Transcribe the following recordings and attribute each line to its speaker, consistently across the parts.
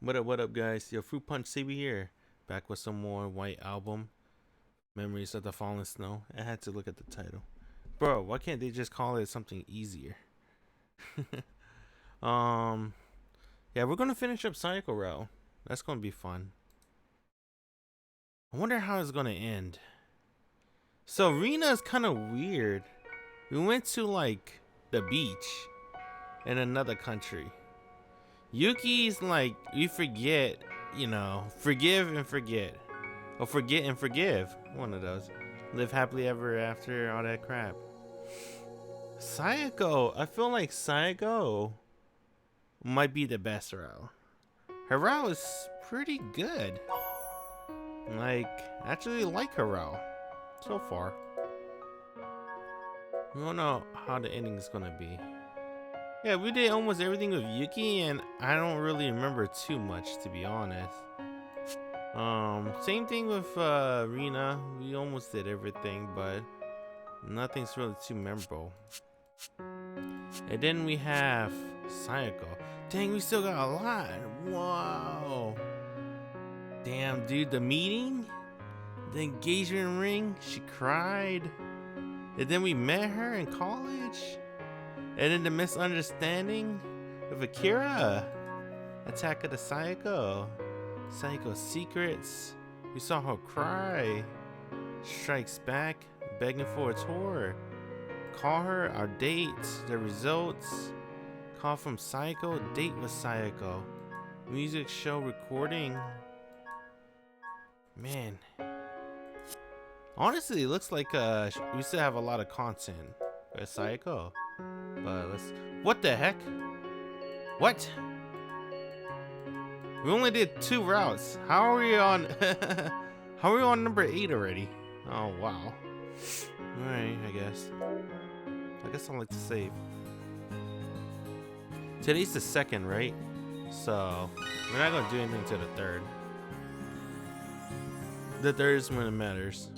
Speaker 1: What up, guys? Your Fruit Punch CB here, back with some more White Album, Memories of the Fallen Snow. I had to look at the title. Bro, why can't they just call it something easier? um, yeah, we're gonna finish up Sayako Route. That's gonna be fun. I wonder how it's gonna end. So Rena is kind of weird. We went to like the beach in another country. Yuki's like, you forget, forgive and forget. Or forget and forgive. One of those. Live happily ever after, all that crap. Sayako, I feel like Sayako might be the best route. Her route is pretty good. Like, I actually like her route so far. We don't know how the ending is gonna be. Yeah, we did almost everything with Yuki, and I don't really remember too much, to be honest. Same thing with Rena. We almost did everything, but nothing's really too memorable. And then we have Sayako. Dang, we still got a lot. Wow. Damn, dude, the meeting? The engagement ring? She cried. And then we met her in college? And then the misunderstanding with Akira. Attack of the Sayako. Sayako's secrets. We saw her cry. Strikes back, begging for a tour. Call her, our date, the results. Call from Sayako, date with Sayako. Music show recording. Man. Honestly, it looks like we still have a lot of content with Sayako. But let's. What the heck? What? We only did 2 routes. How are we on? How are we on number 8 already? Oh wow. Alright, I guess I'll like to save. Today's the 2nd, right? So we're not gonna do anything to the 3rd. The 3rd is when it matters.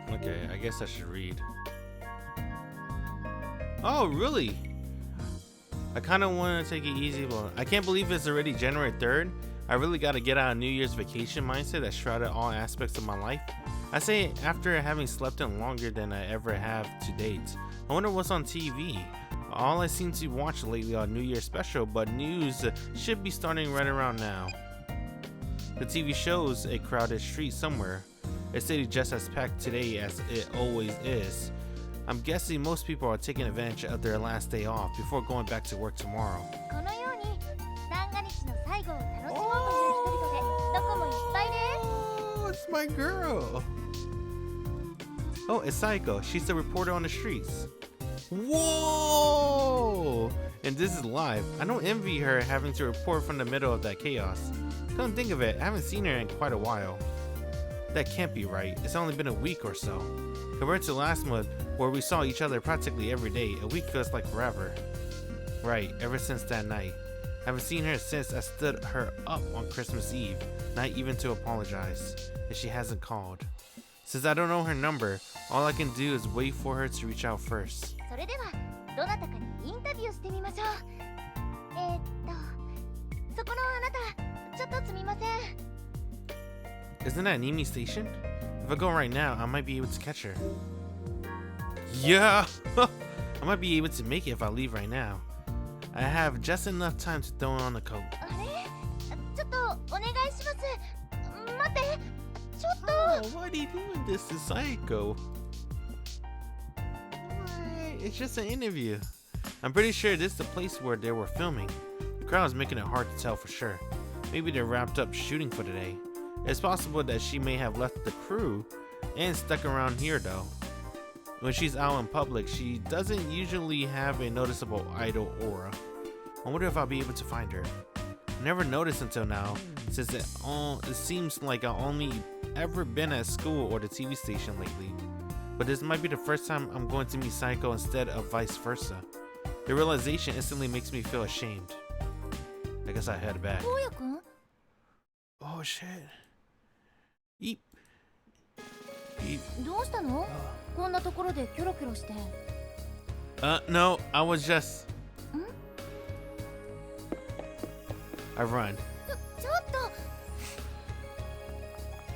Speaker 1: Okay, I guess I should read. Oh, really? I kind of want to take it easy, but I can't believe it's already January 3rd. I really got to get out of New Year's vacation mindset that shrouded all aspects of my life. I say after having slept in longer than I ever have to date. I wonder what's on TV. All I seem to watch lately are New Year's special, but news should be starting right around now. The TV shows a crowded street somewhere. A city just as packed today as it always is. I'm guessing most people are taking advantage of their last day off before going back to work tomorrow. Oh, it's my girl. Oh, it's Sayako. She's the reporter on the streets. Whoa! And this is live. I don't envy her having to report from the middle of that chaos. Come think of it, I haven't seen her in quite a while. That can't be right. It's only been a week or so. Compared to last month, where we saw each other practically every day, a week feels like forever. Right, ever since that night. I haven't seen her since I stood her up on Christmas Eve, not even to apologize, and she hasn't called. Since I don't know her number, all I can do is wait for her to reach out first. Isn't that Nimi Station? If I go right now, I might be able to catch her. Yeah! I might be able to make it if I leave right now. I have just enough time to throw on a coat. Oh, why are you doing this to Sayako? It's just an interview. I'm pretty sure this is the place where they were filming. The crowd is making it hard to tell for sure. Maybe they're wrapped up shooting for today. It's possible that she may have left the crew and stuck around here though. When she's out in public, she doesn't usually have a noticeable idol aura. I wonder if I'll be able to find her. I never noticed until now, since it seems like I've only ever been at school or the TV station lately. But this might be the first time I'm going to meet Sayako instead of vice versa. The realization instantly makes me feel ashamed. I guess I head back. Oh shit. Eep. Eep.
Speaker 2: どうしたの？こんなところでキョロキョロして。
Speaker 1: No, I was just.
Speaker 2: ん？
Speaker 1: I run.
Speaker 2: ちょっと。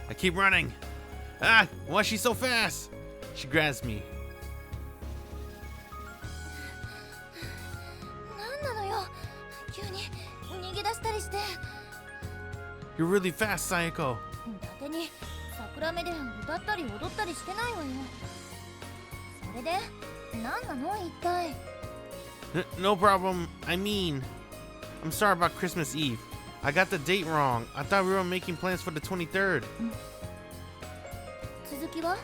Speaker 1: I keep running. Ah, why is she so fast? She grabs me.
Speaker 2: なんなのよ。急に逃げ出したりして。
Speaker 1: You're really fast, Sayako.
Speaker 2: 伊達に桜目で歌ったり踊ったりしてないわよ。それで何なの一体。
Speaker 1: No problem. I mean, I'm sorry about Christmas Eve. I got the date wrong. I thought we were making plans for the 23rd.
Speaker 2: 続きは？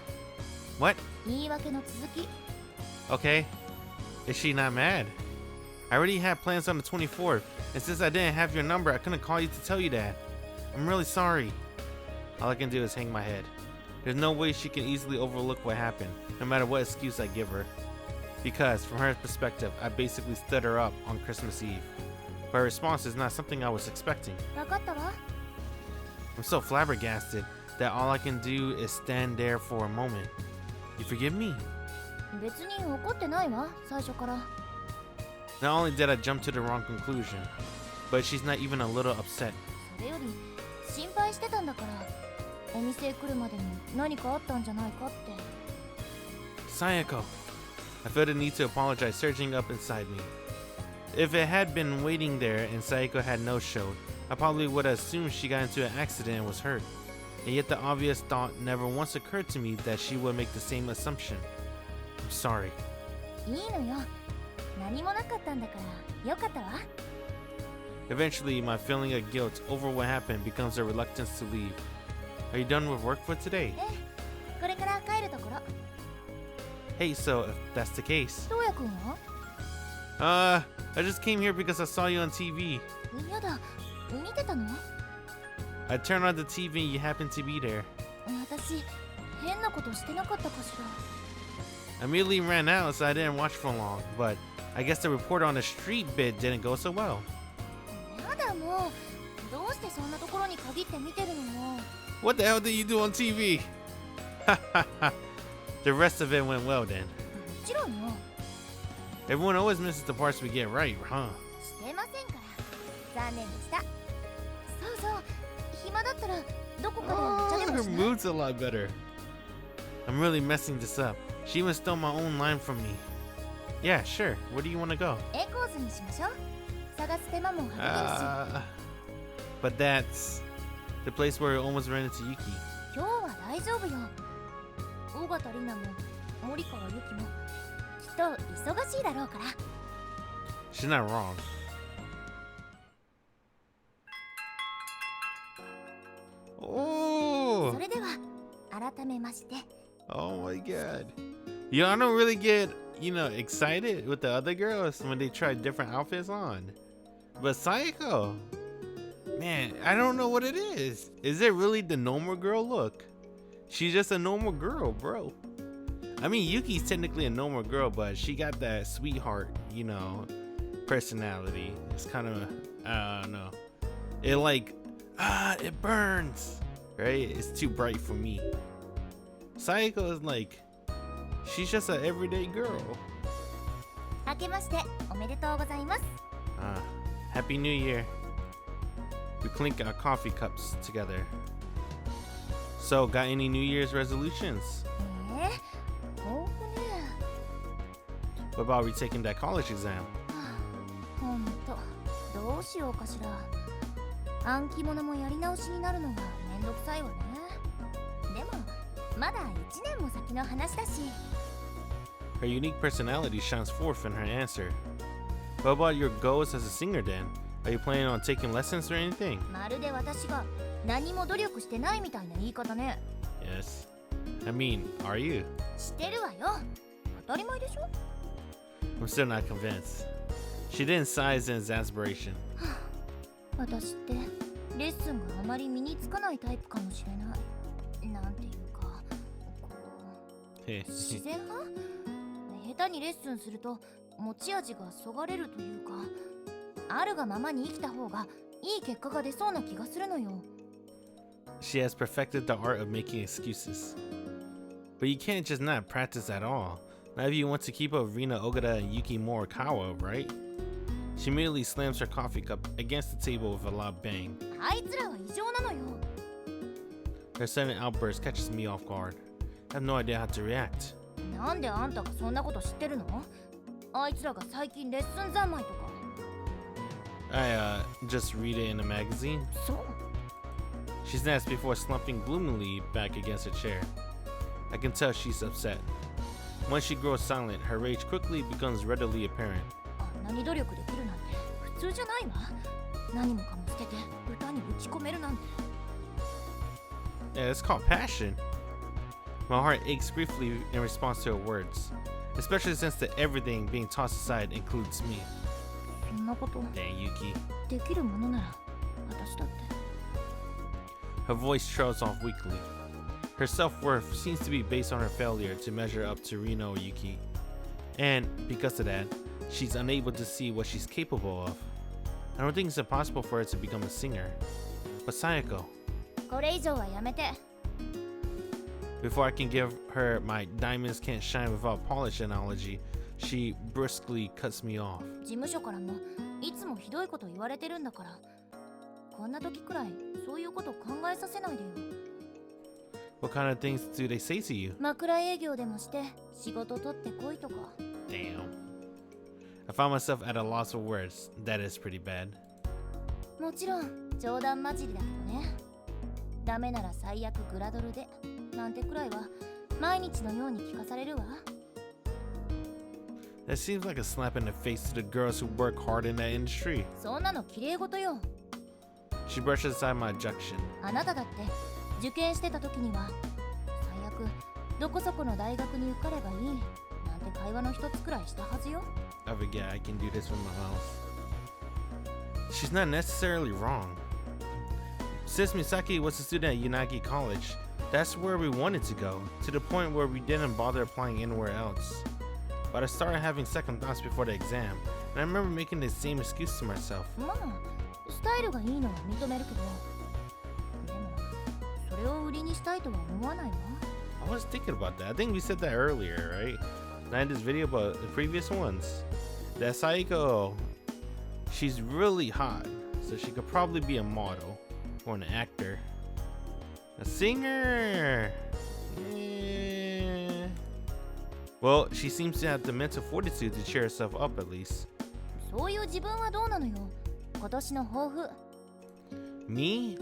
Speaker 1: What?
Speaker 2: 言い訳の続き。
Speaker 1: Okay. Is she not mad? I already had plans on the 24th, and since I didn't have your number, I couldn't call you to tell you that. I'm really sorry. All I can do is hang my head. There's no way she can easily overlook what happened, no matter what excuse I give her. Because, from her perspective, I basically stood her up on Christmas Eve. But her response is not something I was expecting.
Speaker 2: わかったわ。
Speaker 1: I'm so flabbergasted that all I can do is stand there for a moment. You forgive me?
Speaker 2: 別に怒ってないわ、最初から。
Speaker 1: Not only did I jump to the wrong conclusion, but she's not even a little upset.
Speaker 2: それより心配してたんだから、お店へ来るまでに何かあったんじゃないかって。
Speaker 1: Sayako. I felt the need to apologize surging up inside me. If it had been waiting there and Sayako had no showed, I probably would have assumed she got into an accident and was hurt. And yet the obvious thought never once occurred to me that she would make the same assumption. I'm sorry.
Speaker 2: いいのよ。何もなかったんだからよかったわ。
Speaker 1: Eventually, my feeling of guilt over what happened becomes a reluctance to leave. Are you done with work for today?
Speaker 2: ええ、これから帰るところ。
Speaker 1: Hey, so if that's the case.
Speaker 2: どうやくんは？
Speaker 1: I just came here because I saw you on TV.
Speaker 2: やだ、見てたの？
Speaker 1: I turned on the TV and you happened to be there.
Speaker 2: 私、変なことしてなかったかし
Speaker 1: I immediately ran out, so I didn't watch for long, but I guess the report on the street bit didn't go so well.
Speaker 2: ら。やだもう、どうしてそんなところに限って見てるのよ。
Speaker 1: What the hell did you do on TV? The rest of it went well then.
Speaker 2: もちろんよ。
Speaker 1: Everyone always misses the parts we get right, huh?
Speaker 2: してませんから。残念でした。そうそう、暇だったらどこかでお茶で
Speaker 1: Oh,
Speaker 2: も
Speaker 1: her
Speaker 2: しない？
Speaker 1: mood's a lot better. I'm really messing this up. She even stole my own line from me. Yeah, sure. Where do you want to go?
Speaker 2: エコーズにしましょう。探す手間も省けるし。
Speaker 1: But that's the place where we almost ran into Yuki.
Speaker 2: 今日は大丈夫よ。尾形里奈も森川由紀もきっと忙しいだろうから。
Speaker 1: She's not wrong. Oh!
Speaker 2: それでは改めまして。
Speaker 1: Oh my god. Yo, I don't really get, excited with the other girls when they try different outfits on. But Sayako, man, I don't know what it is. Is it really the normal girl look? She's just a normal girl, bro. I mean, Yuki's technically a normal girl, but she got that sweetheart, personality. It's kind of, I don't know. It burns, right? It's too bright for me. Sayako is like, she's just an everyday girl.
Speaker 2: 明けましておめでとうございます。
Speaker 1: Happy New Year. We clink our coffee cups together. So, got any New Year's resolutions?
Speaker 2: 豊富ね。
Speaker 1: What about retaking that college exam?
Speaker 2: ほんと、どうしようかしら。暗記物もやり直しになるのがめんどくさいわね。でも、まだ1年も先の話だし。
Speaker 1: Her unique personality shines forth in her answer. What about your goals as a singer then? Are you planning on taking lessons or anything?
Speaker 2: まるで私が何も努力してないみたいな言い方ね。
Speaker 1: Yes. I mean, are you?
Speaker 2: してるわよ。当たり前でしょ。
Speaker 1: I'm still not convinced. She didn't size in exasperation.
Speaker 2: 私ってレッスンがあまり身につかないタイプかもしれない。なんていうか、こう自然派？下手にレッスンすると持ち味がそがれるというか、あるがままに生きた方がいい結果が出そうな気がするのよ。
Speaker 1: she has perfected the art of making excuses. But you can't just not practice at all. Not if you want to keep up Rina Ogata and Yuki Morikawa, right? She immediately slams her coffee cup against the table with a loud bang.
Speaker 2: あいつらは異常なのよ。
Speaker 1: Her sudden outburst catches me off guard. I have no idea how to react.
Speaker 2: なんであんたがそんなこと知ってるの？あいつらが最近レッスン三昧とか。
Speaker 1: I just read it in a magazine.
Speaker 2: そう。
Speaker 1: She snaps before slumping gloomily back against her chair. I can tell she's upset. Once she grows silent, her rage quickly becomes readily apparent.
Speaker 2: あんなに努力できるなんて普通じゃないわ。何もかも捨てて歌に打ち込めるなんて。
Speaker 1: Yeah, it's called passion. My heart aches briefly in response to her words, especially since the everything being tossed aside includes me.
Speaker 2: そんなこと
Speaker 1: Dang, Yuki.
Speaker 2: できるものなら私だって。
Speaker 1: Her voice trails off weakly. Her self-worth seems to be based on her failure to measure up to Rino or Yuki. And because of that, she's unable to see what she's capable of. I don't think it's impossible for her to become a singer. But Sayako,
Speaker 2: これ以上はやめて。
Speaker 1: before I can give her my diamonds can't shine without polish analogy, she brusquely cuts me off.
Speaker 2: 事務所からもいつもひどいこと言われてるんだから。こんな時くらいそういうこと考えさせないでよ。
Speaker 1: What kind of things do they say to you?
Speaker 2: 枕営業でもして仕事取ってこいとか。
Speaker 1: Damn. I found myself at a loss for words. That is pretty bad.
Speaker 2: もちろん冗談交じりだけどね。ダメなら最悪グラドルでなんてくらいは毎日のように聞かされるわ。
Speaker 1: That seems like a slap in the face to the girls who work hard in that industry.
Speaker 2: そんなの綺麗事よ。
Speaker 1: She brushes aside my objection.
Speaker 2: あなただって受験してた時には最悪どこそこの大学に受かればいいなんて会話の一つくらいしたはずよ。
Speaker 1: I forget I can do this with my mouth. She's not necessarily wrong. Since Misaki was a student at Yanagi College, that's where we wanted to go, to the point where we didn't bother applying anywhere else. But I started having second thoughts before the exam, and I remember making the same excuse to myself.
Speaker 2: まあスタイルがいいのは認めるけど、でもそれを売りにしたいとは思わないわ。
Speaker 1: I was thinking about that. I think we said that earlier, right? Not in this video, but the previous ones. That Sayako, she's really hot, so she could probably be a model or an actor. A singer! Yeah. Well, she seems to have the mental fortitude to cheer herself up at least.
Speaker 2: そういう自分はどうなのよ。今年の抱負。
Speaker 1: Me?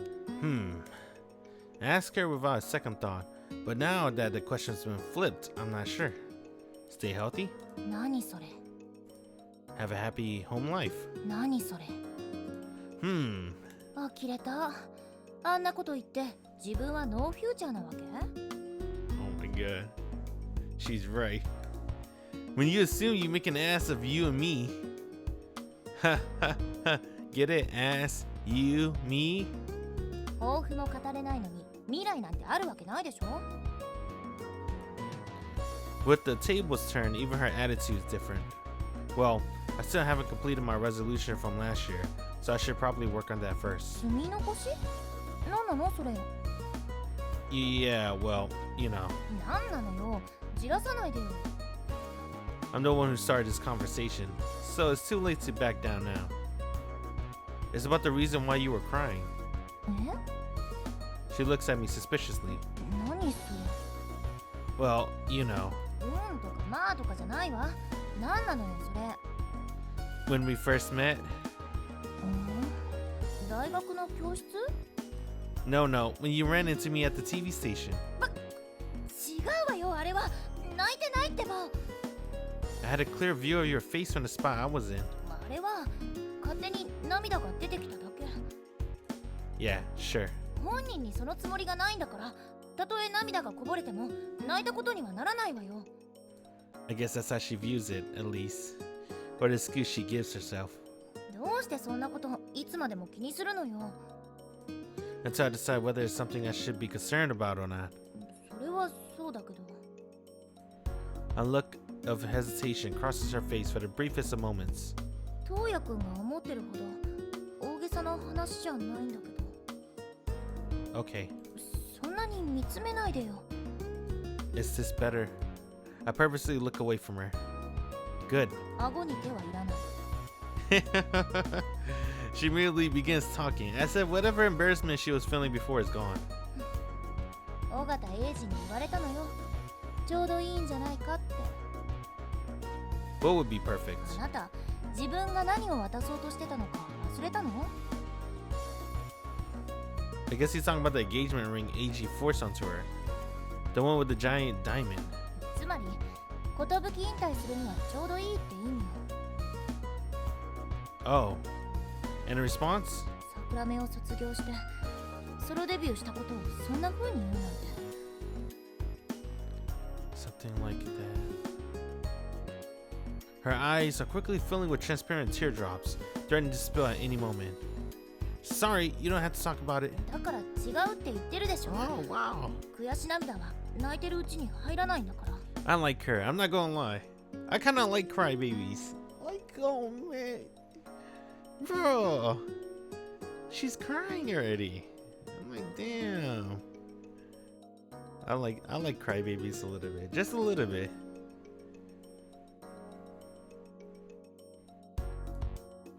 Speaker 1: Ask her without a second thought, but now that the question's been flipped, I'm not sure. Stay healthy?
Speaker 2: 何それ。
Speaker 1: Have a happy home life?
Speaker 2: 何それ。呆れた。あんなこと言って自分はノーフューチャーなわけ？
Speaker 1: Oh my god. She's right. When you assume you make an ass of you and me. Ha ha ha. Get it? Ass, you, me?
Speaker 2: 抱負も語れないのに未来なんてあるわけないでしょ。
Speaker 1: With the tables turned, even her attitude is different. Well, I still haven't completed my resolution from last year, so I should probably work on that first.
Speaker 2: 積み残し？何なのそれ。
Speaker 1: Yeah, well, you know.
Speaker 2: 何なのよ。じらさないでよ。
Speaker 1: I'm the one who started this conversation, so it's too late to back down now. It's about the reason why you were crying.
Speaker 2: え？
Speaker 1: She looks at me suspiciously.
Speaker 2: 何それ。
Speaker 1: Well, you know.
Speaker 2: とかまあとかじゃないわ。何なのよそれ。
Speaker 1: When we first met?
Speaker 2: 大学の教室？
Speaker 1: No, when you ran into me at the TV station.
Speaker 2: 違うわよあれは。泣いてないってば。
Speaker 1: I had a clear view of your face from the spot I was in.
Speaker 2: あれは勝手に涙が出てきただけ。
Speaker 1: Yeah, sure.
Speaker 2: 本人にそのつもりがないんだから、たとえ涙がこぼれても泣いたことにはならないわよ。
Speaker 1: I guess that's how she views it, at least. Or the excuse she gives herself.
Speaker 2: どうしてそんなこといつまでも気にするのよ。
Speaker 1: Until I decide whether it's something I should be concerned about or not.
Speaker 2: それはそうだけど。
Speaker 1: A look of hesitation crosses her face for the briefest of moments.
Speaker 2: トウヤくんが思ってるほど大げさな話じゃないんだけど。
Speaker 1: Okay.
Speaker 2: に見つめないでよ。
Speaker 1: Is this better? I purposely look away from her. Good.
Speaker 2: 顎に手はいらない。
Speaker 1: She immediately begins talking, as if whatever embarrassment she was feeling before is gone.
Speaker 2: 尾形英二に言われたのよ。ちょうどいいんじゃないかって。
Speaker 1: What would be perfect?
Speaker 2: あなた、自分が何を渡そうとしてたのか忘れたの？
Speaker 1: I guess he's talking about the engagement ring AG forced onto her. The one with the giant diamond.
Speaker 2: つまり、寿引退するにはちょうどいいって意味よ。
Speaker 1: Oh. And in response?
Speaker 2: 桜目を卒業して、ソロデビューしたことをそんな風に言うなんて。
Speaker 1: Something like that. Her eyes are quickly filling with transparent teardrops, threatening to spill at any moment. Sorry, you don't have to talk about it.
Speaker 2: だから違うって言ってるでしょ。
Speaker 1: Oh, wow.
Speaker 2: 悔し涙は泣いてるうちに入らないんだから。
Speaker 1: I like her. I'm not gonna lie. I kind of like crybabies. Like, oh man, bro, she's crying already. I'm like, damn. I like crybabies a little bit, just a little bit.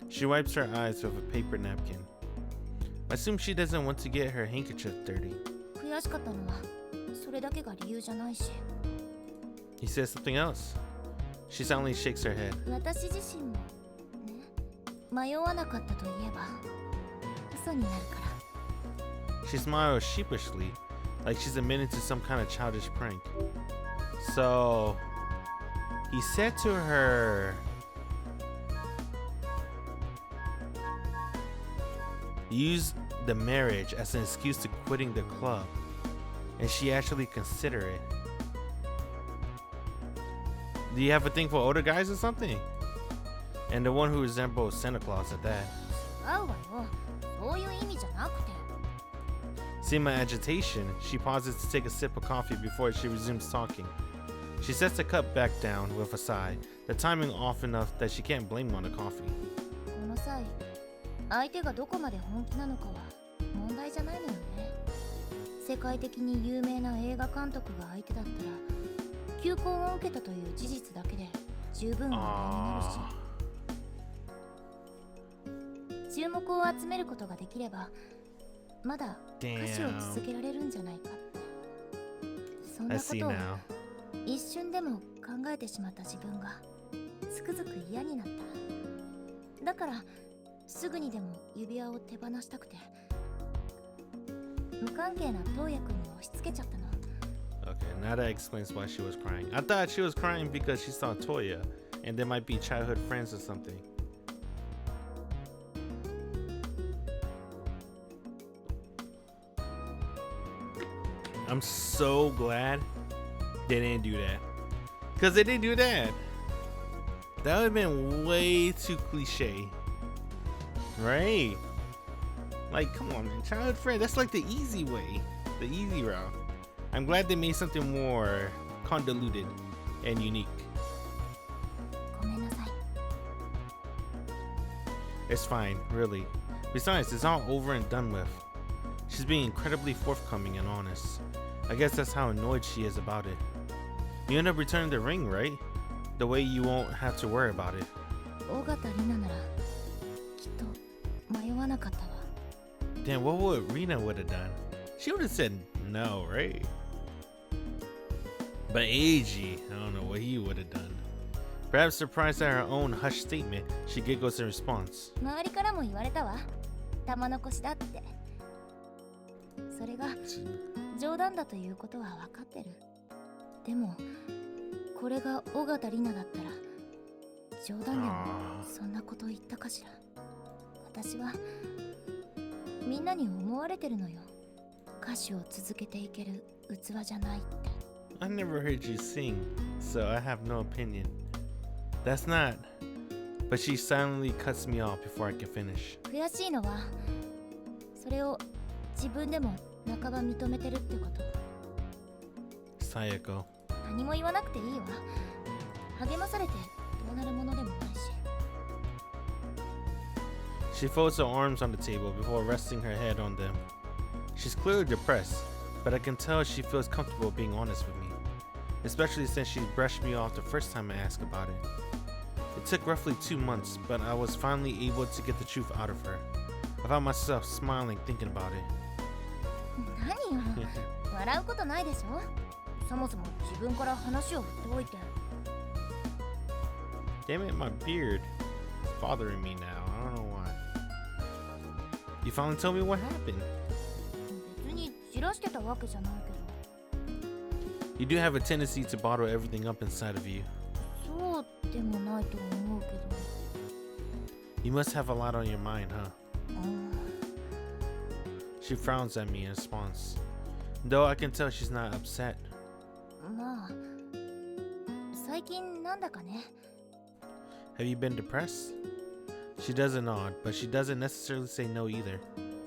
Speaker 1: She wipes her eyes with a paper napkin. I assume she doesn't want to get her handkerchief dirty.
Speaker 2: 悔しかったのはそれだけが理由じゃないし。
Speaker 1: He says something else. She silently shakes her head.
Speaker 2: 私自身もね、迷わなかったといえば嘘になるから。
Speaker 1: She smiles sheepishly, like she's admitting to some kind of childish prank. So, he said to her, use the marriage as an excuse to quitting the club, and she actually considered it. Do you have a thing for older guys or something? And the one who resembles Santa Claus at that.
Speaker 2: 違うわよ。そういう意味じゃなくて。
Speaker 1: Seeing my agitation, she pauses to take a sip of coffee before she resumes talking. She sets the cup back down with a sigh, the timing off enough that she can't blame on the coffee.
Speaker 2: この際、相手がどこまで本気なのかは問題じゃないのよね。世界的に有名な映画監督が相手だったら、休校を受けたという事実だけで十分話題になるし、注目を集めることができれば、まだ歌手を続けられるんじゃないかって。そんなことを一瞬でも考えてしまった自分がつくづく嫌になった。だからすぐにでも指輪を手放したくて、無関係なトウヤ君に押し付けちゃったの。
Speaker 1: Okay, now that explains why she was crying. I thought she was crying because she saw Toya, and they might be childhood friends or something. I'm so glad they didn't do that. Because they didn't do that. That would have been way too cliche. Right? Like, come on, man. Childhood friend. That's like the easy way. The easy route. I'm glad they made something more convoluted and unique.
Speaker 2: ごめんなさい。
Speaker 1: It's fine, really. Besides, it's all over and done with. She's being incredibly forthcoming and honest. I guess that's how annoyed she is about it. You end up returning the ring, right? The way you won't have to worry about it.
Speaker 2: 尾形里奈ならきっと迷わなかったわ。
Speaker 1: Damn, what would Rina would have done? She would have said no, right? But Eiji, I don't know what he would have done. Perhaps surprised at her own hushed statement, she giggles in response.
Speaker 2: 周りからも言われたわ。玉残しだって。それが冗談だということは分かってる。でもこれが尾形里奈だったら冗談でもそんなこと言ったかしら。私はみんなに思われてるのよ。歌手を続けていける器じゃないって。
Speaker 1: I never heard you sing, so I have no opinion. That's not. But she silently cuts me off before I can finish.
Speaker 2: 悔しいのはそれを自分でも半ば認めてるってこと。
Speaker 1: Sayako.
Speaker 2: 何も言わなくていいわ。励まされてどうなるものでもないし。
Speaker 1: She folds her arms on the table before resting her head on them. She's clearly depressed, but I can tell she feels comfortable being honest with me, especially since she brushed me off the first time I asked about it. It took roughly 2 months, but I was finally able to get the truth out of her. I found myself smiling thinking about it.
Speaker 2: 何よ、笑うことないでしょ。そもそも自分から話を振っておいて。
Speaker 1: Damn it, my beard. It's bothering me now. I don't know why. You finally told me what happened.
Speaker 2: 別にじらしてたわけじゃないけど。
Speaker 1: You do have a tendency to bottle everything up inside of you.
Speaker 2: そうでもないと思うけど。
Speaker 1: You must have a lot on your mind, huh? She frowns at me in response, though I can tell she's not upset.
Speaker 2: まあ、最近なんだかね。
Speaker 1: Have you been depressed? She doesn't nod, but she doesn't necessarily say no either.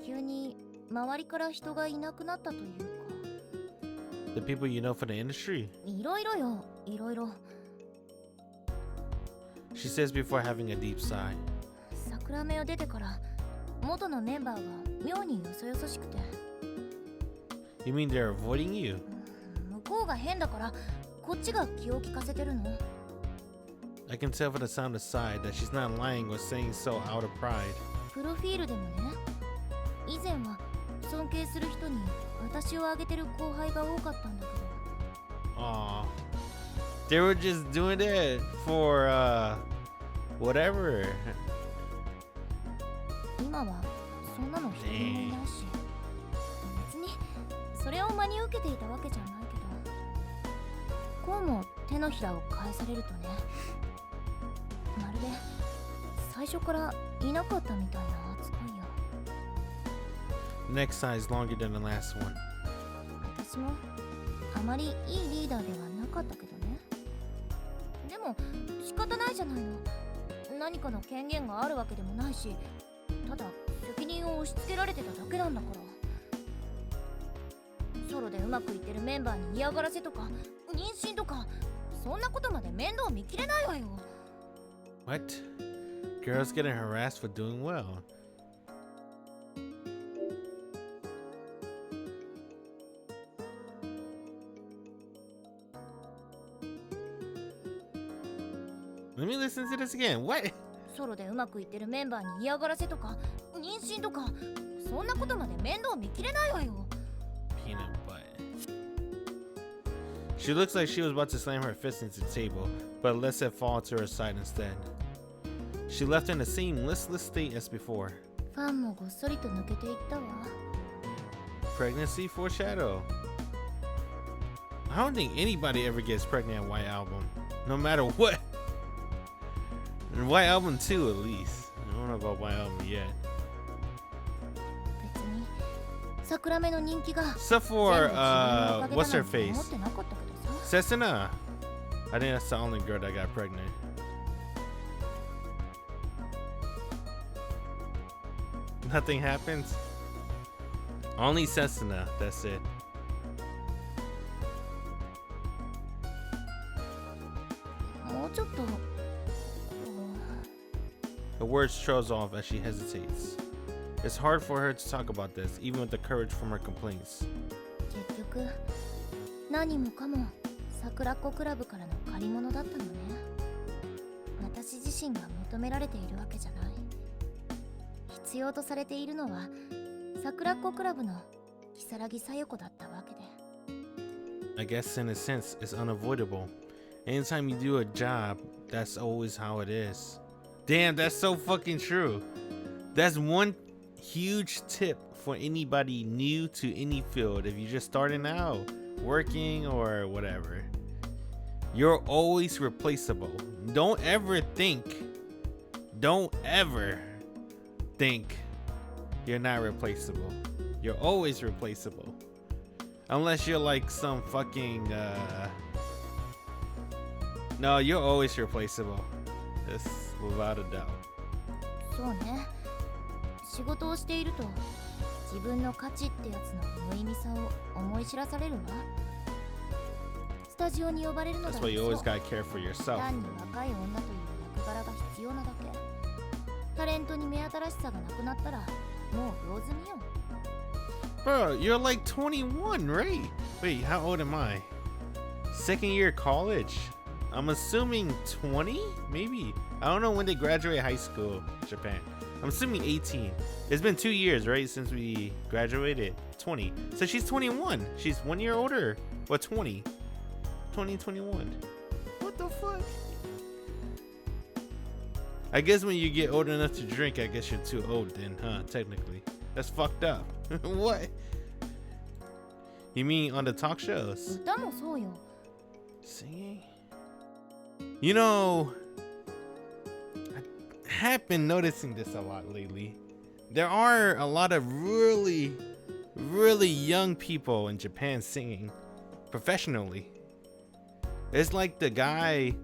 Speaker 2: 急に周りから人がいなくなったというか。
Speaker 1: The people you know for the industry?
Speaker 2: いろいろよ、いろいろ。
Speaker 1: She says before having a deep sigh.
Speaker 2: 桜目を出てから元のメンバーが妙によそよそしくて。
Speaker 1: You mean they're avoiding you?
Speaker 2: 向こうが変だからこっちが気を利かせてるの。
Speaker 1: I can tell from the sound aside that she's not lying or saying so out of pride.
Speaker 2: プロフィールでもね、以前は尊敬する人に私をあげてる後輩が多かったんだけど。
Speaker 1: Aw. They were just doing it for, whatever.
Speaker 2: 今はそんなの一人もいないし、別にそれを真に受けていたわけじゃないけど、こうも手のひらを返されるとね、まるで最初からいなかったみたいな扱いよ。
Speaker 1: The next sigh is longer than the last one.
Speaker 2: 私もあまりいいリーダーではなかったけどね。でも仕方ないじゃないの。何かの権限があるわけでもないし、ただ責任を押し付けられてただけなんだから。ソロでうまくいってるメンバーに嫌がらせとか妊娠とか、そんなことまで面倒見きれないわよ。
Speaker 1: What? Girls getting harassed for doing well. Let me listen to this again. What?
Speaker 2: ソロでうまくいってるメンバーに嫌がらせとか妊娠とか、そんなことまで面倒見きれないわよ。
Speaker 1: Peanut butt. She looks like she was about to slam her fist into the table, but lets it fall to her side instead. She left in the same listless state as before.
Speaker 2: ファンもごっそりと抜けていったわ。
Speaker 1: Pregnancy foreshadow. I don't think anybody ever gets pregnant at White Album, no matter what. And White Album 2 at least. I don't know about White Album yet.
Speaker 2: 別に桜目の人気が
Speaker 1: Except for what's her
Speaker 2: 思
Speaker 1: face?
Speaker 2: ってなかったけどさ。
Speaker 1: Sesuna. I think that's the only girl that got pregnant. Nothing happens. Only Sesuna. That's it.
Speaker 2: もうちょっと。
Speaker 1: The words trails off as she hesitates. It's hard for her to talk about this, even with the courage from her complaints.
Speaker 2: 結局何もかも桜子クラブからの借り物だったのね。私自身が求められているわけじゃない。必要とされているのは桜子クラブの如月さよ子だったわけで。
Speaker 1: I guess in a sense, it's unavoidable. Anytime you do a job, that's always how it is. Damn, that's so fucking true. That's one huge tip for anybody new to any field. If you're just starting out, working or whatever, you're always replaceable. Don't ever think you're not replaceable. You're always replaceable. Unless you're like some fucking no, you're always replaceable. That's without a doubt.
Speaker 2: そうね。仕事をしていると自分の価値ってやつの無意味さを思い知らされるわ。スタジオに呼ばれるのだ
Speaker 1: That's
Speaker 2: って
Speaker 1: why you
Speaker 2: そう
Speaker 1: always gotta care for yourself.
Speaker 2: 単に若い女という役柄が必要なだけ。タレントに目新しさがなくなったらもう用済みよ。
Speaker 1: Bro, you're like 21, right? Wait, how old am I? Second year college. I'm assuming 20, maybe. I don't know when they graduate high school in Japan. I'm assuming 18. It's been 2 years, right, since we graduated. 20. So she's 21. She's 1 year older. Or 20. 21. What the fuck? I guess when you get old enough to drink, I guess you're too old then, huh? Technically. That's fucked up. What? You mean on the talk shows?
Speaker 2: 歌もそうよ。
Speaker 1: Singing? You know, I have been noticing this a lot lately. There are a lot of really young people in Japan singing professionally. It's like the guy,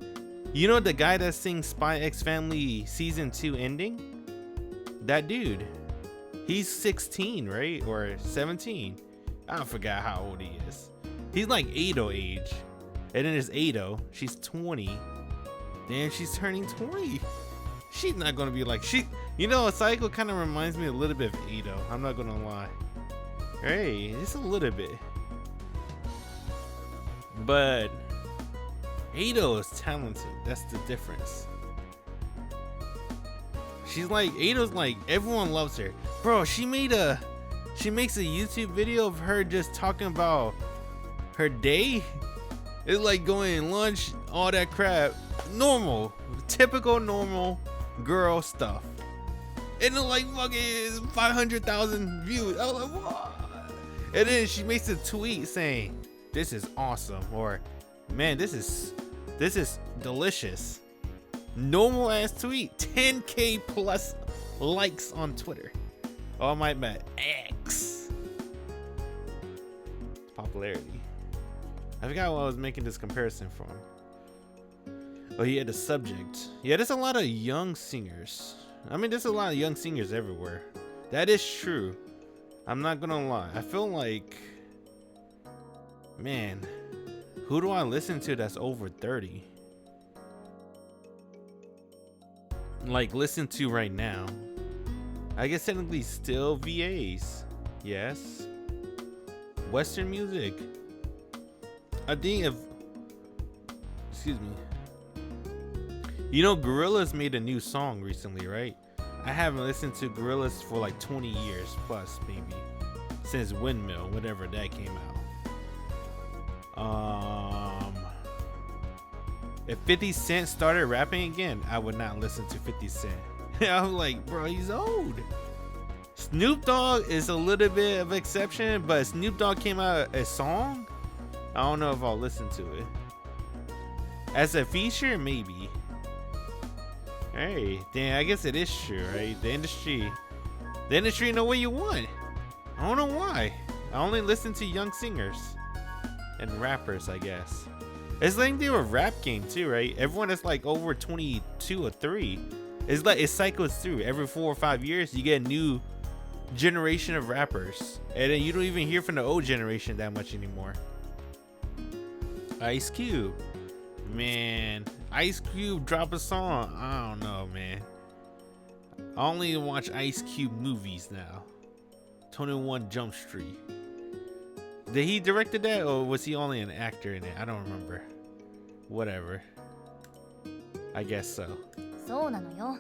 Speaker 1: you know, the guy that sings Spy X Family season 2 ending? That dude. He's 16, right? Or 17. I forgot how old he is. He's like Ado age. And then there's Ado. She's 20. Damn, she's turning 20. She's not gonna be like you know, Sayako kind of reminds me a little bit of Ado. I'm not gonna lie. Hey, just a little bit. But Ado is talented. That's the difference. She's like, Ado's like, everyone loves her. Bro, she makes a YouTube video of her just talking about her day. It's like going lunch, all that crap. Normal, typical normal girl stuff. And it's like fucking 500,000 views. I was like, what? And then she makes a tweet saying, "This is awesome," or "Man, this is delicious." Normal ass tweet. 10K plus likes on Twitter. Oh my bad. X. Popularity. I forgot what I was making this comparison from. Oh yeah, the subject. Yeah, there's a lot of young singers. I mean, there's a lot of young singers everywhere. That is true. I'm not gonna lie. I feel like, man, who do I listen to that's over 30? Like, listen to right now. I guess technically still VAs. Yes. Western music. I think if, excuse me. You know, Gorillaz made a new song recently, right? I haven't listened to Gorillaz for like 20 years plus, maybe. Since Windmill, whatever that came out. If 50 Cent started rapping again, I would not listen to 50 Cent. I'm like, bro, he's old. Snoop Dogg is a little bit of exception, but Snoop Dogg came out a song. I don't know if I'll listen to it. As a feature, maybe. Hey, damn, I guess it is true, right? The industry know what you want. I don't know why. I only listen to young singers and rappers, I guess. It's like they were rap game too, right? Everyone that's like over 22 or 3. It's like it cycles through. Every 4 or 5 years, you get a new generation of rappers, and then you don't even hear from the old generation that much anymore. Ice Cube, man, Ice Cube drop a song. I don't know, man. I only watch Ice Cube movies now. 21 Jump Street. Did he directed that, or was he only an actor in it? I don't remember. Whatever. I guess so.
Speaker 2: そうなのよ。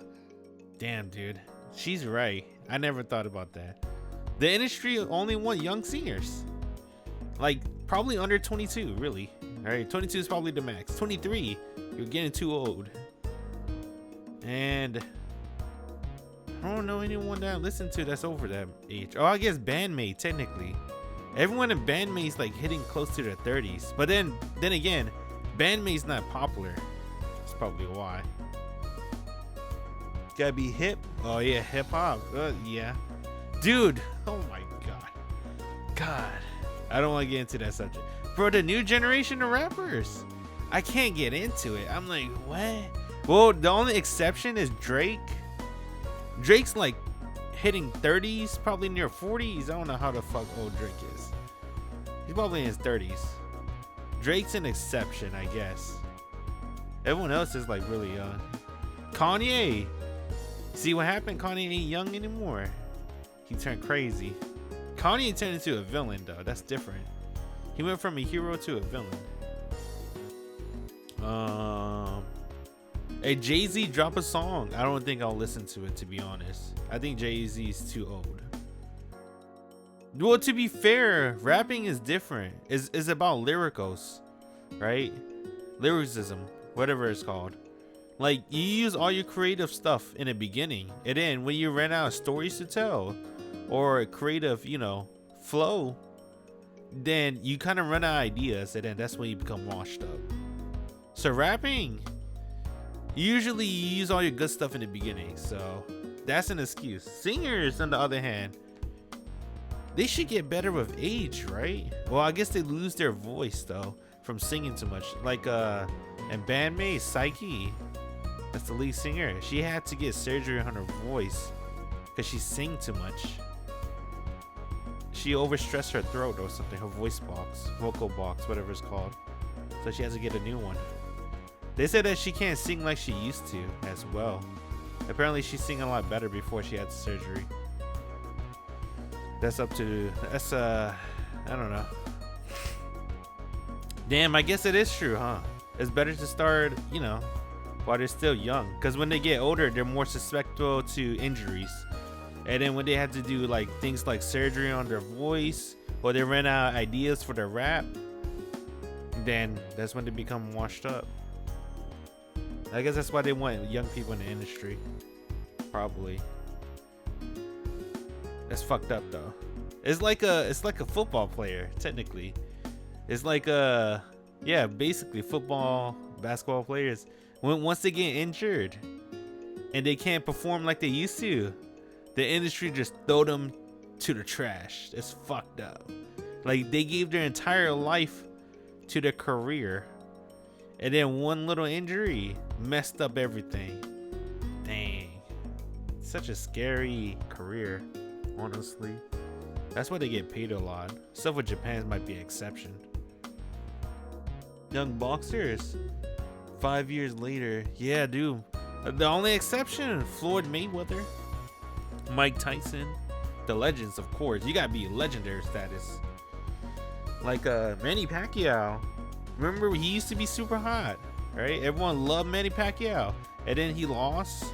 Speaker 1: Damn, dude. She's right. I never thought about that. The industry only want young singers. Like, probably under 22, really. Alright, 22 is probably the max. 23, you're getting too old. And I don't know anyone that I listen to that's over that age. Oh, I guess Bandmate, technically. Everyone in Bandmate's like hitting close to their 30s. But then again, Bandmate's not popular. That's probably why. Gotta be hip. Oh yeah, hip hop. Yeah. Dude, oh my God. I don't want to get into that subject. Bro, the new generation of rappers. I can't get into it. I'm like, what? Well, the only exception is Drake. Drake's like hitting 30s, probably near 40s. I don't know how the fuck old Drake is. He's probably in his 30s. Drake's an exception, I guess. Everyone else is like really young. Kanye. See what happened? Kanye ain't young anymore. He turned crazy. Kanye turned into a villain though. That's different. He went from a hero to a villain. Hey, Jay-Z drop a song. I don't think I'll listen to it, to be honest. I think Jay-Z is too old. Well, to be fair, rapping is different. It's about lyricals, right? Lyricism, whatever it's called. Like, you use all your creative stuff in the beginning, and then when you run out of stories to tell or creative, you know, flow, then you kind of run out of ideas, and then that's when you become washed up. So rapping, usually you use all your good stuff in the beginning, so that's an excuse. Singers, on the other hand, they should get better with age, right? Well, I guess they lose their voice though from singing too much. Like and bandmate Sayako, that's the lead singer. She had to get surgery on her voice because she sang too much. She overstressed her throat or something, her voice box, vocal box, whatever it's called. So she has to get a new one. They said that she can't sing like she used to as well. Apparently she's singing a lot better before she had the surgery. That's I don't know. Damn, I guess it is true, huh? It's better to start, you know, while they're still young, because when they get older, they're more susceptible to injuries. And then when they have to do like things like surgery on their voice, or they run out of ideas for their rap, then that's when they become washed up. I guess that's why they want young people in the industry. Probably. That's fucked up though. It's like a football player, technically. It's like yeah, basically football, basketball players. Once they get injured and they can't perform like they used to, the industry just throw them to the trash. It's fucked up. Like, they gave their entire life to their career, and then one little injury messed up everything. Dang. Such a scary career, honestly. That's why they get paid a lot. Stuff with Japan might be an exception. Young boxers, 5 years later. Yeah, dude. The only exception, Floyd Mayweather, Mike Tyson, the legends, of course. You gotta be legendary status. Like Manny Pacquiao. Remember, he used to be super hot, right? Everyone loved Manny Pacquiao, and then he lost,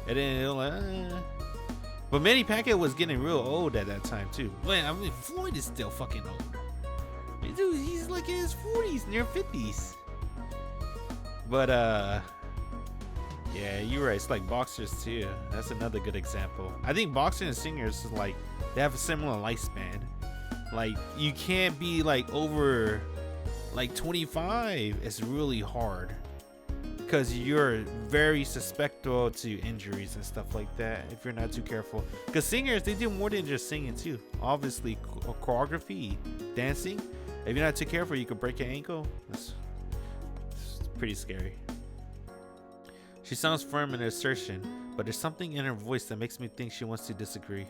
Speaker 1: and then it was like, But Manny Pacquiao was getting real old at that time too. But I mean, Floyd is still fucking old. Dude, he's like in his 40s, near 50s. But yeah, you're right. It's like boxers too. That's another good example. I think boxers and singers is like, they have a similar lifespan. Like, you can't be like over like 25. It's really hard because you're very susceptible to injuries and stuff like that if you're not too careful. Because singers, they do more than just singing too. Obviously, choreography, dancing. If you're not too careful, you could break your ankle. It's pretty scary. She sounds firm in her assertion, but there's something in her voice that makes me think she wants to disagree.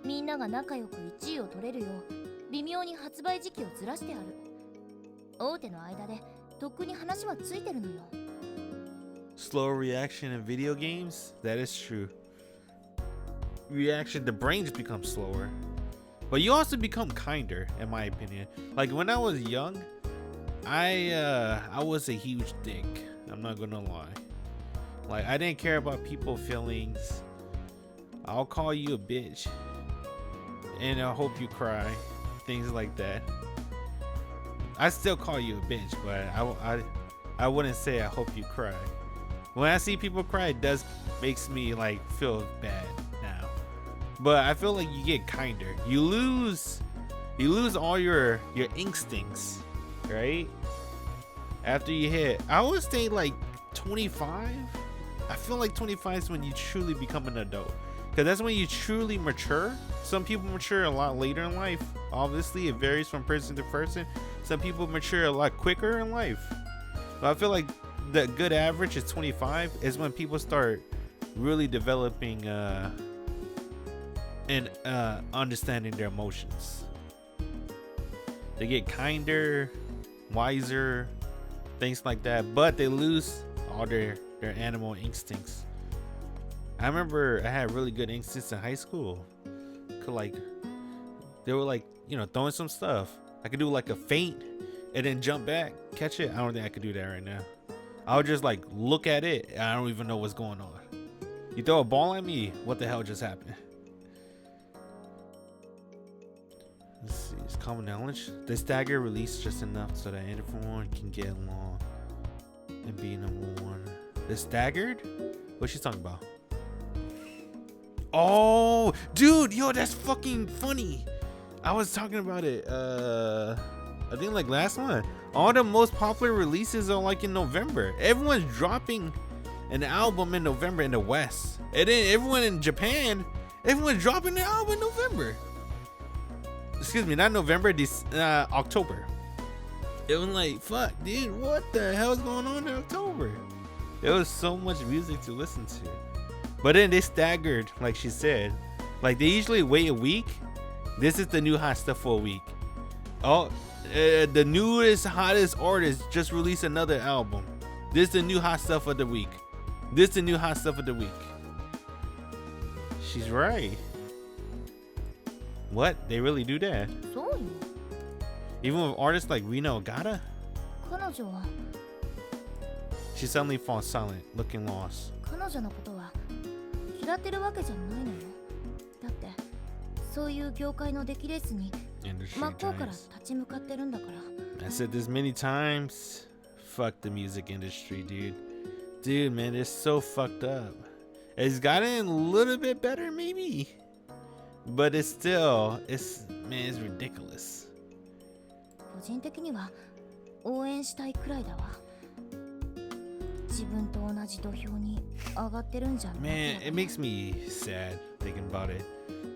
Speaker 2: みんなが仲良く1位を取れるよう微妙に発売時期をずらしてある。大手の間でとっくに話はついてるのよ。
Speaker 1: Slower reaction in video games? That is true. Reaction, the brain just becomes slower. But you also become kinder, in my opinion. Like, when I was young, I was a huge dick. I'm not gonna lie. Like, I didn't care about people's feelings. I'll call you a bitch, and I hope you cry. Things like that. I still call you a bitch, but I wouldn't say I hope you cry. When I see people cry, it does makes me like feel bad now. But I feel like you get kinder. You lose all your instincts, right? After you hit, I would say like 25. I feel like 25 is when you truly become an adult, because that's when you truly mature. Some people mature a lot later in life. Obviously, it varies from person to person. Some people mature a lot quicker in life. But I feel like the good average is 25 is when people start really developing and understanding their emotions. They get kinder, wiser, things like that, but they lose all their animal instincts. I remember I had really good instincts in high school. Could like they were like, you know, throwing some stuff. I could do like a feint and then jump back, catch it. I don't think I could do that right now. I would just like look at it and I don't even know what's going on. You throw a ball at me, what the hell just happened? Let's see, it's common knowledge. The stagger released just enough so that everyone can get along and be number one. The staggered? What's she talking about? Oh, dude, yo, that's fucking funny. I was talking about it. I think like last month. All the most popular releases are like in November. Everyone's dropping an album in November in the West, and then everyone in Japan, everyone's dropping the album in November. Excuse me, not November, October. It was like, fuck, dude, what the hell is going on in October? There was so much music to listen to. But then they staggered, like she said. Like they usually wait a week. This is the new hot stuff for a week. Oh, the newest, hottest artist just released another album. This is the new hot stuff of the week. This is the new hot stuff of the week. She's right. What? They really do that? Even with artists like Rina Ogata? She suddenly falls silent, looking lost. I said this many times. Fuck the music industry, dude. Dude, man, it's so fucked up. It's gotten a little bit better, maybe. But it's still, it's ridiculous. Man, it makes me sad thinking about it.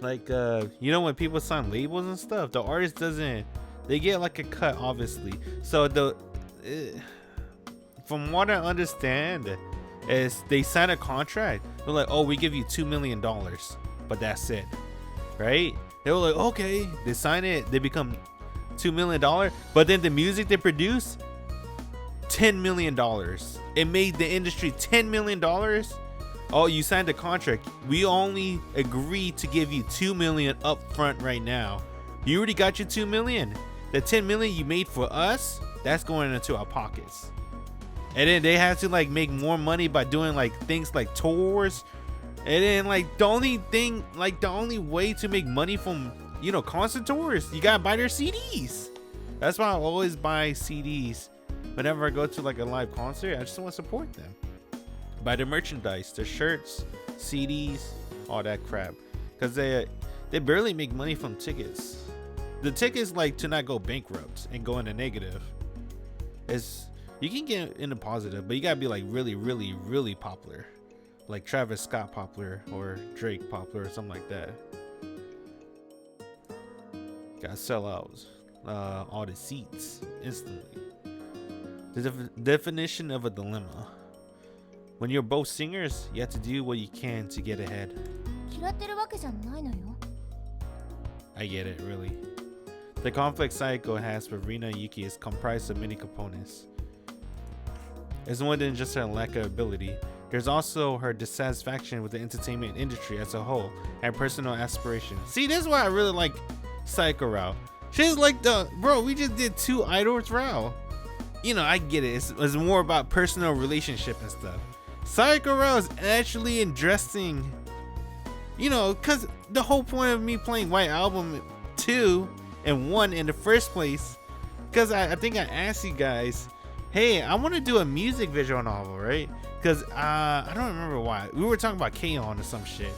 Speaker 1: Like, you know, when people sign labels and stuff, the artist doesn't, they get like a cut, obviously. So from what I understand, is they sign a contract. They're like, oh, we give you $2 million, but that's it, right? They were like, okay, they sign it, they become $2 million, but then the music they produce, $10 million. It made the industry $10 million. Oh, you signed a contract. We only agreed to give you $2 million up front right now. You already got your $2 million. The $10 million you made for us, that's going into our pockets. And then they have to like make more money by doing like things like tours. And then like the only way to make money from, you know, concert tours, you gotta buy their CDs. That's why I always buy CDs whenever I go to like a live concert. I just want to support them. Buy their merchandise, their shirts, CDs, all that crap. Cause they barely make money from tickets. The tickets like to not go bankrupt and go into negative. You can get into positive, but you gotta be like really, really, really popular. Like Travis Scott popular or Drake popular or something like that. Gotta sell out all the seats instantly. The definition of a dilemma. When you're both singers, you have to do what you can to get ahead. I get it, really. The conflict Sayako has with Rina and Yuki is comprised of many components. It's more than just her lack of ability. There's also her dissatisfaction with the entertainment industry as a whole and personal aspirations. See, this is why I really like Sayako Rao. She's like bro, we just did 2 idols Rao. You know, I get it. It's more about personal relationship and stuff. Sayako Rao is actually interesting. You know, because the whole point of me playing White Album 2 and 1 in the first place, because I think I asked you guys, hey, I want to do a music visual novel, right? Because I don't remember why. We were talking about K-On! Or some shit.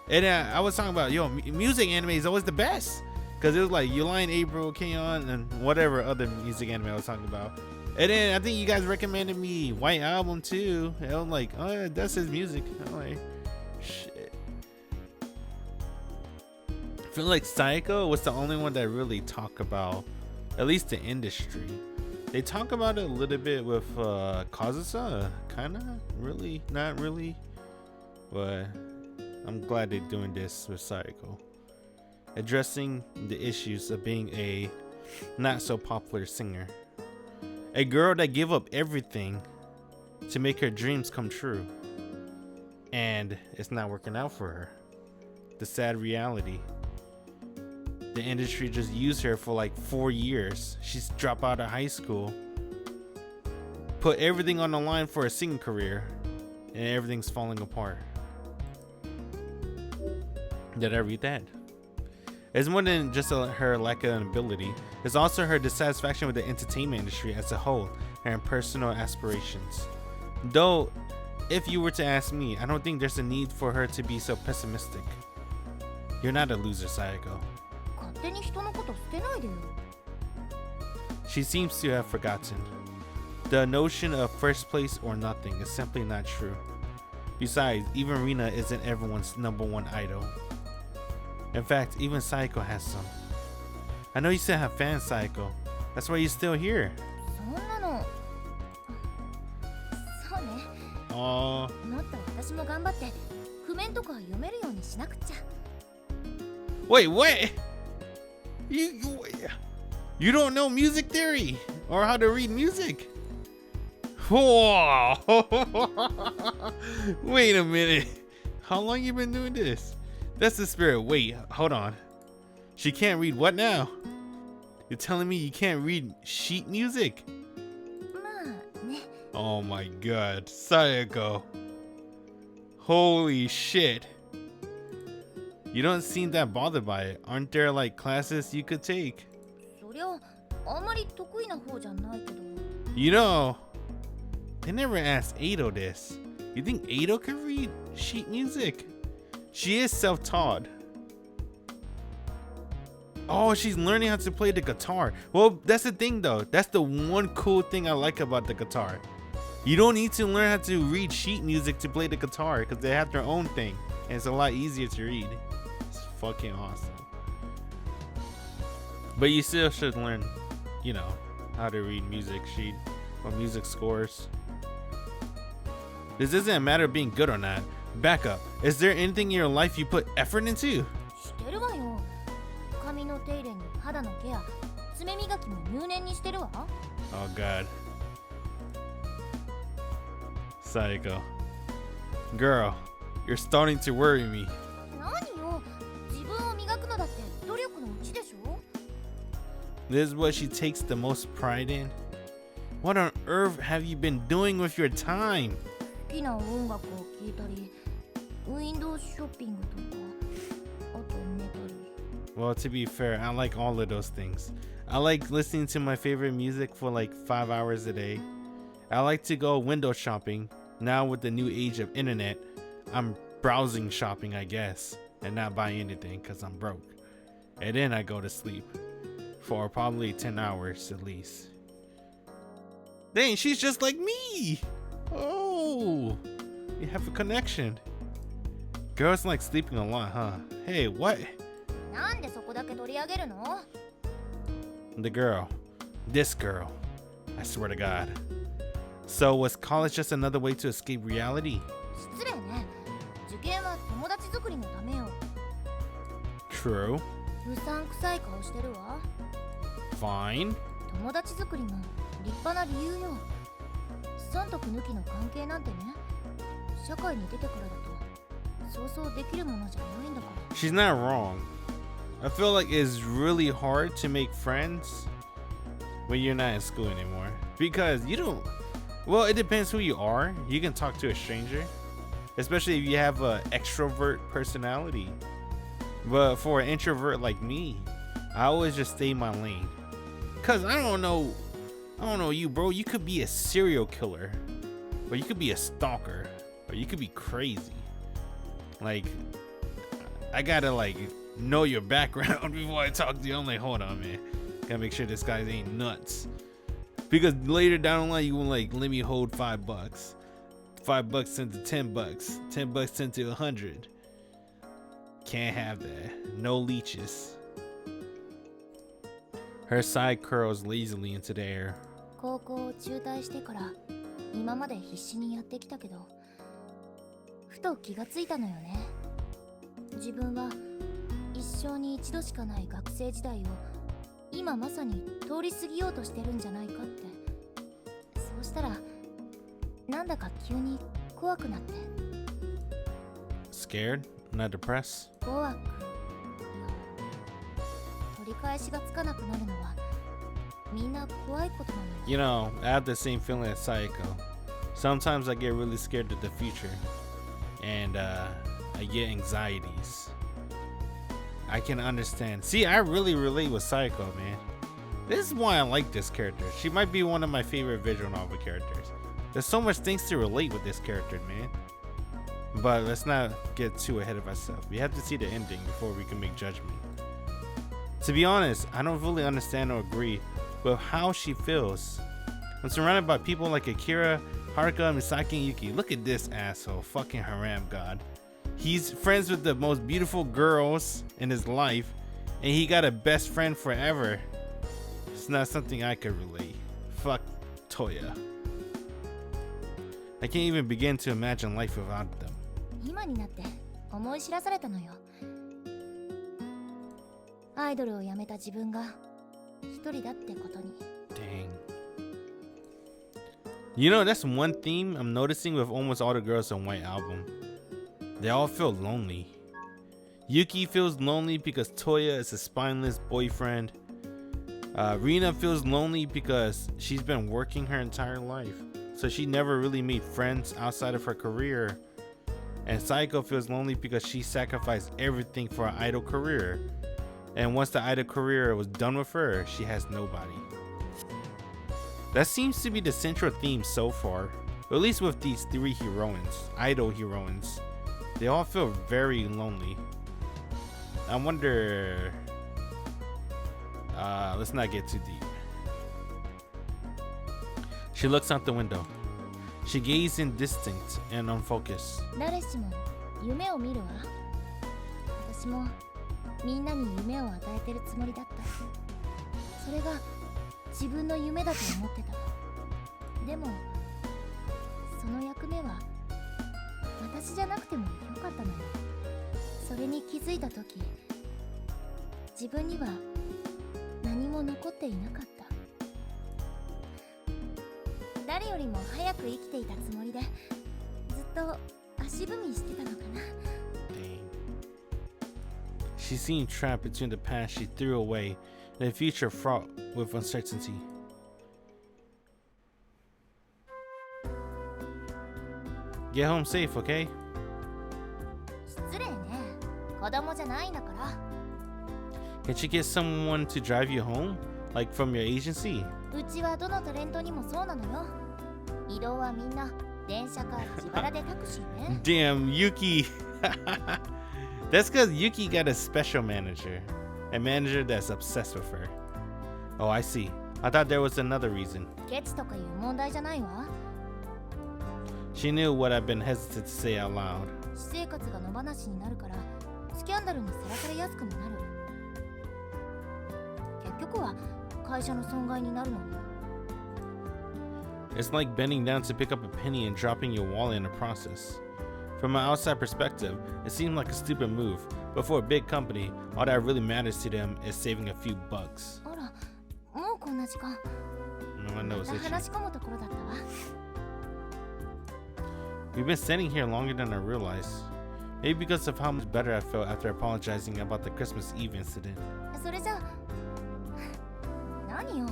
Speaker 1: And I was talking about, yo, music anime is always the best. Because it was like Yulain April, K-On! And whatever other music anime I was talking about. And then I think you guys recommended me White Album too. And I'm like, oh yeah, that's his music. I'm like, shit. I feel like Sayako was the only one that really talked about, at least the industry. They talk about it a little bit with Kazusa, kinda, really, not really. But I'm glad they're doing this with Sayako. Addressing the issues of being a not so popular singer. A girl that gave up everything to make her dreams come true. And it's not working out for her. The sad reality. the industry just used her for like 4 years. She's dropped out of high school, put everything on the line for a singing career, and everything's falling apart. Did I read that? It's more than just her lack of ability. It's also her dissatisfaction with the entertainment industry as a whole and personal aspirations. Though, if you were to ask me, I don't think there's a need for her to be so pessimistic. You're not a loser, Sayako. She seems to have forgotten. The notion of first place or nothing is simply not true. Besides, even Rina isn't everyone's #1 idol. In fact, even Sayako has some. I know you still have fans, Sayako. That's why you're still here. Aww. Wait, what? You don't know music theory or how to read music? Whoa. Wait a minute. How long you been doing this? That's the spirit. Wait, hold on. She can't read what now? You're telling me you can't read sheet music? Oh my god, Sayako. Holy shit. You don't seem that bothered by it. Aren't there like classes you could take? You know, they never asked Ado this. You think Ado could read sheet music? She is self-taught. Oh, she's learning how to play the guitar. Well, that's the thing though. That's the one cool thing I like about the guitar. You don't need to learn how to read sheet music to play the guitar because they have their own thing. And it's a lot easier to read. It's fucking awesome. But you still should learn, you know, how to read music sheet or music scores. This isn't a matter of being good or not. Back up. Is there anything in your life you put effort into? Oh god. Sayako. Girl, you're starting to worry me. This is what she takes the most pride in? What on earth have you been doing with your time? Well, to be fair, I like all of those things. I like listening to my favorite music for like 5 hours a day. I like to go window shopping. Now with the new age of internet, I'm browsing shopping, I guess, and not buying anything because I'm broke. And then I go to sleep for probably 10 hours at least. Dang, she's just like me. Oh, you have a connection. Girls like sleeping a lot, huh? Hey, what? The girl. This girl. I swear to God. So was college just another way to escape reality? True. Fine. She's not wrong. I feel like it's really hard to make friends when you're not in school anymore. Because you don't... Well, it depends who you are. You can talk to a stranger. Especially if you have an extrovert personality. But for an introvert like me, I always just stay in my lane. Because I don't know you, bro. You could be a serial killer. Or you could be a stalker. Or you could be crazy. Like, I gotta like know your background before I talk to you. I'm like, hold on, man. Gotta make sure this guy ain't nuts. Because later down the line, you will like, let me hold $5. $5 turned to $10. $10 turned to 100. Can't have that. No leeches. Her side curls lazily into the air.
Speaker 2: 高校を中退してから今まで必死にやってきたけどふと気がついたのよね。自分は一生に一度しかない学生時代を今まさに通り過ぎようとしてるんじゃないかって。そうしたらなんだか急に怖くなって。
Speaker 1: Scared? Not depressed?
Speaker 2: 怖く。返しがつかなくなるのはみんな怖いことなのよ。
Speaker 1: You know, I have the same feeling as Sayako. Sometimes I get really scared of the future, and I get anxieties. I can understand. See, I really relate with Sayako, man. This is why I like this character. She might be one of my favorite visual novel characters. There's so much things to relate with this character, man. But let's not get too ahead of ourselves. We have to see the ending before we can make judgment. To be honest, I don't really understand or agree with how she feels. I'm surrounded by people like Akira, Haruka, Misaki, and Yuki. Look at this asshole, fucking haram god. He's friends with the most beautiful girls in his life, and he got a best friend forever. It's not something I could relate. Fuck Toya. I can't even begin to imagine life without them.
Speaker 2: 今になって思い知らされたのよ。アイドルを辞めた自分が一人だってことに。
Speaker 1: Dang. You know, that's one theme I'm noticing with almost all the girls on White Album. They all feel lonely. Yuki feels lonely because Toya is a spineless boyfriend. Rina feels lonely because she's been working her entire life, so she never really made friends outside of her career. And Sayako feels lonely because she sacrificed everything for her idol career. And once the idol career was done with her, she has nobody. That seems to be the central theme so far, at least with these three heroines, idol heroines. They all feel very lonely. I wonder... let's not get too deep. She looks out the window. She gazes indistinct and unfocused.
Speaker 2: 誰しも夢を見るわ。私もみんなに夢を与えてるつもりだった。それが自分の夢だと思ってた。でもその役目は私じゃなくてもよかったのよ。それに気づいたとき、自分には何も残っていなかった。誰よりも早く生きていたつもりで、ずっと足踏みしてたのかな。
Speaker 1: Dang. She seemed trapped between the past she threw away and a future fraught with uncertainty. Get home safe, okay?
Speaker 2: 失礼ね。子供じゃないんだから。
Speaker 1: Can't you get someone to drive you home? Like from your agency?
Speaker 2: うちはどのタレントにもそうなのよ。移動はみんな電車か自腹でタクシーね。
Speaker 1: Damn, Yuki. That's because Yuki got a special manager. A manager that's obsessed with her. Oh, I see. I thought there was another reason.
Speaker 2: ケチとかいう問題じゃないわ。
Speaker 1: She knew what I've been hesitant to say out loud.
Speaker 2: 私生活が野放しになるからスキャンダルにさらされやすくもなる。結局は会社の損害になるのに。
Speaker 1: It's like bending down to pick up a penny and dropping your wallet in the process. From an outside perspective, it seemed like a stupid move, but for a big company, all that really matters to them is saving a few bucks.
Speaker 2: あら、もうこんな時間。
Speaker 1: My nose
Speaker 2: また
Speaker 1: itchy.
Speaker 2: 話し込むところだったわ。
Speaker 1: We've been standing here longer than I realized. Maybe because of how much better I felt after apologizing about the Christmas Eve incident.
Speaker 2: それじゃ何よ、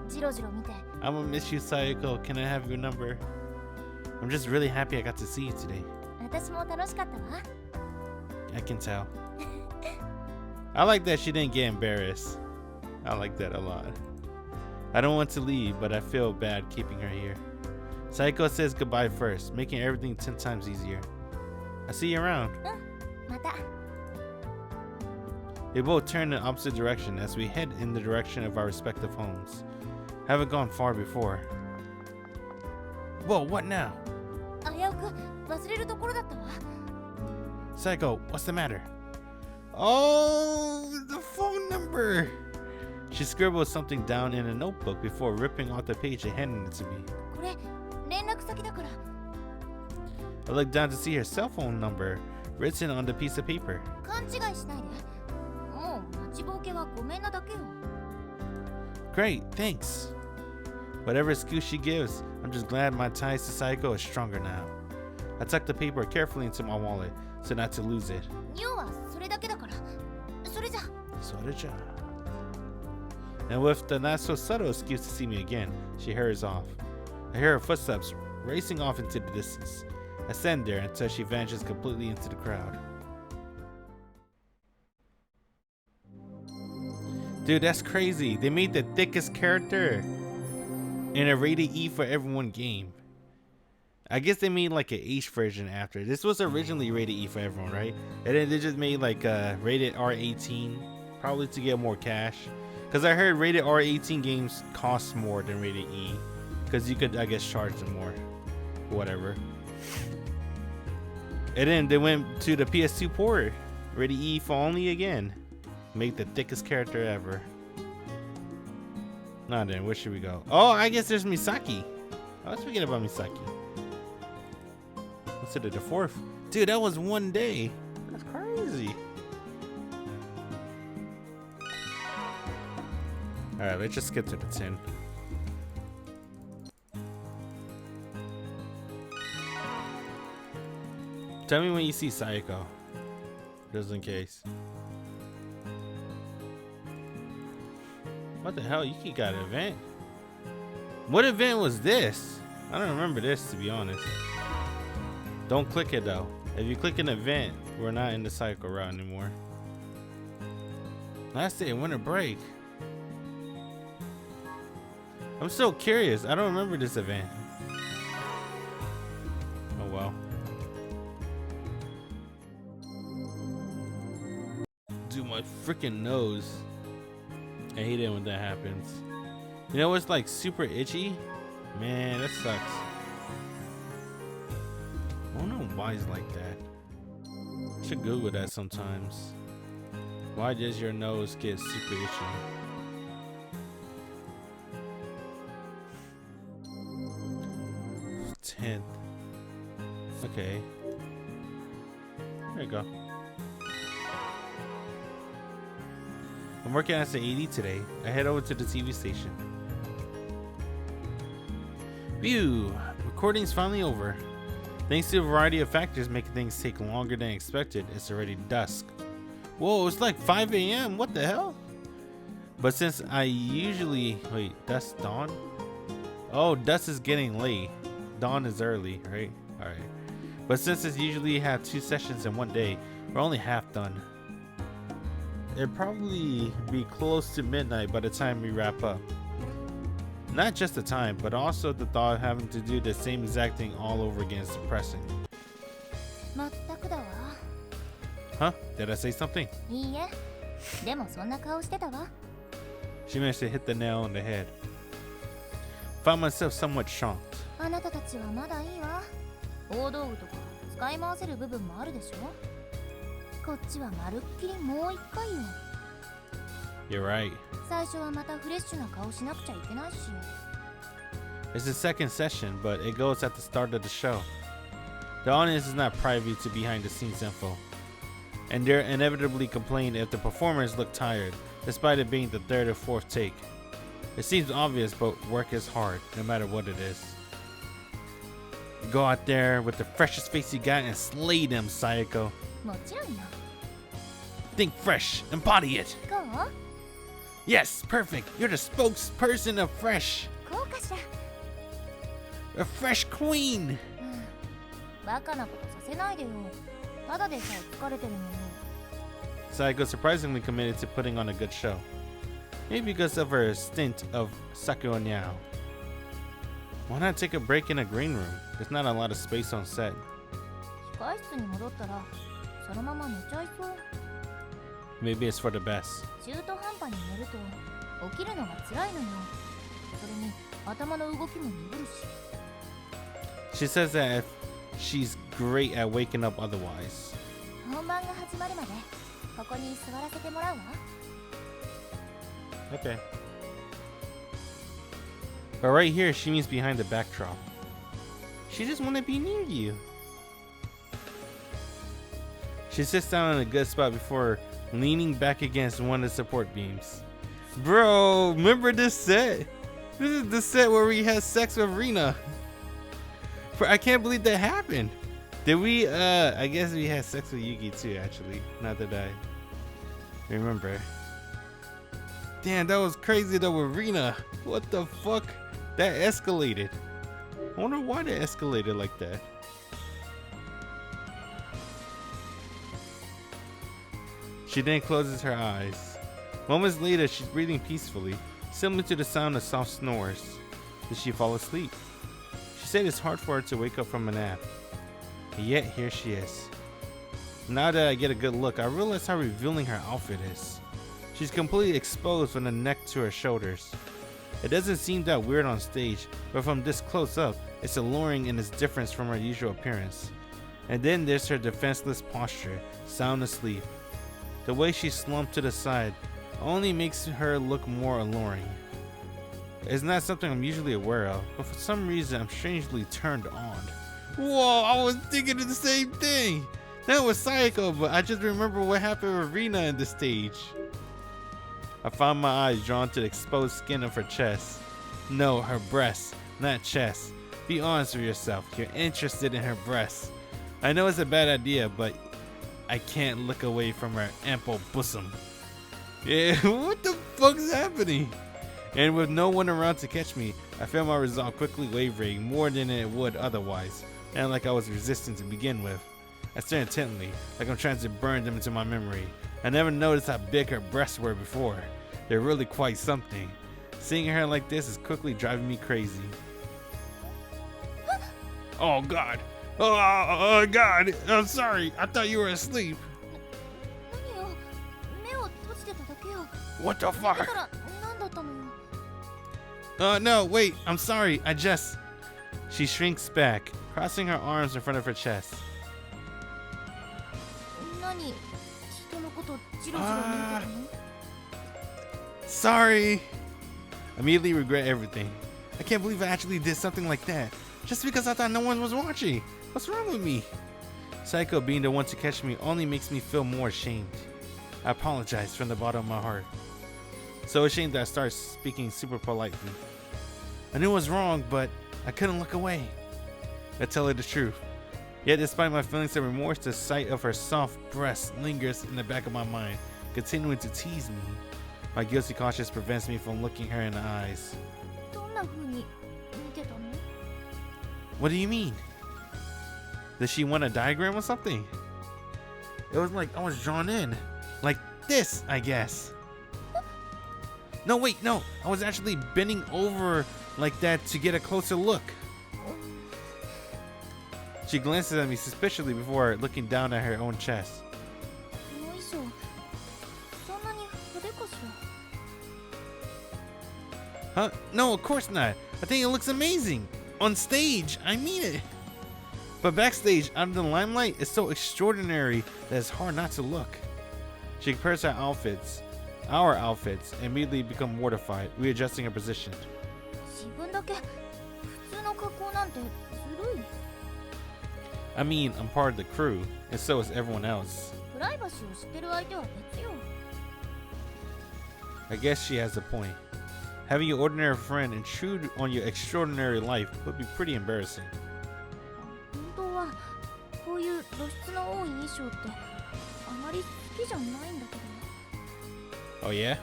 Speaker 2: ジロジロ見て。
Speaker 1: I'm gonna miss you, Sayako. Can I have your number? I'm just really happy I got to see you today.
Speaker 2: 私も楽しかったわ。
Speaker 1: I can tell. I like that she didn't get embarrassed. I like that a lot. I don't want to leave, but I feel bad keeping her here. Sayako says goodbye first, making everything 10 times easier. I see you around.
Speaker 2: また。
Speaker 1: We both turn in the opposite direction as we head in the direction of our respective homes. Haven't gone far before. Whoa, what now?
Speaker 2: 危うく忘れるところだったわ。
Speaker 1: Sayako, what's the matter? Oh, the phone number! She scribbled something down in a notebook before ripping off the page and handing it to me.
Speaker 2: これ連絡先だから。
Speaker 1: I looked down to see her cell phone number written on the piece of paper.
Speaker 2: 勘違いしないで。もう待ちぼうけはごめんなだけよ。
Speaker 1: Great, thanks. Whatever excuse she gives, I'm just glad my ties to Sayako is stronger now. I tucked the paper carefully into my wallet so not to lose it.
Speaker 2: 要はそれだけだから。それじゃ。
Speaker 1: So did ya. and with the not so subtle excuse to see me again, she hurries off. I hear her footsteps racing off into the distance. I stand there until she vanishes completely into the crowd. Dude, that's crazy. They made the thickest character in a rated E for everyone game. I guess they made like an H version after. This was originally rated E for everyone, right? And then they just made like a rated R18, probably to get more cash. Because I heard rated R18 games cost more than rated E. Because you could, I guess, charge them more. Whatever. And then they went to the PS2 port. Rated E for only again. Make the thickest character ever. Now then, where should we go? Oh, I guess there's Misaki. I was forgetting about Misaki. What's it, the 4th? Dude, that was one day. That's crazy. Alright, let's just skip to the 10. Tell me when you see Sayako. Just in case. What the hell? You got an event? What event was this? I don't remember this, to be honest. Don't click it though. If you click an event, we're not in the Sayako route anymore. Last day, winter break. I'm so curious. I don't remember this event. Oh well. Dude, my freaking nose. I hate it when that happens. You know what's like super itchy? Man, that sucks. I don't know why it's like that. I should Google that sometimes. Why does your nose get super itchy? Tenth. Okay. There you go. I'm working as an AD today. I head over to the TV station. Phew! Recording's finally over. Thanks to a variety of factors making things take longer than expected, it's already dusk. Whoa, it's like 5 a.m. What the hell? But since I usually... Wait, dusk dawn? Oh, dusk is getting late. Dawn is early, right? Alright. But since it's usually have 2 sessions in one day, we're only half done. It'd probably be close to midnight by the time we wrap up. Not just the time, but also the thought of having to do the same exact thing all over again is depressing. Huh? Did I say something? She managed to hit the nail on the head. Found myself somewhat shocked. You're right. It's the second session, but it goes at the start of the show. The audience is not privy to behind the scenes info, and they're inevitably complain if the performers look tired, despite it being the 3rd or 4th take. It seems obvious, but work is hard, no matter what it is. Go out there with the freshest face you got and slay them, Sayako. Think fresh, embody it. Yes, perfect. You're the spokesperson of fresh. A fresh queen. Sayako surprisingly committed to putting on a good show. Maybe because of her stint of Sakura now. Why not take a break in a green room? There's not a lot of space on set. Maybe it's for the best. She says that if she's great at waking up otherwise. Okay. But right here, she means behind the backdrop. She just want to be near you. She sits down in a good spot before leaning back against one of the support beams. Bro, remember this set? This is the set where we had sex with Rina. I can't believe that happened. Did we, I guess we had sex with Yuki too, actually. Not that I remember. Damn, that was crazy though with Rina. What the fuck? That escalated. I wonder why that escalated like that. She then closes her eyes. Moments later, she's breathing peacefully, similar to the sound of soft snores. Did she fall asleep? She said it's hard for her to wake up from a nap. And yet, here she is. Now that I get a good look, I realize how revealing her outfit is. She's completely exposed from the neck to her shoulders. It doesn't seem that weird on stage, but from this close up, it's alluring in its difference from her usual appearance. And then there's her defenseless posture, sound asleep. The way she's slumped to the side only makes her look more alluring. It's not something I'm usually aware of, but for some reason I'm strangely turned on. Whoa, I was thinking of the same thing! That was Sayako, but I just remember what happened with Rina in the stage. I found my eyes drawn to the exposed skin of her chest. No, her breasts, not chest. Be honest with yourself, you're interested in her breasts. I know it's a bad idea, but I can't look away from her ample bosom. Yeah, what the fuck's happening? And with no one around to catch me, I felt my resolve quickly wavering more than it would otherwise, and like I was resistant to begin with. I stared intently, like I'm trying to burn them into my memory. I never noticed how big her breasts were before. They're really quite something. Seeing her like this is quickly driving me crazy. Oh God! Oh God! I'm sorry. I thought you were asleep. What the fuck? No, wait. I'm sorry. I just... She shrinks back, crossing her arms in front of her chest. Sorry. Immediately regret everything. I can't believe I actually did something like that. Just because I thought no one was watching. What's wrong with me? Sayako being the one to catch me only makes me feel more ashamed. I apologize from the bottom of my heart. So ashamed that I start speaking super politely. I knew I was wrong, but I couldn't look away. I tell her the truth. Yet despite my feelings of remorse, the sight of her soft breast lingers in the back of my mind, continuing to tease me. My guilty conscience prevents me from looking her in the eyes. What do you mean? Does she want a diagram or something? It was like I was drawn in. Like this, I guess. No, wait, no. I was actually bending over like that to get a closer look. She glances at me suspiciously before looking down at her own chest. Huh? No, of course not. I think it looks amazing. On stage, I mean it. But backstage, under the limelight, it's so extraordinary that it's hard not to look. She compares our outfits, and immediately become mortified, readjusting her position. I mean, I'm part of the crew, and so is everyone else. I guess she has a point. Having your ordinary friend intrude on your extraordinary life would be pretty embarrassing. Oh yeah?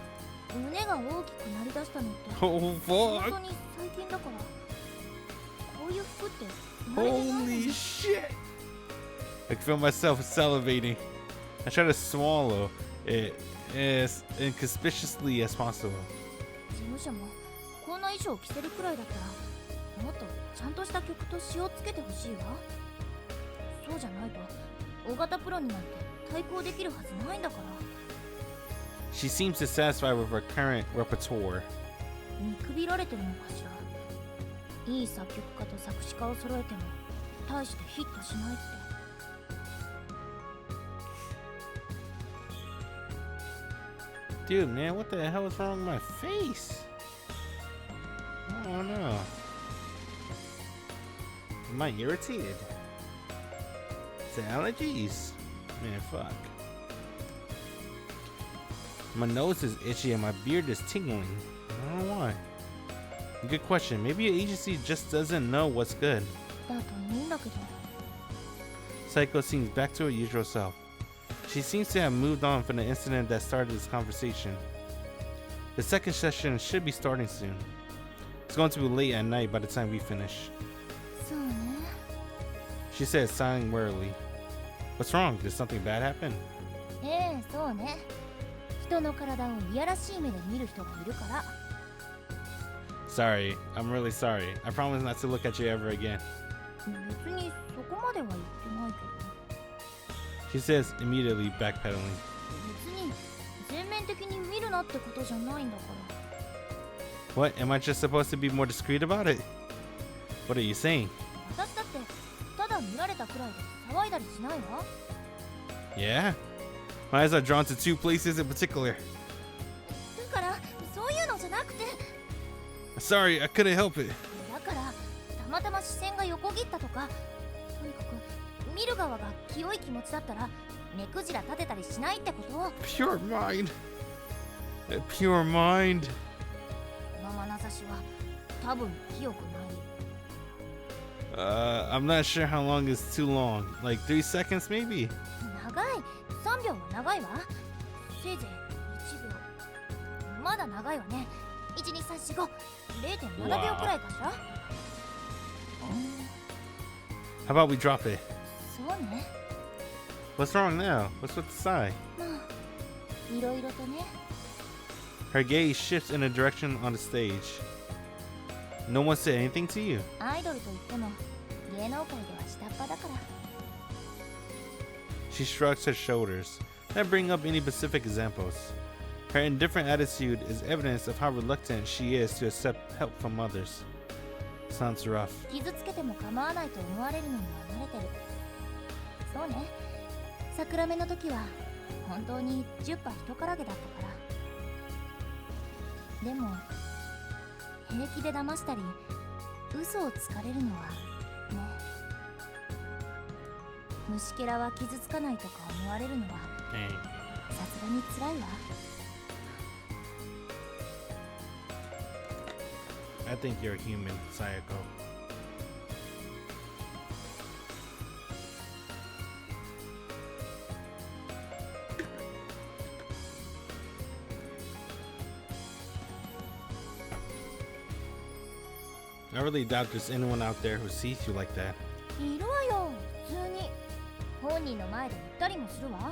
Speaker 1: Oh fuck! Holy shit! I feel myself salivating. I try to swallow it as inconspicuously as possible. She seems dissatisfied with her current repertoire. Dude, man, what the hell is wrong with my face? Oh no. Am I irritated? Is it allergies? Man, fuck. My nose is itchy and my beard is tingling. I don't know why. Good question. Maybe your agency just doesn't know what's good. Sayako seems back to her usual self. She seems to have moved on from the incident that started this conversation. The second session should be starting soon. It's going to be late at night by the time we finish.
Speaker 2: そうね。
Speaker 1: She said, sighing wearily. What's wrong? Did something bad happen?
Speaker 2: ええ、そうね。人の体をいやらしい目で見る人がいるから。
Speaker 1: Sorry, I'm really sorry. I promise not to look at you ever again.
Speaker 2: 別にそこまでは言ってないけど。
Speaker 1: She says, immediately backpedaling.
Speaker 2: 別に全面的に見るなってことじゃないんだから。
Speaker 1: What? Am I just supposed to be more discreet about it? What are you saying?
Speaker 2: 私だってただ見られたくらいで騒いだりしないわ。
Speaker 1: Yeah? My eyes are drawn to two places in particular.
Speaker 2: だからそういうのじゃなくて。
Speaker 1: Sorry, I couldn't help it.
Speaker 2: だからたまたま視線が横切ったとか、とにかく見る側が清い気持ちだったら目くじら立てたりしないってこと。
Speaker 1: Pure mind. Pure mind.
Speaker 2: この眼差しは多分清くない。
Speaker 1: I'm not sure how long is too long. Like 3 seconds maybe?
Speaker 2: 長い。3秒は長いわ。せいぜい1秒。まだ長いわね。12345 0.7秒くらいかしら。
Speaker 1: How about we drop it?
Speaker 2: そうね。
Speaker 1: What's wrong now? What's with the sigh?
Speaker 2: まあいろいろとね。
Speaker 1: Her gaze shifts in a direction on the stage. No one said anything to you?
Speaker 2: アイドルといっても芸能界では下っ端だから。
Speaker 1: She shrugs her shoulders, not bringing up any specific examples. Her indifferent attitude is evidence of how reluctant she is to accept help from others. Sounds rough.
Speaker 2: 傷つけても構わないと思われるのには慣れてる。そうね。桜目の時は本当に10羽人からげだったから。でも平気で騙したり嘘をつかれるのはね。虫けらは傷つかないとか思われるのはさすがに辛いわ。
Speaker 1: I think you're human, Sayako. I really doubt there's anyone out there who sees you like that.
Speaker 2: いるわよ、普通に。本人の前で言ったりもするわ。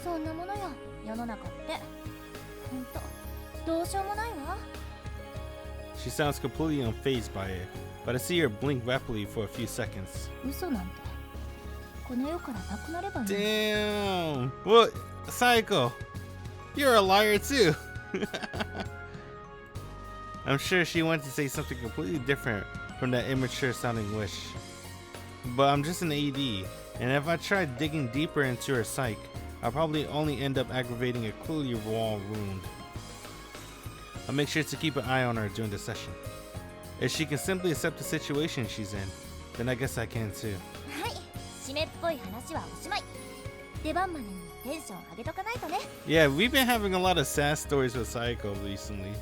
Speaker 2: そんなものよ、世の中って。ほんと、どうしようもないわ。
Speaker 1: She sounds completely unfazed by it, but I see her blink rapidly for a few seconds.
Speaker 2: 嘘なんて、この世からなくなればいい。
Speaker 1: Damn! What? Sayako, you're a liar too! I'm sure she wanted to say something completely different from that immature sounding wish. But I'm just an AD, and if I try digging deeper into her psyche, I'll probably only end up aggravating a clearly raw wound. I'll make sure to keep an eye on her during the session. If she can simply accept the situation she's in, then I guess I can too.
Speaker 2: はい、締めっぽい話はおしまい。出番までにテンション上げとかないとね。
Speaker 1: Yeah, we've been having a lot of sad stories with Sayako recently.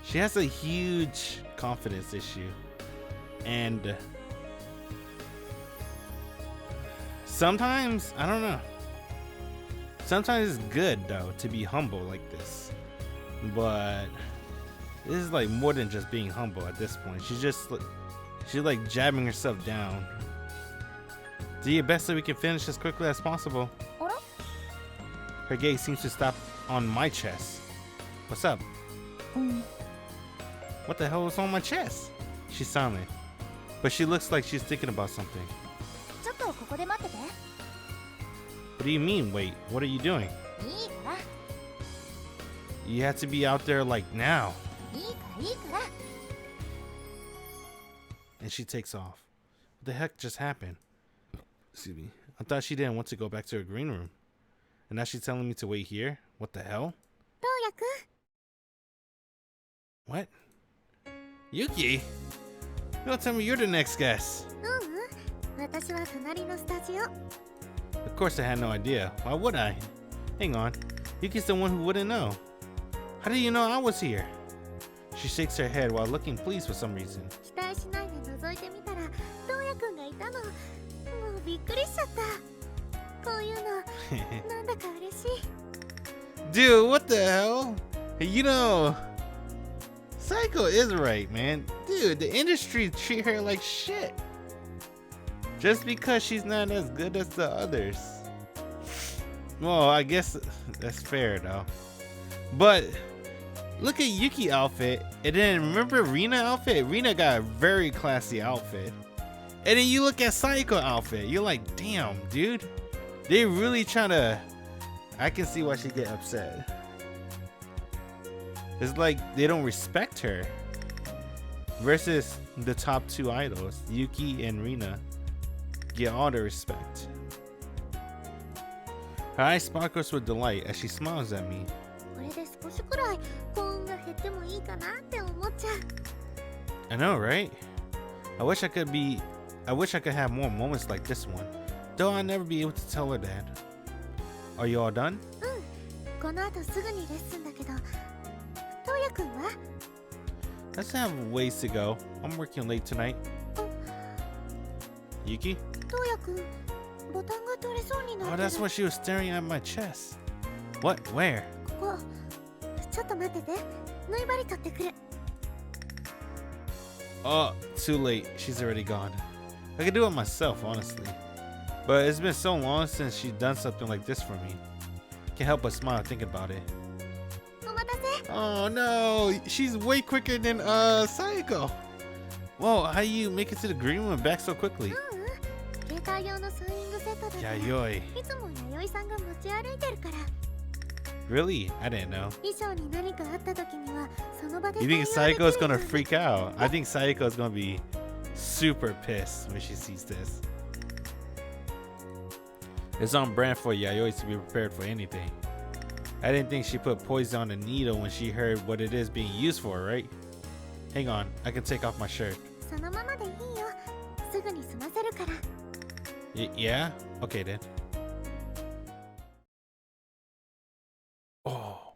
Speaker 1: She has a huge confidence issue. And sometimes, I don't know. Sometimes it's good though to be humble like this. But this is like more than just being humble at this point. She's like jabbing herself down. Do your best so we can finish as quickly as possible.
Speaker 2: あら？
Speaker 1: Her gaze seems to stop on my chest. What's up?
Speaker 2: うん。
Speaker 1: What the hell is on my chest? She's silent, but she looks like she's thinking about something.
Speaker 2: ちょっとここで待ってて。
Speaker 1: What do you mean? Wait, what are you doing?
Speaker 2: いいから。
Speaker 1: You have to be out there like now.
Speaker 2: いいからいいから。
Speaker 1: And she takes off. What the heck just happened? Excuse me. I thought she didn't want to go back to her green room. And now she's telling me to wait here? What the hell?
Speaker 2: どうやく？
Speaker 1: What? Yuki? Don't tell me you're the next guest.
Speaker 2: ううん。私は隣のスタジオ。
Speaker 1: Of course I had no idea. Why would I? Hang on. Yuki's the one who wouldn't know. How did you know I was here? She shakes her head while looking pleased for some reason.
Speaker 2: 期待しないで覗いてみたら、どうやくんがいたの。もうびっくりしちゃった。こういうの、なんだか嬉しい。
Speaker 1: Dude, what the hell? You know, Sayako is right, man. Dude, the industry treat her like shit. Just because she's not as good as the others. Well, I guess that's fair though. But look at Yuki outfit, and then remember Rina outfit? Rina got a very classy outfit. And then you look at Sayako outfit, you're like, damn, dude. They really trying to... I can see why she get upset. It's like they don't respect her. Versus the top two idols, Yuki and Rina, get all the respect. Her eyes sparkles with delight as she smiles at me. I know, right? I wish I could have more moments like this one. Though I'll never be able to tell her that. Are you all done? Let's have ways to go. I'm working late tonight. Yuki? Oh, that's why she was staring at my chest. What? Where? Oh, too late. She's already gone. I could do it myself, honestly. But it's been so long since she's done something like this for me. Can't help but smile thinking about it. Oh no, she's way quicker than Sayako. Whoa, how you make it to the green room and back so quickly? Yayoi. Really? I didn't know. You think Sayako's gonna freak out? I think Sayako's gonna be super pissed when she sees this. It's on brand for Yayoi to be prepared for anything. I didn't think she put poison on the needle when she heard what it is being used for, right? Hang on, I can take off my shirt. Yeah? Okay then. Oh.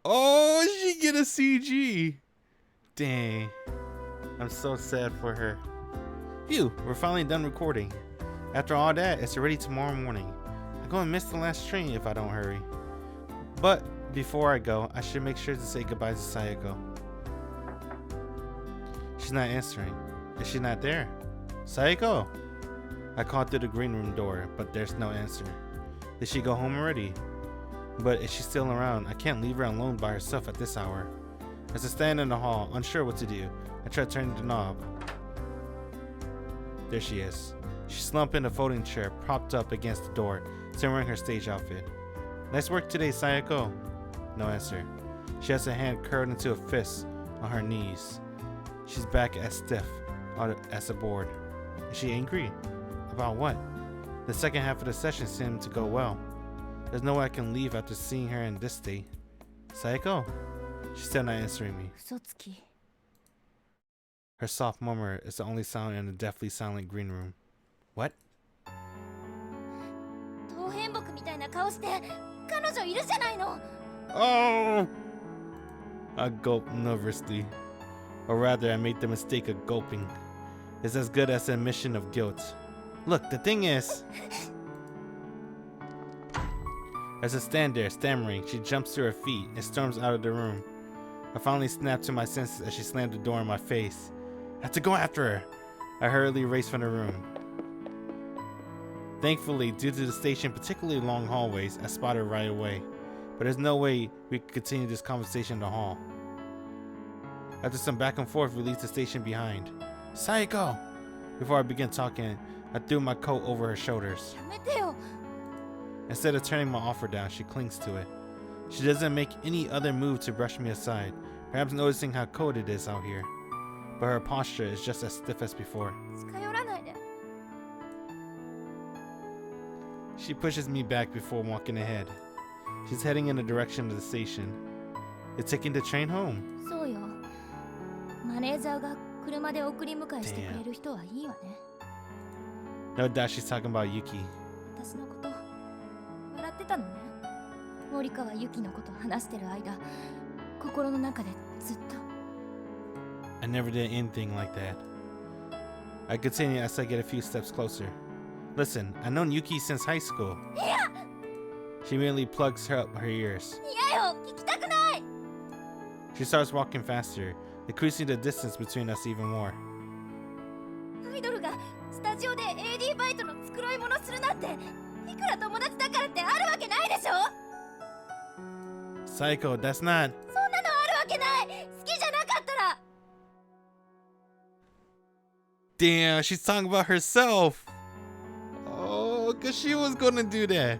Speaker 1: Oh, she get a CG. Dang. I'm so sad for her. Phew, we're finally done recording. After all that, it's already tomorrow morning. I'm going to miss the last train if I don't hurry. But before I go, I should make sure to say goodbye to Sayako. She's not answering. Is she not there? Sayako! I called through the green room door, but there's no answer. Did she go home already? But is she still around? I can't leave her alone by herself at this hour. As I stand in the hall, unsure what to do, I try turning the knob. There she is. She's slumped in a folding chair, propped up against the door, still wearing her stage outfit. Nice work today, Sayako. No answer. She has her hand curled into a fist on her knees. She's back as stiff as a board. Is she angry? About what? The second half of the session seemed to go well. There's no way I can leave after seeing her in this state. Sayako? She's still not answering me. Her soft murmur is the only sound in the deathly silent green room. What? Oh! I gulped nervously. Or rather, I made the mistake of gulping. It's as good as an admission of guilt. Look, the thing is... As I stand there, stammering, she jumps to her feet and storms out of the room. I finally snapped to my senses as she slammed the door in my face. I have to go after her. I hurriedly raced from the room. Thankfully, due to the station particularly long hallways, I spotted her right away. But there's no way we could continue this conversation in the hall. After some back and forth, we leave the station behind. Sayako! Before I began talking, I threw my coat over her shoulders. Instead of turning my offer down, she clings to it. She doesn't make any other move to brush me aside, perhaps noticing how cold it is out here. But her posture is just as stiff as before. She pushes me back before walking ahead. She's heading in the direction of the station. It's taking the train home. No doubt she's talking about Yuki. I never did anything like that. I continue as I get a few steps closer. Listen, I've known Yuki since high school. She immediately plugs up her ears.
Speaker 2: 嫌よ、聞きたくない。
Speaker 1: She starts walking faster, increasing the distance between us even more.
Speaker 2: アイドルがスタジオで AD バイトの繕い物するなんて、いくら友達だからってあるわけないでしょ。
Speaker 1: Sayako, that's not.
Speaker 2: そんなのあるわけない。好きじゃなかったら。
Speaker 1: Damn, she's talking about herself. Oh, because she was gonna do that.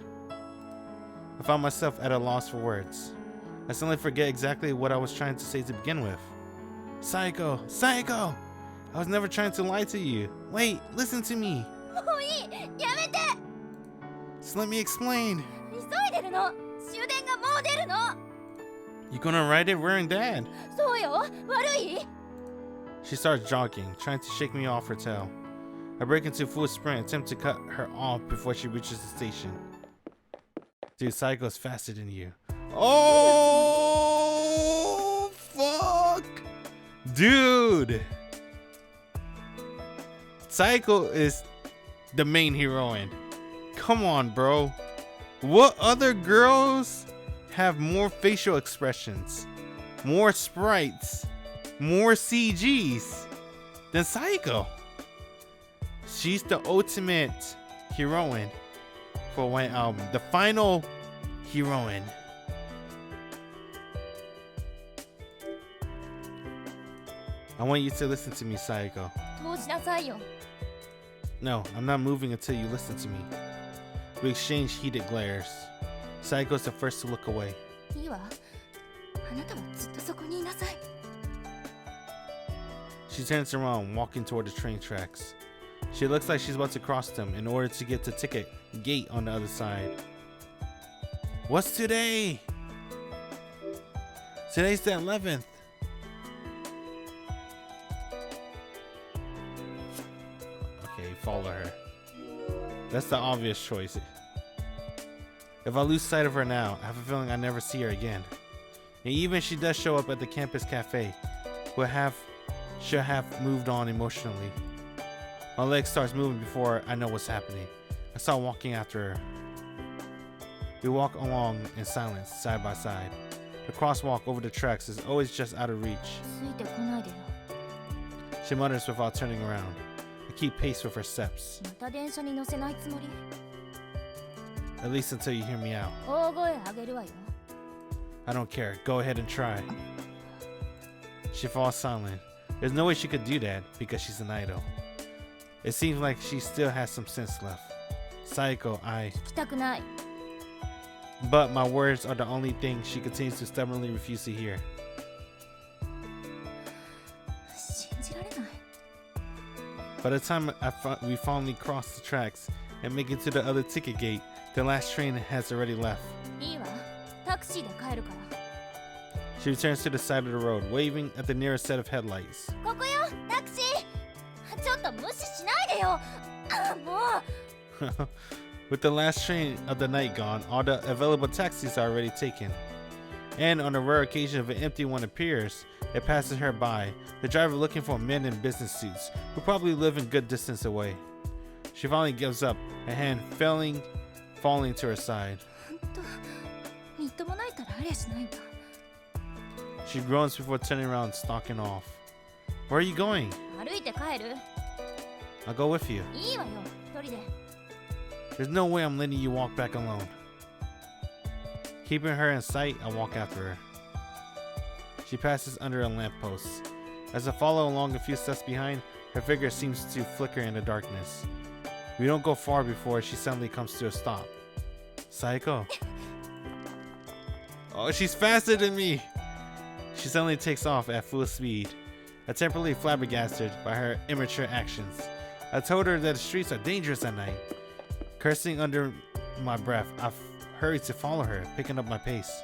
Speaker 1: I found myself at a loss for words. I suddenly forget exactly what I was trying to say to begin with. Sayako, Sayako! I was never trying to lie to you. Wait, listen to me.
Speaker 2: もういい、やめて。
Speaker 1: Just let me explain.
Speaker 2: 急いでるの。終電がもう出るの。
Speaker 1: You gonna ride it wearing that?
Speaker 2: そうよ、悪い。
Speaker 1: She starts jogging, trying to shake me off her tail. I break into a full sprint, attempt to cut her off before she reaches the station. Dude, Sayako is faster than you. Oh, fuck! Dude! Sayako is the main heroine. Come on, bro. What other girls have more facial expressions, more sprites, more CGs than Sayako? She's the ultimate heroine for one album, the final heroine. I want you to listen to me, Sayako.
Speaker 2: どうしなさいよ。
Speaker 1: No, I'm not moving until you listen to me. We exchange heated glares. Sayako is the first to look away.
Speaker 2: いいわ。あなたはずっとそこにいなさい。
Speaker 1: She turns around, walking toward the train tracks. She looks like she's about to cross them in order to get to the ticket gate on the other side. What's today? Today's the 11th. Okay, follow her. That's the obvious choice. If I lose sight of her now, I have a feeling I never see her again. And even if she does show up at the campus cafe, she'll have moved on emotionally. My leg starts moving before I know what's happening. I start walking after her. We walk along in silence, side by side. The crosswalk over the tracks is always just out of reach.
Speaker 2: ついてこないでよ。
Speaker 1: She mutters without turning around. I keep pace with her steps,
Speaker 2: また電車に乗せないつもり。
Speaker 1: at least until you hear me out.
Speaker 2: 大声あげるわよ。
Speaker 1: I don't care. Go ahead and try. She falls silent. There's no way she could do that because she's an idol. It seems like she still has some sense left. Sayako,
Speaker 2: 聞きたくない。
Speaker 1: But my words are the only thing she continues to stubbornly refuse to hear.
Speaker 2: 信じられない。
Speaker 1: By the time we finally cross the tracks and make it to the other ticket gate, the last train has already left.
Speaker 2: いいわ。タクシーで帰るから。
Speaker 1: She returns to the side of the road, waving at the nearest set of headlights.
Speaker 2: ここよ、タクシー。ちょっと無視しないでよ。あ、もう。
Speaker 1: With the last train of the night gone, all the available taxis are already taken. And on a rare occasion if an empty one appears, it passes her by, the driver looking for men in business suits, who probably live a good distance away. She finally gives up, a hand falling to her side.
Speaker 2: ほんと、みっともないからありゃしないわ。
Speaker 1: She groans before turning around and stalking off. Where are you going?
Speaker 2: 歩いて帰る。
Speaker 1: I'll go with you.
Speaker 2: いいわよ、一人で。
Speaker 1: There's no way I'm letting you walk back alone. Keeping her in sight, I walk after her. She passes under a lamppost. As I follow along a few steps behind, her figure seems to flicker in the darkness. We don't go far before she suddenly comes to a stop. Sayako. Oh, she's faster than me. She suddenly takes off at full speed. I'm temporarily flabbergasted by her immature actions. I told her that the streets are dangerous at night. Cursing under my breath, I hurried to follow her, picking up my pace.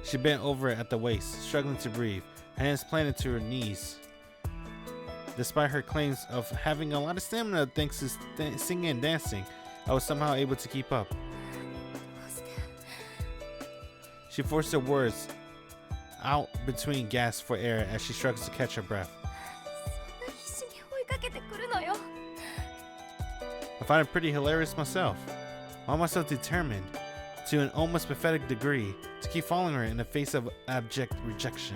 Speaker 1: She bent over at the waist, struggling to breathe, hands planted to her knees. Despite her claims of having a lot of stamina thanks to singing and dancing, I was somehow able to keep up. She forced her words out between gasps for air as she struggles to catch her breath. find it pretty hilarious myself. I find myself determined, to an almost pathetic degree, to keep following her in the face of abject rejection.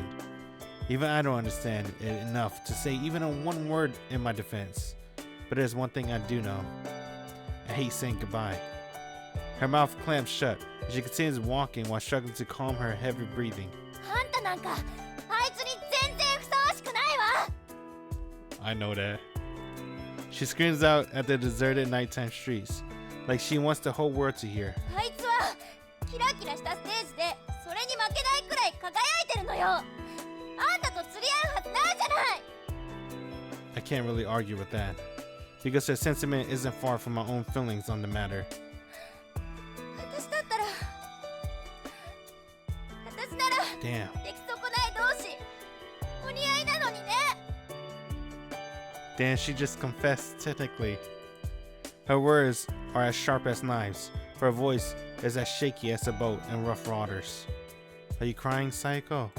Speaker 1: Even I don't understand it enough to say even a one word in my defense. But there's one thing I do know. I hate saying goodbye. Her mouth clamps shut, and she continues walking while struggling to calm her heavy breathing. I know that. She screams out at the deserted nighttime streets, like she wants the whole world to hear. I can't really argue with that, because her sentiment isn't far from my own feelings on the matter. Damn. Damn, she just confessed technically. Her words are as sharp as knives. Her voice is as shaky as a boat in rough waters. Are you crying, Sayako?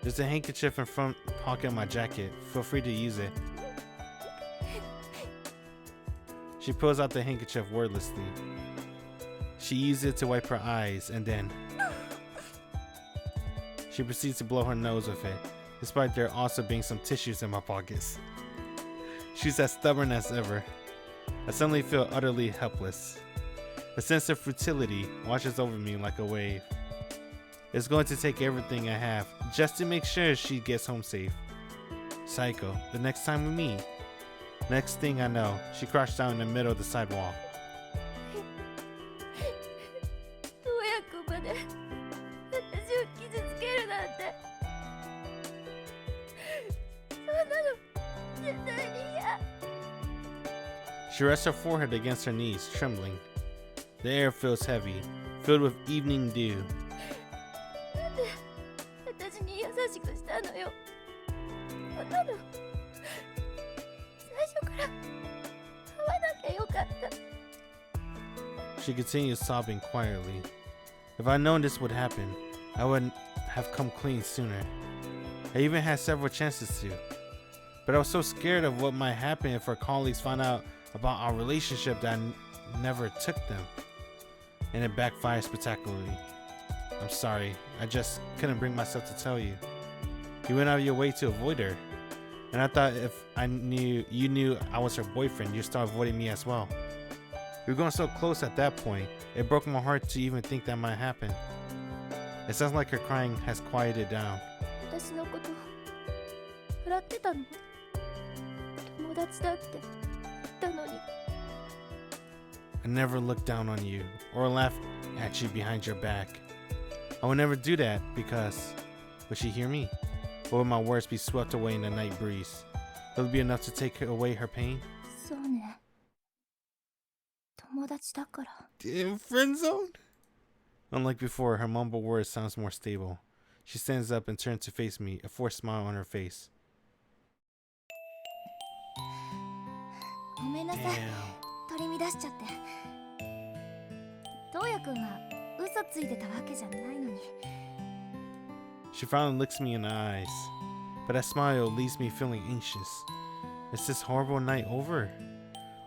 Speaker 1: There's a handkerchief in front pocket of my jacket. Feel free to use it. She pulls out the handkerchief wordlessly. She uses it to wipe her eyes, and then she proceeds to blow her nose with it, despite there also being some tissues in my pockets. She's as stubborn as ever. I suddenly feel utterly helpless. A sense of futility washes over me like a wave. It's going to take everything I have just to make sure she gets home safe. Sayako, the next time we meet. Next thing I know, she crouched down in the middle of the sidewalk. She rests her forehead against her knees, trembling. The air feels heavy, filled with evening dew. She continues sobbing quietly. If I'd known this would happen, I would have come clean sooner. I even had several chances to. But I was so scared of what might happen if her colleagues found out about our relationship that I never took them. And it backfired spectacularly. I'm sorry, I just couldn't bring myself to tell you. You went out of your way to avoid her. And I thought if you knew I was her boyfriend, you'd start avoiding me as well. We were going so close at that point, it broke my heart to even think that might happen. It sounds like her crying has quieted down. I never looked down on you or laughed at you behind your back. I would never do that because, would she hear me? Or would my words be swept away in the night breeze? Will it be enough to take away her pain? Damn, friend zone? Unlike before, her mumbled words sounds more stable. She stands up and turns to face me, a forced smile on her face. Damn. She finally looks me in the eyes, but that smile leaves me feeling anxious. Is this horrible night over?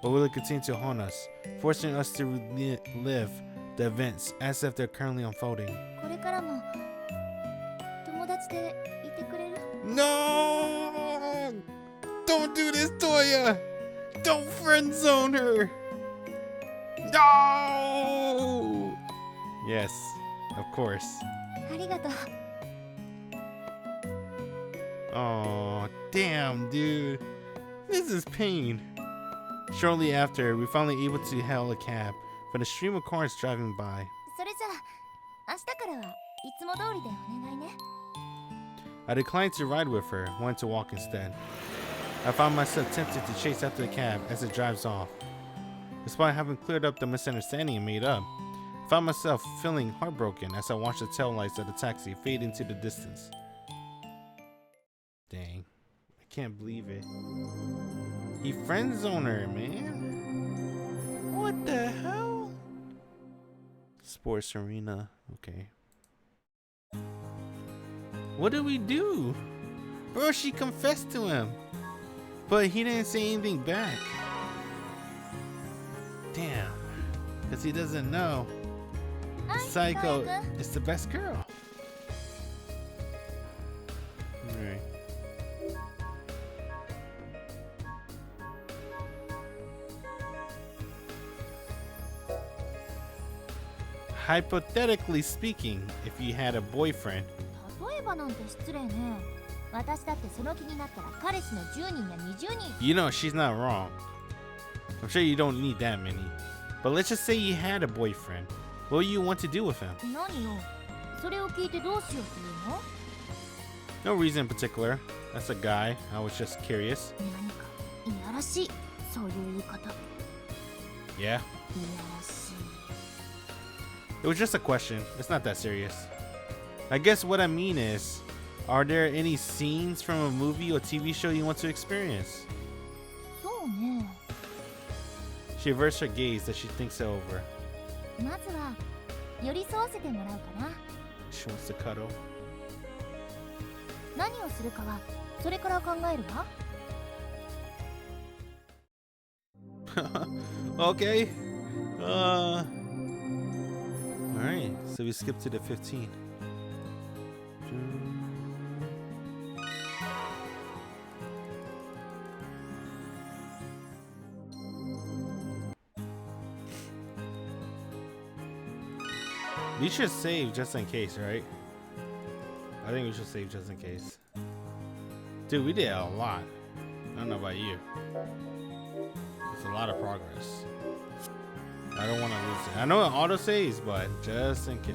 Speaker 1: Or will it continue to haunt us, forcing us to relive the events as if they're currently unfolding? No! Don't do this, Toya! Don't friend zone her! No! Yes, of course. Oh, damn, dude. This is pain. Shortly after, we finally able to hail a cab from the stream of cars driving by. I declined to ride with her, wanted to walk instead. I found myself tempted to chase after the cab as it drives off. Despite having cleared up the misunderstanding and made up, I found myself feeling heartbroken as I watched the taillights of the taxi fade into the distance. Dang, I can't believe it. He friend-zoned her, man. What the hell? Sports arena, okay. What did we do? Bro, she confessed to him. But he didn't say anything back. Damn. Because he doesn't know. Sayako is the best girl. Alright. Hypothetically speaking, if you had a boyfriend.
Speaker 2: 例えばなんて失礼ね。私だってその気になったら彼氏の10人や20人。
Speaker 1: You know, she's not wrong. I'm sure you don't need that many. But let's just say you had a boyfriend. What do you want to do with him?
Speaker 2: 何よ。それを聞いてどうしようというの？
Speaker 1: No reason in particular. That's a guy. I was just curious.
Speaker 2: 何かいやらしい。そういう言い方。
Speaker 1: Yeah.
Speaker 2: いやらしい。
Speaker 1: It was just a question. It's not that serious. I guess what I mean is, are there any scenes from a movie or TV show you want to experience?
Speaker 2: そうね。
Speaker 1: She averts her gaze as she thinks it over.
Speaker 2: まずは寄り添わせてもらうかな。
Speaker 1: She wants to cuddle.
Speaker 2: 何をするかはそれから考えるわ。
Speaker 1: Okay. Alright, so we skip to the 15. We should save just in case, right? I think we should save just in case. Dude, we did a lot. I don't know about you. It's a lot of progress. I don't want to lose it. I know it auto saves, but just in case.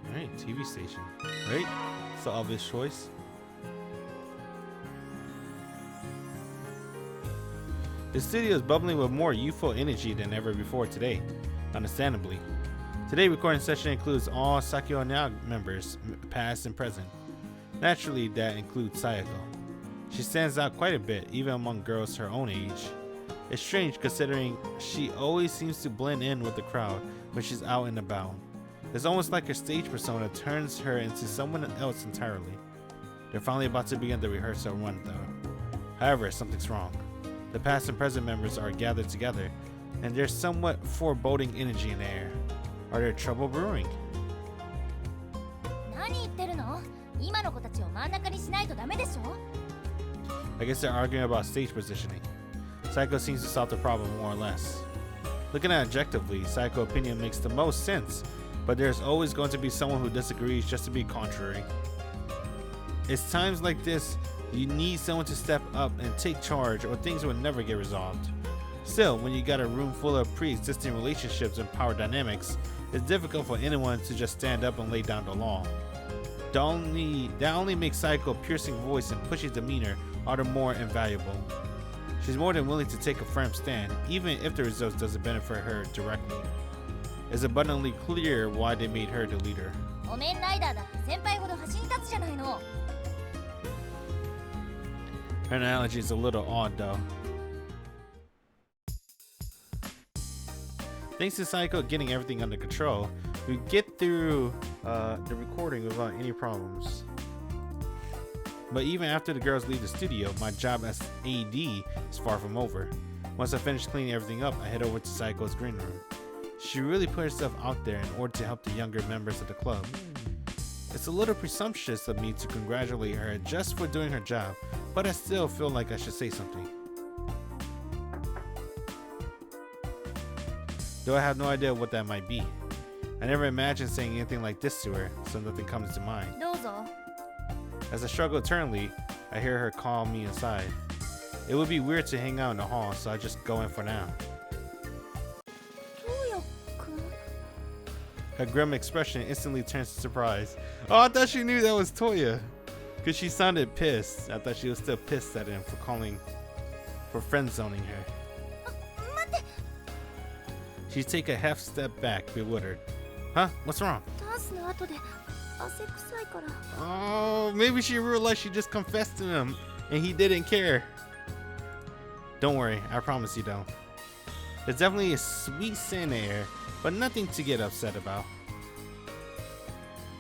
Speaker 1: Alright, TV station. Right? It's the obvious choice. The studio is bubbling with more youthful energy than ever before today, understandably. Today's recording session includes all Sayako now members, past and present. Naturally, that includes Sayako. She stands out quite a bit, even among girls her own age. It's strange considering she always seems to blend in with the crowd when she's out and about. It's almost like her stage persona turns her into someone else entirely. They're finally about to begin the rehearsal run though. However, something's wrong. The past and present members are gathered together, and there's somewhat foreboding energy in the air. Are there trouble brewing?
Speaker 2: 何言ってるの？今の子たちを真ん中にしないとダメでしょ？
Speaker 1: I guess they're arguing about stage positioning. Sayako seems to solve the problem more or less. Looking at it objectively, Sayako's opinion makes the most sense, but there's always going to be someone who disagrees just to be contrary. It's times like this you need someone to step up and take charge, or things will never get resolved. Still, when you got a room full of pre-existing relationships and power dynamics, it's difficult for anyone to just stand up and lay down the law. That only makes Sayako piercing voice and pushy demeanor all the more invaluable. She's more than willing to take a firm stand, even if the results doesn't benefit her directly. It's abundantly clear why they made her the leader.
Speaker 2: お面ライダーだって先輩ほど走り立つじゃないの。
Speaker 1: Her analogy is a little odd though. Thanks to Sayako getting everything under control, we get through the recording without any problems. But even after the girls leave the studio, my job as AD is far from over. Once I finish cleaning everything up, I head over to Sayako's green room. She really put herself out there in order to help the younger members of the club. It's a little presumptuous of me to congratulate her just for doing her job, but I still feel like I should say something. Though I have no idea what that might be. I never imagined saying anything like this to her, so nothing comes to mind.
Speaker 2: どうぞ。
Speaker 1: As I struggle eternally, I hear her call me inside. It would be weird to hang out in the hall, so I just go in for now.
Speaker 2: トウヤ君。
Speaker 1: Her grim expression instantly turns to surprise. Oh, I thought she knew that was Toya. Because she sounded pissed. I thought she was still pissed at him for friend zoning her.
Speaker 2: 待って。
Speaker 1: She take a half step back, bewildered. Huh? What's wrong?
Speaker 2: ダンスの後で汗臭いから。
Speaker 1: Oh, maybe she realized she just confessed to him and he didn't care. Don't worry, I promise you don't. There's definitely a sweet scent in the air, but nothing to get upset about.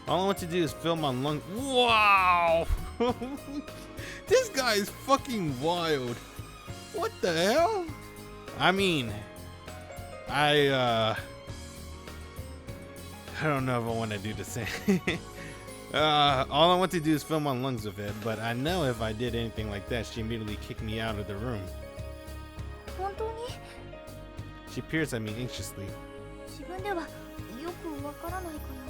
Speaker 1: All I want to do is fill my lungs. Wow! This guy is fucking wild. What the hell? I mean, I don't know if I want to do the same. All I want to do is fill my lungs with it, but I know if I did anything like that, she immediately kicked me out of the room.
Speaker 2: 本当に
Speaker 1: She peers at me anxiously.
Speaker 2: 自分ではよくわからないから。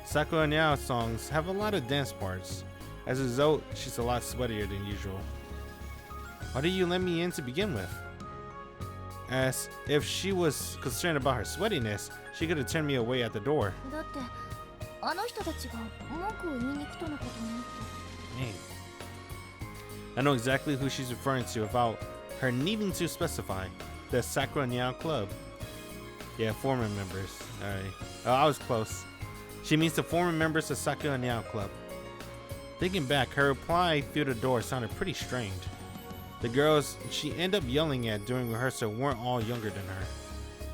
Speaker 1: Sakura Nyao songs have a lot of dance parts. As a result, she's a lot sweatier than usual. Why did you let me in to begin with? As if she was concerned about her sweatiness, she could have turned me away at the door.
Speaker 2: だってあの人たちが文句を言いに来たのかと思って。
Speaker 1: Man. I know exactly who she's referring to without her needing to specify. The Sakura Nyao Club. Yeah, former members. Alright. Oh, I was close. She means the former members of Sakura Nyao Club. Thinking back, her reply through the door sounded pretty strange. The girls she ended up yelling at during rehearsal weren't all younger than her.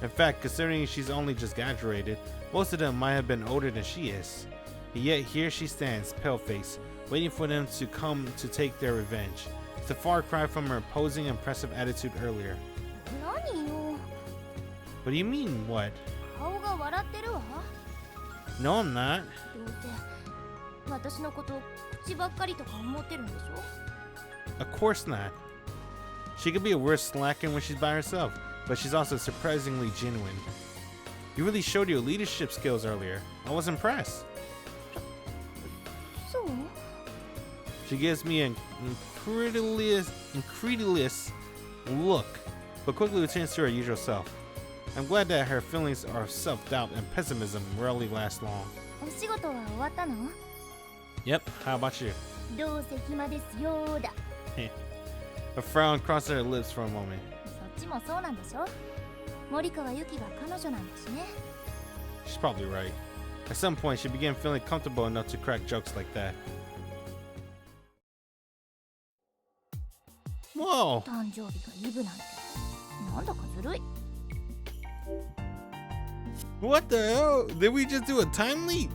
Speaker 1: In fact, considering she's only just graduated, most of them might have been older than she is. Yet here she stands, pale-faced, waiting for them to come to take their revenge. It's a far cry from her posing impressive attitude earlier.
Speaker 2: 何よ。
Speaker 1: What do you mean, what?
Speaker 2: 顔が笑ってるわ。
Speaker 1: No, I'm not.
Speaker 2: どうせ私のこと口ばっかりとか思ってるんでしょ。
Speaker 1: Of course not. She could be a worse slacker when she's by herself, but she's also surprisingly genuine. You really showed your leadership skills earlier. I was impressed.
Speaker 2: そう？
Speaker 1: She gives me an incredulous look, but quickly returns to her usual self. I'm glad that her feelings of self-doubt and pessimism rarely last long.
Speaker 2: お仕事は終わったの？
Speaker 1: Yep, how about you?
Speaker 2: どうせ暇ですよーだ。
Speaker 1: A frown crossed her lips for a moment.
Speaker 2: そっちもそうなんでしょ。森川由紀が彼女なんだしね。
Speaker 1: She's probably right. At some point, she began feeling comfortable enough to crack jokes like that. Whoa!
Speaker 2: 誕生日がイブなんてなんだかずるい。
Speaker 1: What the hell? Did we just do a time leap?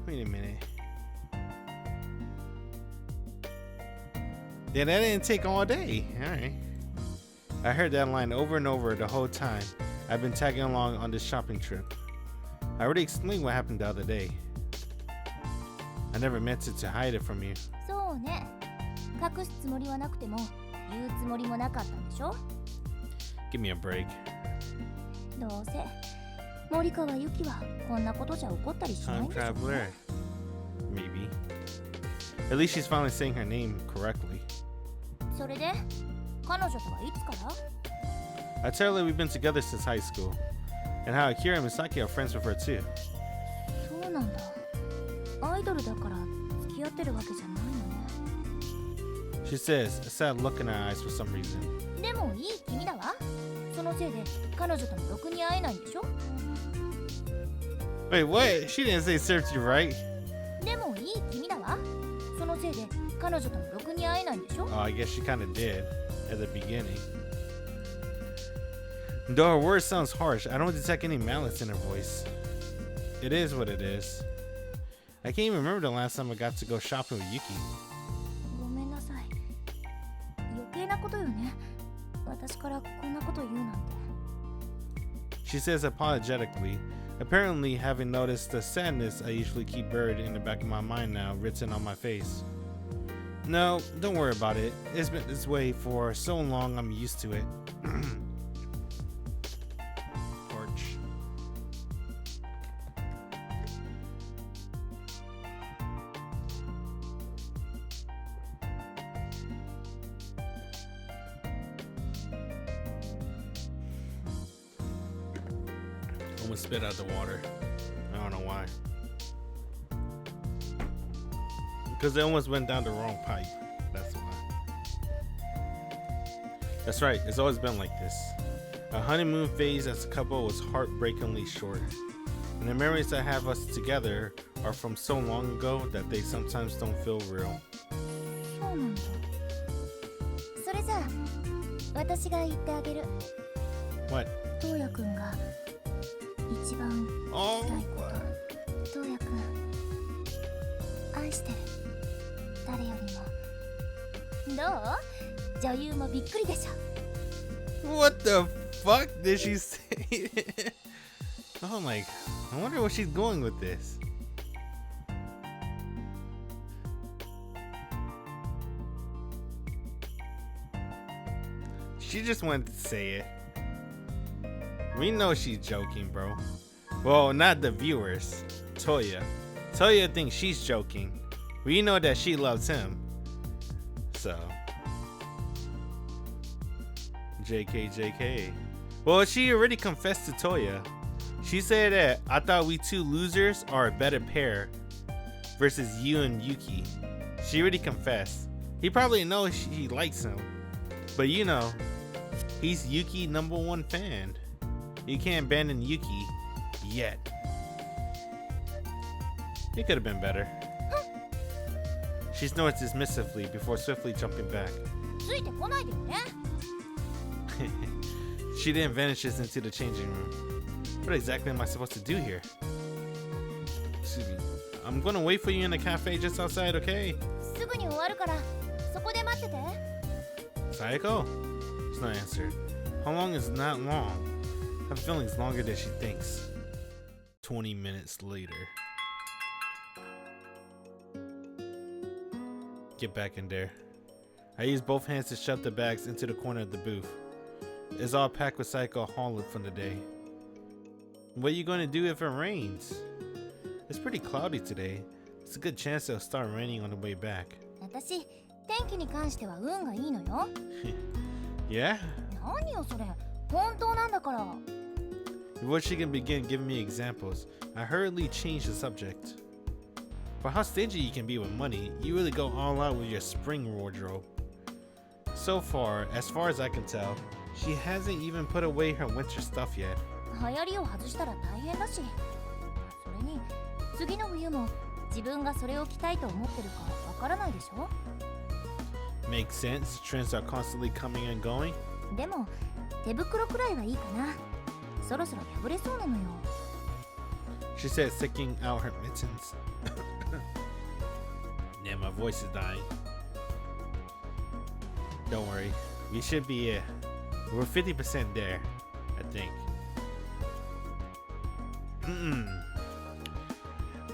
Speaker 1: Wait a minute. Yeah, that didn't take all day. Alright. I heard that line over and over the whole time I've been tagging along on this shopping trip. I already explained what happened the other day. I never meant to hide it from you.
Speaker 2: そうね。隠すつもりはなくても言うつもりもなかったんでしょ。
Speaker 1: Give me a break.
Speaker 2: どうせ森川由紀はこんなことじゃ怒ったりしないん
Speaker 1: Time
Speaker 2: でしょ。
Speaker 1: traveler. Maybe. At least she's finally saying her name correctly.
Speaker 2: それで彼女とはいつから？
Speaker 1: I tell her we've been together since high school, and how Akira and Misaki are friends with her too.
Speaker 2: そうなんだ。アイドルだから付き合ってるわけじゃないのね。
Speaker 1: She says, a sad look in her eyes for some reason.
Speaker 2: でもいい君だわ。そのせいで彼女ともろくに会えないんでしょ。
Speaker 1: Wait, what? She didn't say serves you right.
Speaker 2: でもいい君だわ。そのせいで彼女ともろくに会えないんでしょ。
Speaker 1: Oh, I guess she kind of did at the beginning. Though her word sounds harsh, I don't detect any malice in her voice. It is what it is. I can't even remember the last time I got to go shopping with Yuki.
Speaker 2: ごめんなさい。余計なことよね。私からこんなこと言うなんて。
Speaker 1: She says apologetically, apparently having noticed the sadness I usually keep buried in the back of my mind now written on my face. No, don't worry about it. It's been this way for so long I'm used to it. Porch. Almost spit out the water. I don't know why. Because it almost went down the wrong pipe. That's why. That's right. It's always been like this. Our honeymoon phase as a couple was heartbreakingly short. And the memories that have us together are from so long ago that they sometimes don't feel real.
Speaker 2: そうなんだ。それじゃあ私が言ってあげる。
Speaker 1: What?
Speaker 2: 東也くんが一番
Speaker 1: Oh,
Speaker 2: したいこと。愛してる。誰よりも。どう？女優もびっくりでしょ。
Speaker 1: What the fuck did she say? Oh my, I wonder where she's going with this. She just wanted to say it. We know she's joking, bro. Well, not the viewers. Toya. Toya thinks she's joking. We know that she loves him. So. JK. Well, she already confessed to Toya. She said that I thought we two losers are a better pair versus you and Yuki. She already confessed. He probably knows she likes him. But you know, he's Yuki #1 fan. You can't abandon Yuki yet. It could have been better. She snorts dismissively before swiftly jumping back. She then vanishes into the changing room. What exactly am I supposed to do here? Excuse me. I'm gonna wait for you in the cafe just outside, okay? Sayako? It's not answered. How long is not long? I have a feeling it's longer than she thinks. 20 minutes later. Get back in there. I use both hands to shove the bags into the corner of the booth. It's all packed with Sayako hauling from the day. What are you going to do if it rains? It's pretty cloudy today. It's a good chance it'll start raining on the way back. Yeah? Before she can begin giving me examples, I hurriedly changed the subject. For how stingy you can be with money, you really go all out with your spring wardrobe. So far, as far as I can tell, she hasn't even put away her winter stuff yet. Makes sense, trends are constantly coming and going. She said, sticking out her mittens. Yeah, my voice is dying. Don't worry, we should be we're 50% there, I think.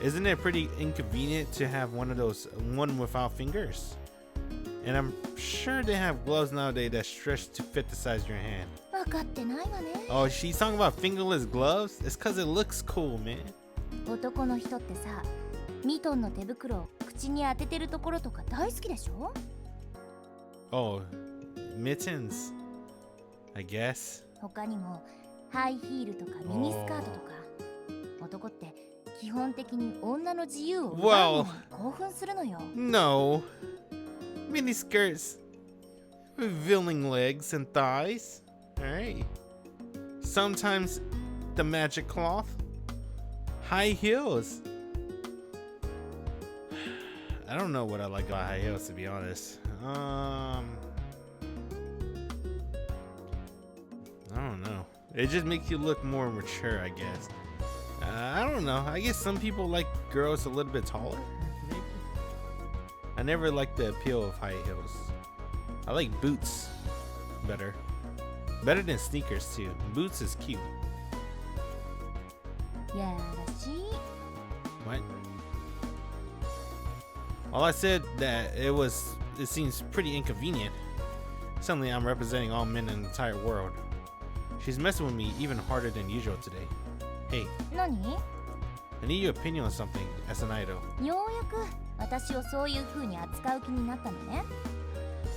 Speaker 1: Isn't it pretty inconvenient to have one without fingers? And I'm sure they have gloves nowadays that stretch to fit the size of your hand. Oh, she's talking about fingerless gloves? It's cause it looks cool, man. Oh, mittens, I guess. Well, no. Mini skirts, revealing legs and thighs. Alright. Sometimes the magic cloth. High heels. I don't know what I like about high heels, to be honest. I don't know. It just makes you look more mature, I guess. I don't know. I guess some people like girls a little bit taller. Maybe. I never liked the appeal of high heels. I like boots better. Better than sneakers too. Boots is cute. What? All I said that it seems pretty inconvenient. Suddenly I'm representing all men in the entire world. She's messing with me even harder than usual today. Hey. I need your opinion on something as an idol.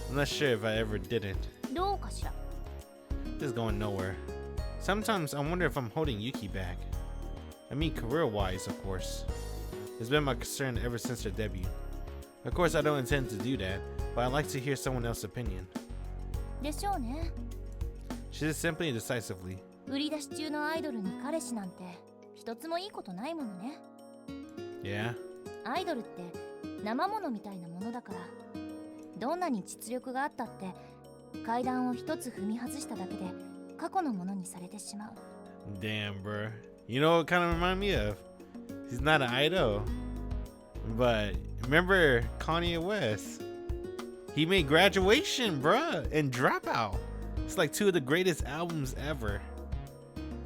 Speaker 1: I'm not sure if I ever didn't. This is going nowhere. Sometimes I wonder if I'm holding Yuki back. I mean career-wise, of course. It's been my concern ever since her debut. Of course I don't intend to do that, but I'd like to hear someone else's opinion. She said simply and decisively. Yeah? Damn, bro. You know what kind of remind me of? He's not an idol. But remember Kanye West? He made Graduation, bruh, and Dropout. It's like two of the greatest albums ever.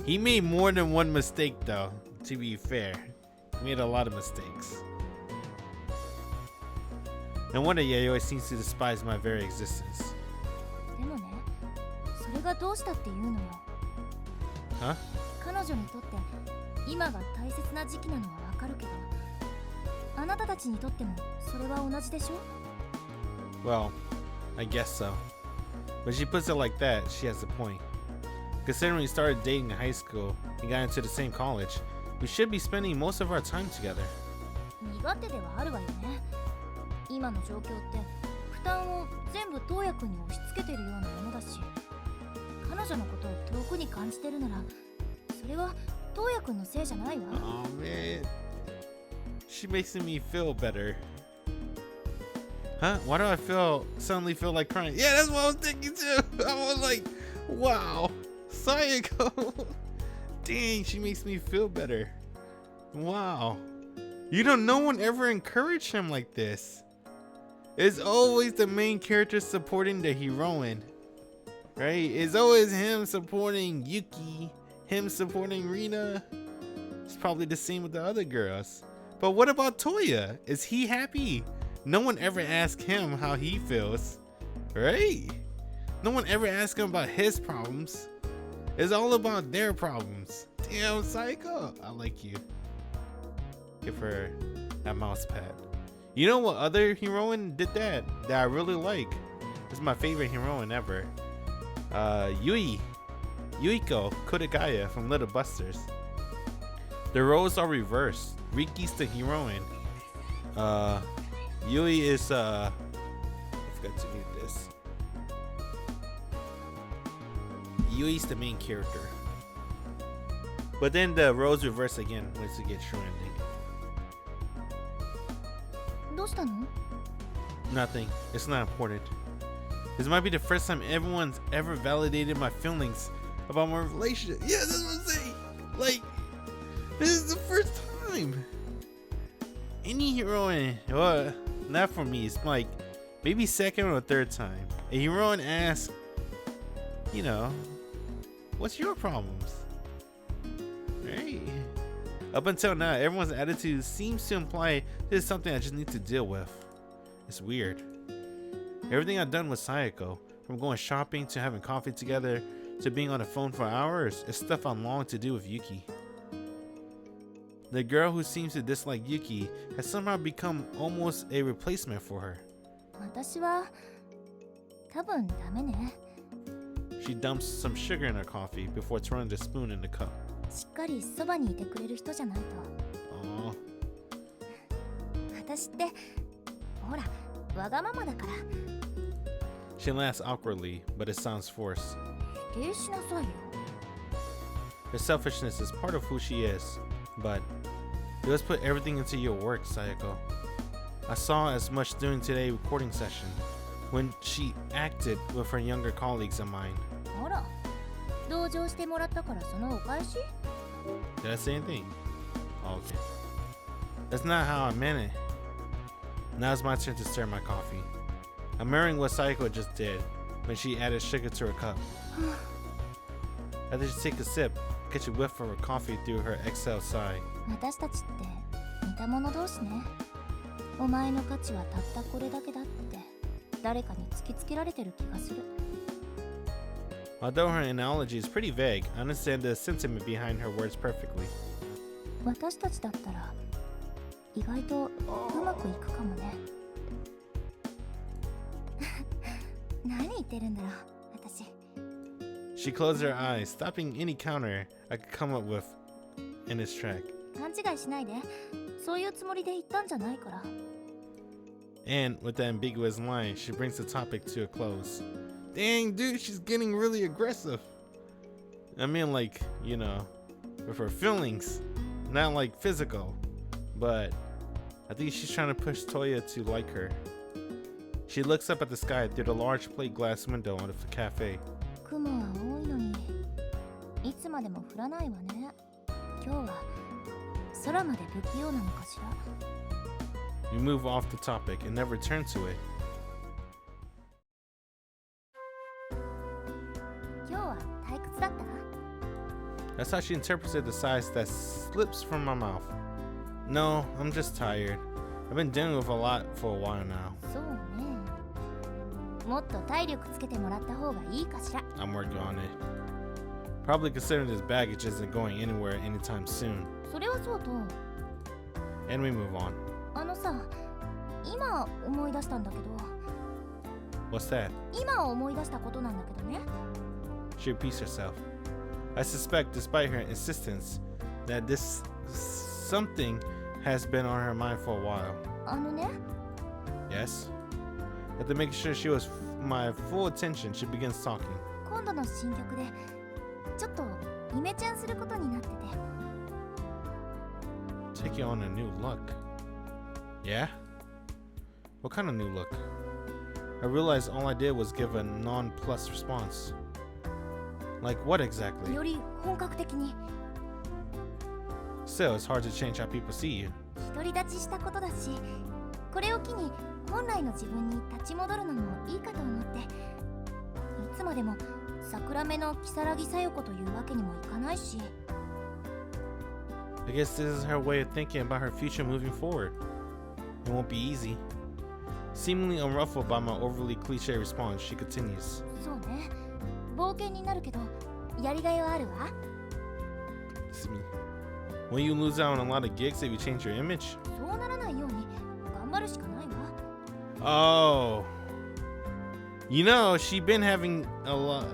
Speaker 1: He made more than one mistake though, to be fair. He made a lot of mistakes. No wonder Yayoi seems to despise my very existence.
Speaker 2: でもね、それがどうしたっていうのよ。
Speaker 1: Huh?
Speaker 2: 彼女にとって今が大切な時期なのはわかるけど、あなたたちにとってもそれは同じでしょ?
Speaker 1: Well, I guess so. When she puts it like that, she has a point. Considering we started dating in high school and got into the same college, we should be spending most of our time together.
Speaker 2: 苦手ではあるわよね。今の状況って負担を全部東也くんに押し付けてるようなものだし、彼女のことを遠くに感じてるなら、それは東也くんのせいじゃないわ。
Speaker 1: Oh man, she makes me feel better. Huh? Why do I suddenly feel like crying? Yeah, that's what I was thinking too. I was like, wow, Sayako. Dang, she makes me feel better. Wow. No one ever encouraged him like this. It's always the main character supporting the heroine, right? It's always him supporting Yuki, him supporting Rina. It's probably the same with the other girls. But what about Toya? Is he happy? No one ever asked him how he feels, right? No one ever asked him about his problems. It's all about their problems. Damn, Sayako, I like you. Give her that mouse pad. You know what other heroine did that I really like? This is my favorite heroine ever. Yuiko Kodagaya from Little Busters. The roles are reversed. Riki's the heroine. Yui is I forgot to read this. Yui's the main character. But then the roles reverse again once you get true ending.
Speaker 2: どうしたの?
Speaker 1: Nothing. It's not important. This might be the first time everyone's ever validated my feelings about my relationship. Yeah, that's what I'm saying. Like, this is the first time. Any heroine, well, not for me. It's like maybe second or third time. A heroine asks, you know, what's your problems? Right? Up until now, everyone's attitude seems to imply this is something I just need to deal with. It's weird. Everything I've done with Sayako, from going shopping to having coffee together to being on the phone for hours, is stuff I long to do with Yuki. The girl who seems to dislike Yuki has somehow become almost a replacement for her.
Speaker 2: 私は多分ダメね。
Speaker 1: She dumps some sugar in her coffee before throwing the spoon in the cup.
Speaker 2: しっかりそばにいてくれる人じゃないと。
Speaker 1: Aww.
Speaker 2: 私ってほらわがままだから。
Speaker 1: She laughs awkwardly, but it sounds forced.
Speaker 2: 否定しなさいよ。
Speaker 1: Her selfishness is part of who she is, but you must put everything into your work, Sayako. I saw as much during today's recording session when she acted with her younger colleagues of mine.
Speaker 2: あら、同情してもらったからそのお返し?
Speaker 1: Did I say anything? Oh, okay. That's not how I meant it. Now it's my turn to stir my coffee. I'm mirroring what Sayako just did when she added sugar to her cup. After she takes a sip, catch a whiff of her coffee through her exhale sigh.
Speaker 2: 私たちって似た者同士ね。お前の価値はたったこれだけだって誰かに突きつけられてる気がする。
Speaker 1: Although her analogy is pretty vague, I understand the sentiment behind her words perfectly.
Speaker 2: 私たちだったら意外とうまくいくかもね。何言ってるんだろう、私。
Speaker 1: She closed her eyes, stopping any counter I could come up with in this track.
Speaker 2: 勘違いしないで。そういうつもりで言ったんじゃないから。
Speaker 1: And with the ambiguous line, she brings the topic to a close. Dang, dude, she's getting really aggressive. I mean, like, you know, with her feelings, not like physical. But I think she's trying to push Toya to like her. She looks up at the sky through the large plate glass window of the cafe.
Speaker 2: 雲は多いのにいつまでも降らないわね。今日は空まで不器用なのかしら。
Speaker 1: We move off the topic and never return to it.
Speaker 2: 今日は退屈だった？
Speaker 1: That's how she interpreted the sighs that slips from my mouth. No, I'm just tired. I've been dealing with a lot for a while now.
Speaker 2: そうね。もっと体力つけてもらった方がいいかしら。
Speaker 1: I'm working on it. Probably considering this baggage isn't going anywhere anytime soon.
Speaker 2: それはそうと、
Speaker 1: And we move on.
Speaker 2: あのさ、今思い出したんだけど、
Speaker 1: What's that?
Speaker 2: 今思い出したことなんだけどね。
Speaker 1: She repeats herself. I suspect, despite her insistence, that this something has been on her mind for a while.
Speaker 2: あのね、
Speaker 1: Yes? After making sure she was my full attention, she begins talking.
Speaker 2: 今度の新曲でちょっとイメチェンすることになってて。
Speaker 1: Taking on a new look. Yeah? What kind of new look? I realized all I did was give a non-plus response. Like what exactly?
Speaker 2: より本格的に
Speaker 1: Still, it's hard to change how people see you.
Speaker 2: 独り立ちしたことだし、これを機に本来の自分に立ち戻るのもいいかと思って。いつまでも桜目の如月小夜子というわけにもいかないし。
Speaker 1: I guess this is her way of thinking about her future moving forward. It won't be easy. Seemingly unruffled by my overly cliche response, she continues.
Speaker 2: そうね。冒険になるけど、やりがいはあるわ。
Speaker 1: Excuse me. When you lose out on a lot of gigs if you change your image?
Speaker 2: そうならないように頑張るしかないわ。
Speaker 1: Oh. You know, she been having a lot.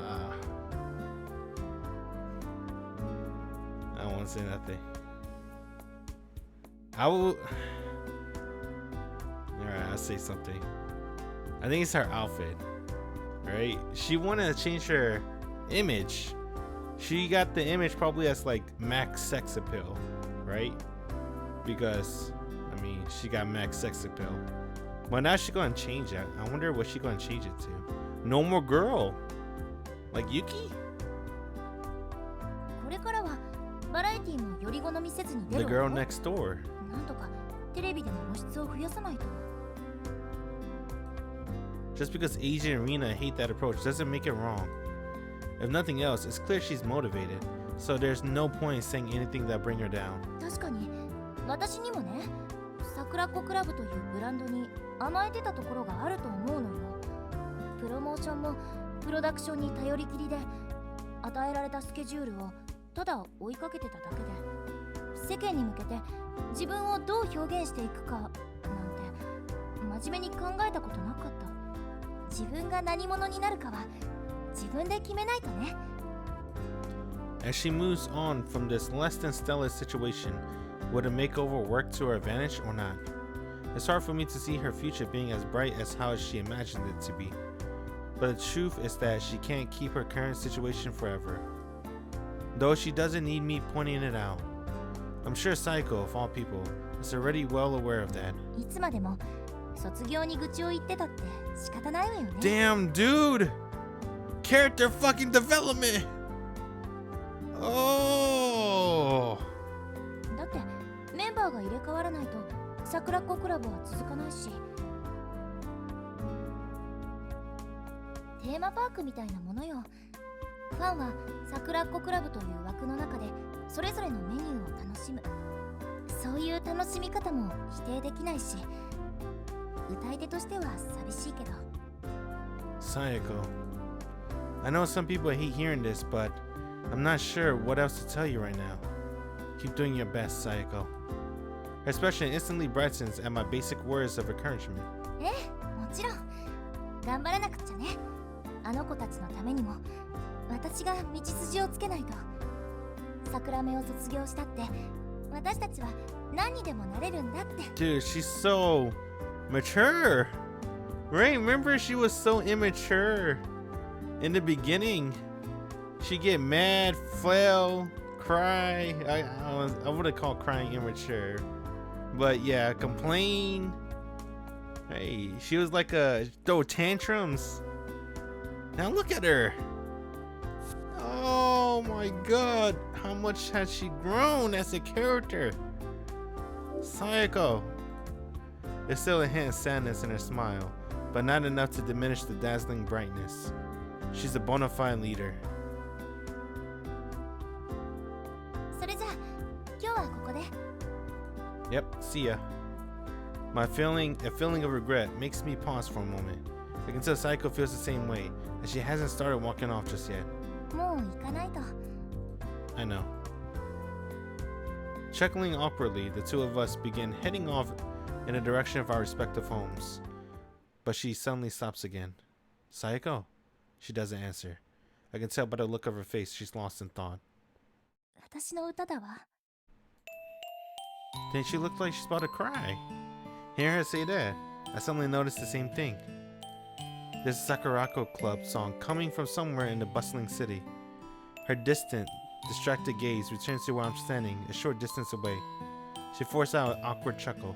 Speaker 1: I don't want to say nothing. I will. Alright, I'll say something. I think it's her outfit. Right? She wanted to change her image. She got the image probably as like max sex appeal, right? Because, I mean, she got max sex appeal. But now she's gonna change that. I wonder what she's gonna change it to. No more girl. Like Yuki?
Speaker 2: これからはバラエティもより好みせずに出
Speaker 1: The
Speaker 2: るわ
Speaker 1: girl
Speaker 2: よ。
Speaker 1: next door.
Speaker 2: なんとかテレビでの露出を増やさないと。
Speaker 1: Just because Asian and Rina hate that approach doesn't make it wrong. If nothing else, it's clear she's motivated, so there's no point in saying anything that bring her down.
Speaker 2: 確かに私にもね、桜っ子クラブというブランドに甘えてたところがあると思うのよ。プロモーションもプロダクションに頼りきりで、与えられたスケジュールをただ追いかけてただけで、世間に向けて自分をどう表現していくかなんて真面目に考えたことなかった。自分が何者になるかは自分で決めないとね。
Speaker 1: As she moves on from this less than stellar situation, would a makeover work to her advantage or not? It's hard for me to see her future being as bright as how she imagined it to be. But the truth is that she can't keep her current situation forever. Though she doesn't need me pointing it out. I'm sure Sayako, of all people, is already well aware of that.
Speaker 2: いつまでも卒業に愚痴を言ってたって仕方ないわよね。
Speaker 1: Damn, dude! Character fucking development! Oh!
Speaker 2: だってメンバーが入れ替わらないと桜っ子クラブは続かないし、テーマパークみたいなものよ。ファンは桜っ子クラブという枠の中でそれぞれのメニューを楽しむ。そういう楽しみ方も否定できないし、歌い手としては寂しいけど。
Speaker 1: Sayako, I know some people hate hearing this, but I'm not sure what else to tell you right now. Keep doing your best, Sayako. Her expression instantly brightens at my basic words of encouragement.
Speaker 2: ええ、もちろん頑張らなくっちゃね。あの子たちのためにも私が道筋をつけないと。桜目を卒業したって私たちは何にでもなれるんだって。
Speaker 1: Dude, she's so mature. Right? Remember, she was so immature in the beginning. She get mad, flail, cry. I wouldn't call crying immature, but yeah, complain. Hey, she was like throw tantrums. Now look at her. Oh my god, how much has she grown as a character? Sayako, There's still a hint of sadness in her smile, but not enough to diminish the dazzling brightness. She's a bona fide leader.
Speaker 2: それじゃあ今日はここで。
Speaker 1: Yep, see ya. A feeling of regret makes me pause for a moment. I can tell Sayako feels the same way, and she hasn't started walking off just yet.
Speaker 2: もう行かないと。
Speaker 1: I know. Chuckling awkwardly, the two of us begin heading off in the direction of our respective homes. But she suddenly stops again. Sayako? She doesn't answer. I can tell by the look of her face she's lost in thought.
Speaker 2: 私の歌だわ。
Speaker 1: Then she looked like she's about to cry. Hearing her say that, I suddenly noticed the same thing. There's a Sakurako Club song coming from somewhere in the bustling city. Her distant, distracted gaze returns to where I'm standing, a short distance away. She forced out an awkward chuckle.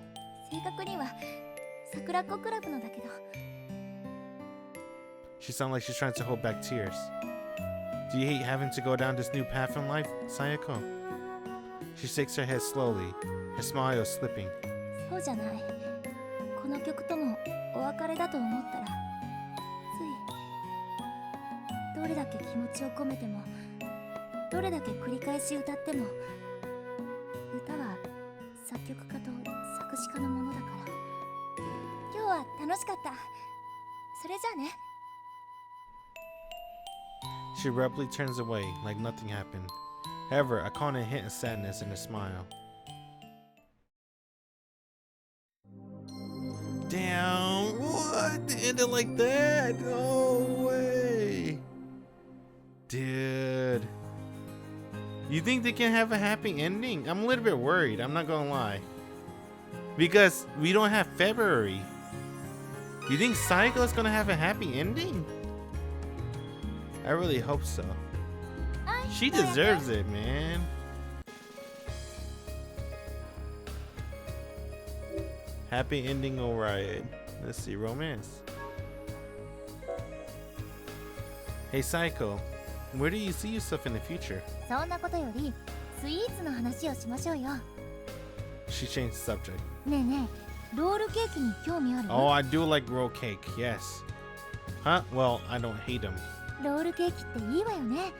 Speaker 2: 正確には桜子クラブのだけど。
Speaker 1: She sounds like she's trying to hold back tears. Do you hate having to go down this new path in life, Sayako? She shakes her head slowly, her smile slipping.
Speaker 2: そうじゃない。この曲ともお別れだと思ったら、ついどれだけ気持ちを込めても、どれだけ繰り返し歌っても、歌は作曲家と作詞家のものだから。今日は楽しかった。それじゃあね。
Speaker 1: She abruptly turns away like nothing happened. However, I caught a hint of sadness in her smile. Damn, what? It ended like that? No way. Dude. You think they can have a happy ending? I'm a little bit worried, I'm not gonna lie. Because we don't have February. You think Sayako is gonna have a happy ending? I really hope so. She deserves it, man. Happy ending, alright. Let's see, romance. Hey, Sayako, where do you see yourself in the future?
Speaker 2: そんなことよりスイーツの話をしましょうよ。
Speaker 1: She changed the subject.
Speaker 2: ねえねえ、ロールケーキに興味ある？
Speaker 1: Oh, I do like roll cake, yes. Huh? Well, I don't hate them.
Speaker 2: ロールケーキっていいわよね。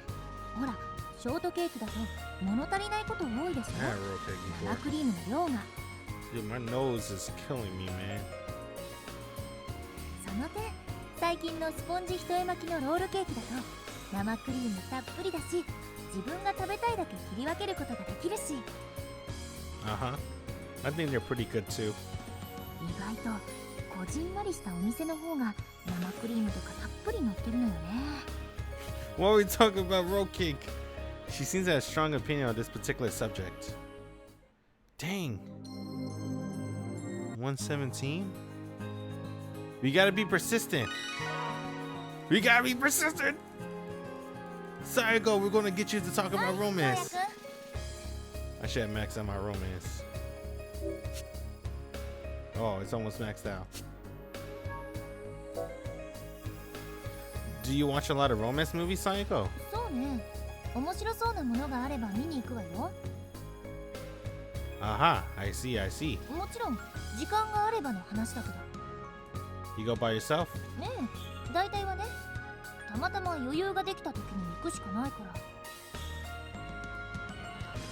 Speaker 2: ほら、ショートケーキだと物足りないこと多いでしょ。
Speaker 1: I had roll cake
Speaker 2: 生
Speaker 1: before.
Speaker 2: クリームの量が。
Speaker 1: Dude, my nose is killing me, man.
Speaker 2: その点、最近のスポンジ一重巻きのロールケーキだと生クリームたっぷりだし、自分が食べたいだけ切り分けることができるし。
Speaker 1: Uh-huh. I think they're pretty good too.
Speaker 2: 意外とこじんまりしたお店の方が生クリームとかたっぷり乗ってるのよね。
Speaker 1: Why are we talking about roll cake? She seems to have a strong opinion on this particular subject. Dang. 117? We gotta be persistent. We gotta be persistent. Sayako, we're gonna get you to talk about romance. I should have maxed out my romance. Oh, it's almost maxed out. Do you watch a lot of romance movies, Sayako?
Speaker 2: そうね。面白そうなものがあれば見に行くわよ。
Speaker 1: Aha, I see, I see.
Speaker 2: もちろん時間があればの話だけど。
Speaker 1: You go by yourself?
Speaker 2: ねえ、大体はね。たまたま余裕ができた時に行くしかないか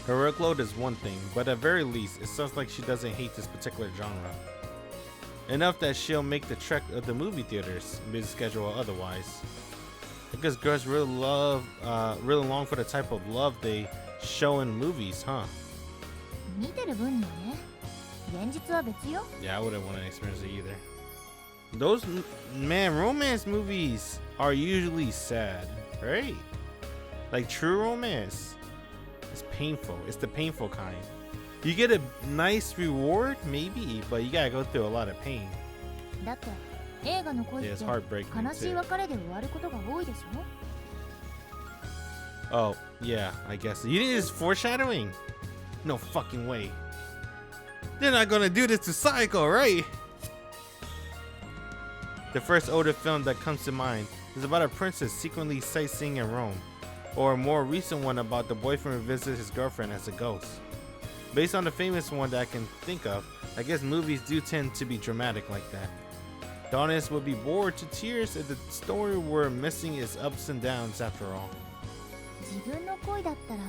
Speaker 2: ら。
Speaker 1: Her workload is one thing, but at very least, it sounds like she doesn't hate this particular genre. Enough that she'll make the trek of the movie theaters, busy schedule or otherwise. I guess girls really long for the type of love they show in movies, huh?
Speaker 2: 見てる分にはね。現実は別よ。
Speaker 1: Yeah, I wouldn't want to experience it either. Those, man, romance movies are usually sad, right? Like true romance. It's painful. It's the painful kind. You get a nice reward, maybe, but you gotta go through a lot of pain.
Speaker 2: だって映画の恋っ
Speaker 1: Yeah,
Speaker 2: て
Speaker 1: it's heartbreaking
Speaker 2: 悲しい
Speaker 1: too.
Speaker 2: 別れで終わることが多いでしょ。
Speaker 1: Oh, yeah, I guess. You think it's foreshadowing? No fucking way. They're not gonna do this to Sayako, right? The first older film that comes to mind is about a princess secretly sightseeing in Rome, or a more recent one about the boyfriend who visits his girlfriend as a ghost. Based on the famous one that I can think of, I guess movies do tend to be dramatic like that. The audience would be bored to tears if the story were missing its ups and downs after all.
Speaker 2: 自分の恋だったら、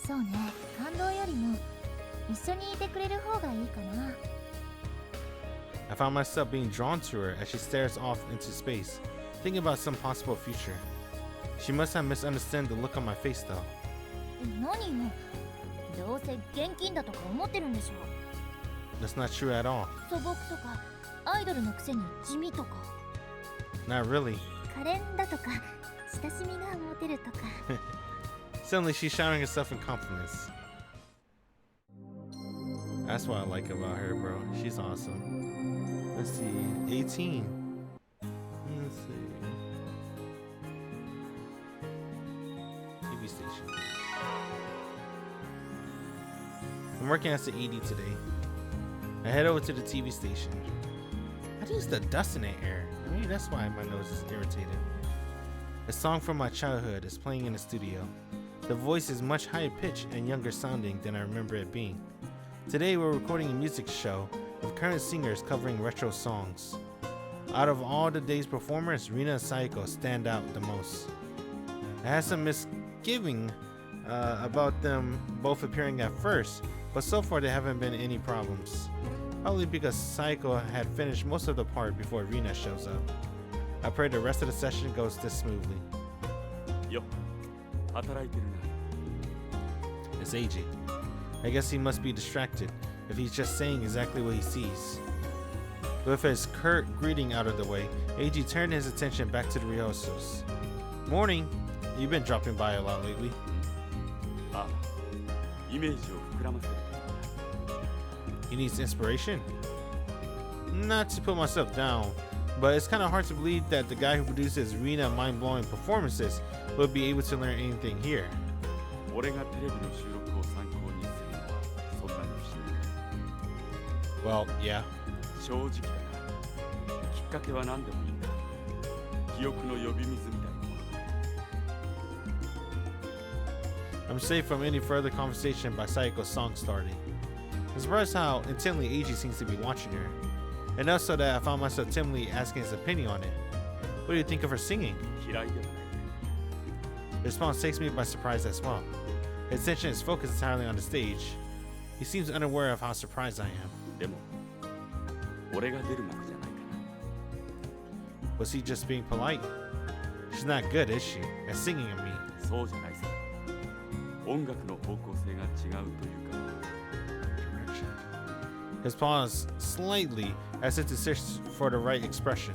Speaker 2: そうね、感動よりも一緒にいてくれる方がいいかな。
Speaker 1: I found myself being drawn to her as she stares off into space, thinking about some possible future. She must have misunderstood the look on my face though.
Speaker 2: 何よ、どうせ現金だとか思ってるんでしょ。
Speaker 1: That's not true at all.
Speaker 2: 素朴とか、アイドルのくせに地味とか。
Speaker 1: Not really.
Speaker 2: 可憐だとか、親しみが持てるとか。
Speaker 1: Suddenly she's showering herself in compliments. That's what I like about her, bro. She's awesome. Let's see, 18. Let's see. TV station. I'm working as the ED today. I head over to the TV station. I use the dust in the air. Maybe that's why my nose is irritated. A song from my childhood is playing in the studio. The voice is much higher pitched and younger sounding than I remember it being. Today we're recording a music show with current singers covering retro songs. Out of all the day's performers, Rina and Sayako stand out the most. I had some misgiving about them both appearing at first, but so far there haven't been any problems. Probably because Sayako had finished most of the part before Rina shows up. I pray the rest of the session goes this smoothly.
Speaker 3: Yo,
Speaker 1: It's AJ. I guess he must be distracted if he's just saying exactly what he sees. With his curt greeting out of the way, AJ turned his attention back to the rehearsals. Morning. You've been dropping by a lot lately. He needs inspiration? Not to put myself down, but it's kind of hard to believe that the guy who produces Rina mind-blowing performances will be able to learn anything here. Well, yeah. I'm safe from any further conversation by Sayako's song starting. I'm surprised how intently Eiji seems to be watching her. Enough so that I found myself timidly asking his opinion on it. What do you think of her singing? The response takes me by surprise as well. His attention is focused entirely on the stage. He seems unaware of how surprised I am. Was he just being polite? She's not good, is she, at singing at me? His pause slightly as if to search for the right expression.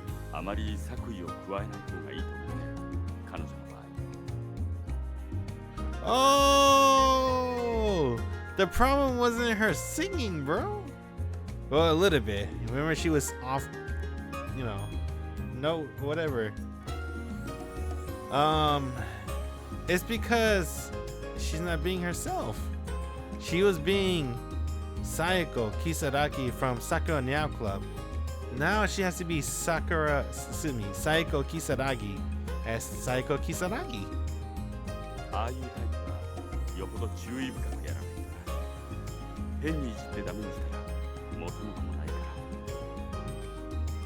Speaker 1: Oh, the problem wasn't her singing, bro. Well, a little bit. Remember, she was off, no, whatever. It's because she's not being herself. She was being Sayako Kisaragi from Sakura Niao Club. Now she has to be Sayako Kisaragi as Sayako Kisaragi.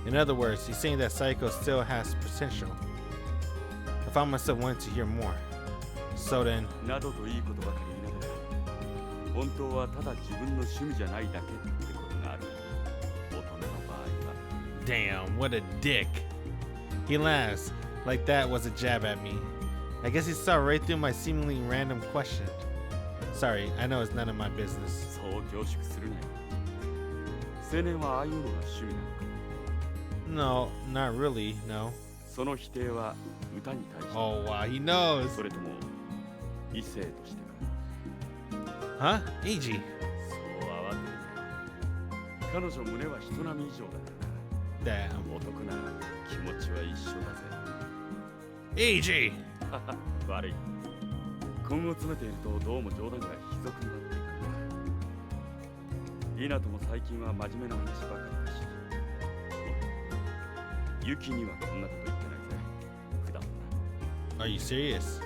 Speaker 1: In other words, he's saying that Sayako still has potential. I found myself wanting to hear more. So then, damn, what a dick. He laughs like that was a jab at me. I guess he saw right through my seemingly random question. Sorry, I know it's none of my business. No, not really, no. Oh wow, he knows. Huh? AG. Damn. AG.
Speaker 3: 悪い。根を詰めているとどうも冗談が卑俗になっていくんだ。リナとも最近は真面目な話ばかりだし。ユキにはこんなこと言ってないぜ。普段は。
Speaker 1: Are you serious?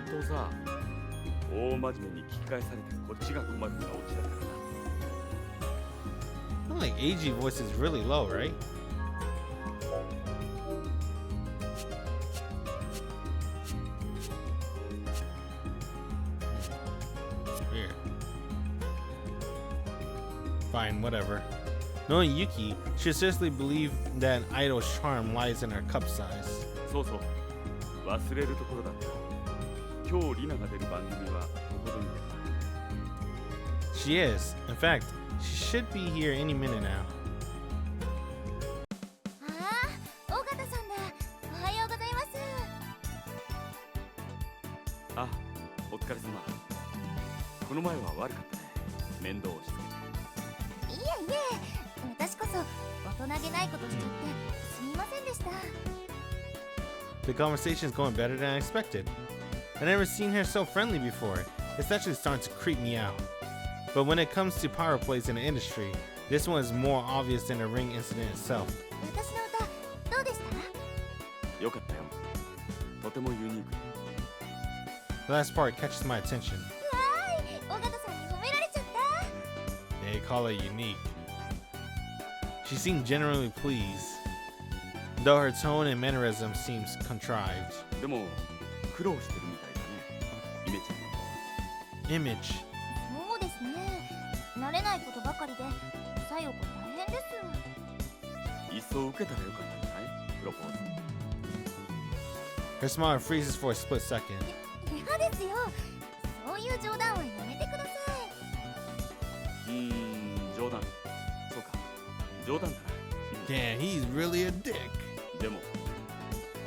Speaker 3: 本当さ。大真面目に聞き返されてこっちが困るのがオチだからな。
Speaker 1: feel like AG voice is really low, right? Weird. Fine, whatever. Knowing Yuki, she seriously believe that an idol's charm lies in her cup size.
Speaker 3: そうそう忘れるところだった。今日リナが出る番組はここで見てた。
Speaker 1: She is. In fact, she should be here any minute now.
Speaker 2: ああ、尾形さんだ。おはようございます。
Speaker 3: あ、お疲れ様。この前は悪かったね。面倒をしつけて。
Speaker 2: いえいえ、私こそ大人げないことしちゃってすみませんでした。
Speaker 1: The conversation is going better than I expected. I've never seen her so friendly before. It's actually starting to creep me out. But when it comes to power plays in the industry, this one is more obvious than the ring incident itself.
Speaker 2: 私の歌どうでした？
Speaker 3: よかったよ。とてもユニークで。
Speaker 1: The last part catches my attention.
Speaker 2: わーい、尾形さんに褒められちゃった。
Speaker 1: They call it unique. She seemed genuinely pleased, though her tone and mannerism seems contrived.
Speaker 3: でも苦労してるみたいだね。イメちゃんの方は。
Speaker 1: Image.
Speaker 2: そうですね。慣れないことばかりで、さよこ大変です。
Speaker 3: いっそ受けたらよかったんじゃない？プロポーズ。
Speaker 1: Her smile freezes for a split second.
Speaker 2: 嫌ですよ。そういう冗談はやめてください。
Speaker 3: 冗談。そうか。冗談だな。
Speaker 1: Damn, he's really a dick.
Speaker 3: でも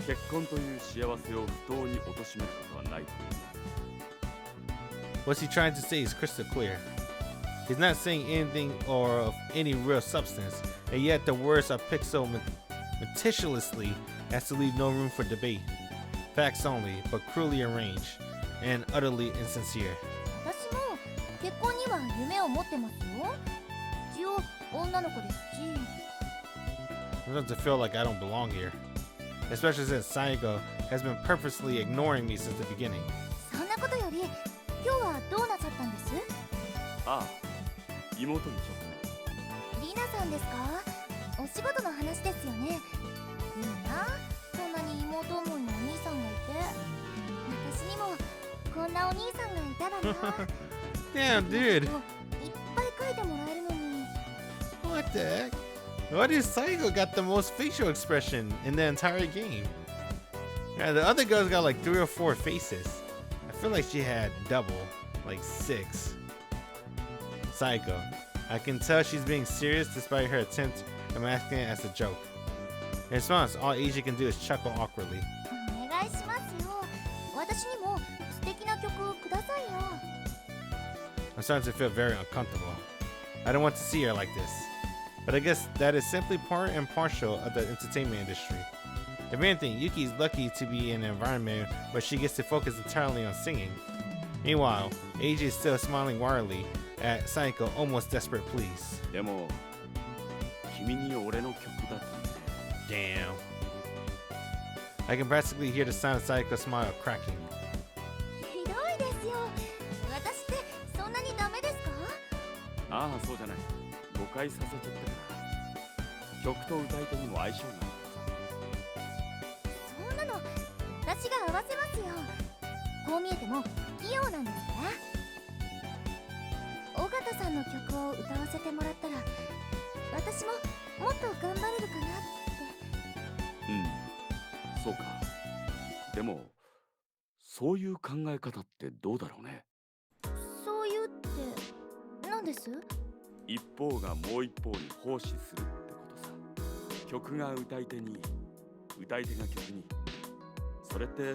Speaker 3: 結婚という幸せを不当に貶としめることはない。
Speaker 1: What he's trying to say is crystal clear. He's not saying anything or of any real substance, and yet the words are picked so meticulously as to leave no room for debate. Facts only, but cruelly arranged and utterly insincere.
Speaker 2: 私も結婚には夢を持ってますよ。一応女の子ですし。
Speaker 1: I'm starting to feel like I don't belong here, especially since Sayako has been purposely ignoring me since the beginning.
Speaker 2: そんなことより、今日はどうなさったんです？
Speaker 3: ああ、妹にちょっとね。
Speaker 2: リナさんですか？お仕事の話ですよね。いいな、そんなに妹思いのお兄さんがいて。私にもこんなお兄さんがいたらな。
Speaker 1: Damn, dude.
Speaker 2: いっぱい書いてもらえるのに。
Speaker 1: What the heck? Why does Sayako got the most facial expression in the entire game? Yeah, the other girls got like 3 or 4 faces. I feel like she had double, like 6. Sayako. I can tell she's being serious despite her attempt at masking it as a joke. In response, all Asia can do is chuckle awkwardly.
Speaker 2: お願いしますよ。私にも素敵な曲をくださいよ。
Speaker 1: I'm starting to feel very uncomfortable. I don't want to see her like this. But I guess that is simply part and parcel of the entertainment industry. If anything, Yuki's lucky to be in an environment where she gets to focus entirely on singing. Meanwhile, AJ is still smiling wildly at Sayako almost desperate pleas.
Speaker 3: でも君に俺の曲だって。
Speaker 1: Damn. I can practically hear the sound of Sayako's smile cracking.
Speaker 2: ひどいですよ。私ってそんなにダメですか？
Speaker 3: ああ、そうじゃない。誤解させちゃったから。曲と歌い手にも相性があるからさ。
Speaker 2: そんなの私が合わせますよ。こう見えても器用なんですから。尾形さんの曲を歌わせてもらったら、私ももっと頑張れるかなって。
Speaker 3: そうか。でもそういう考え方ってどうだろうね。
Speaker 2: そういうって何です？
Speaker 3: 一方がもう一方に奉仕するってことさ。曲が歌い手に、歌い手が曲に。それって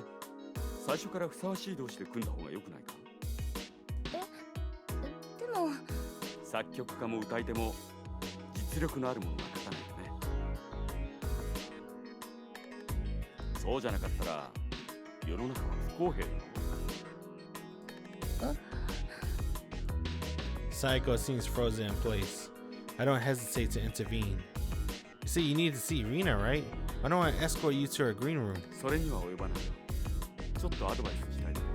Speaker 3: 最初からふさわしい同士で組んだ方が良くないか？
Speaker 2: でも
Speaker 3: 作曲家も歌い手も実力のあるものが勝たないとね。そうじゃなかったら世の中は不公平だろう。
Speaker 1: Sayako seems frozen in place. I don't hesitate to intervene. You say you need to see Rina, right? I don't want to escort you to her green room.
Speaker 3: それには及ばないよ。ちょっとアドバイスしたいんだよ。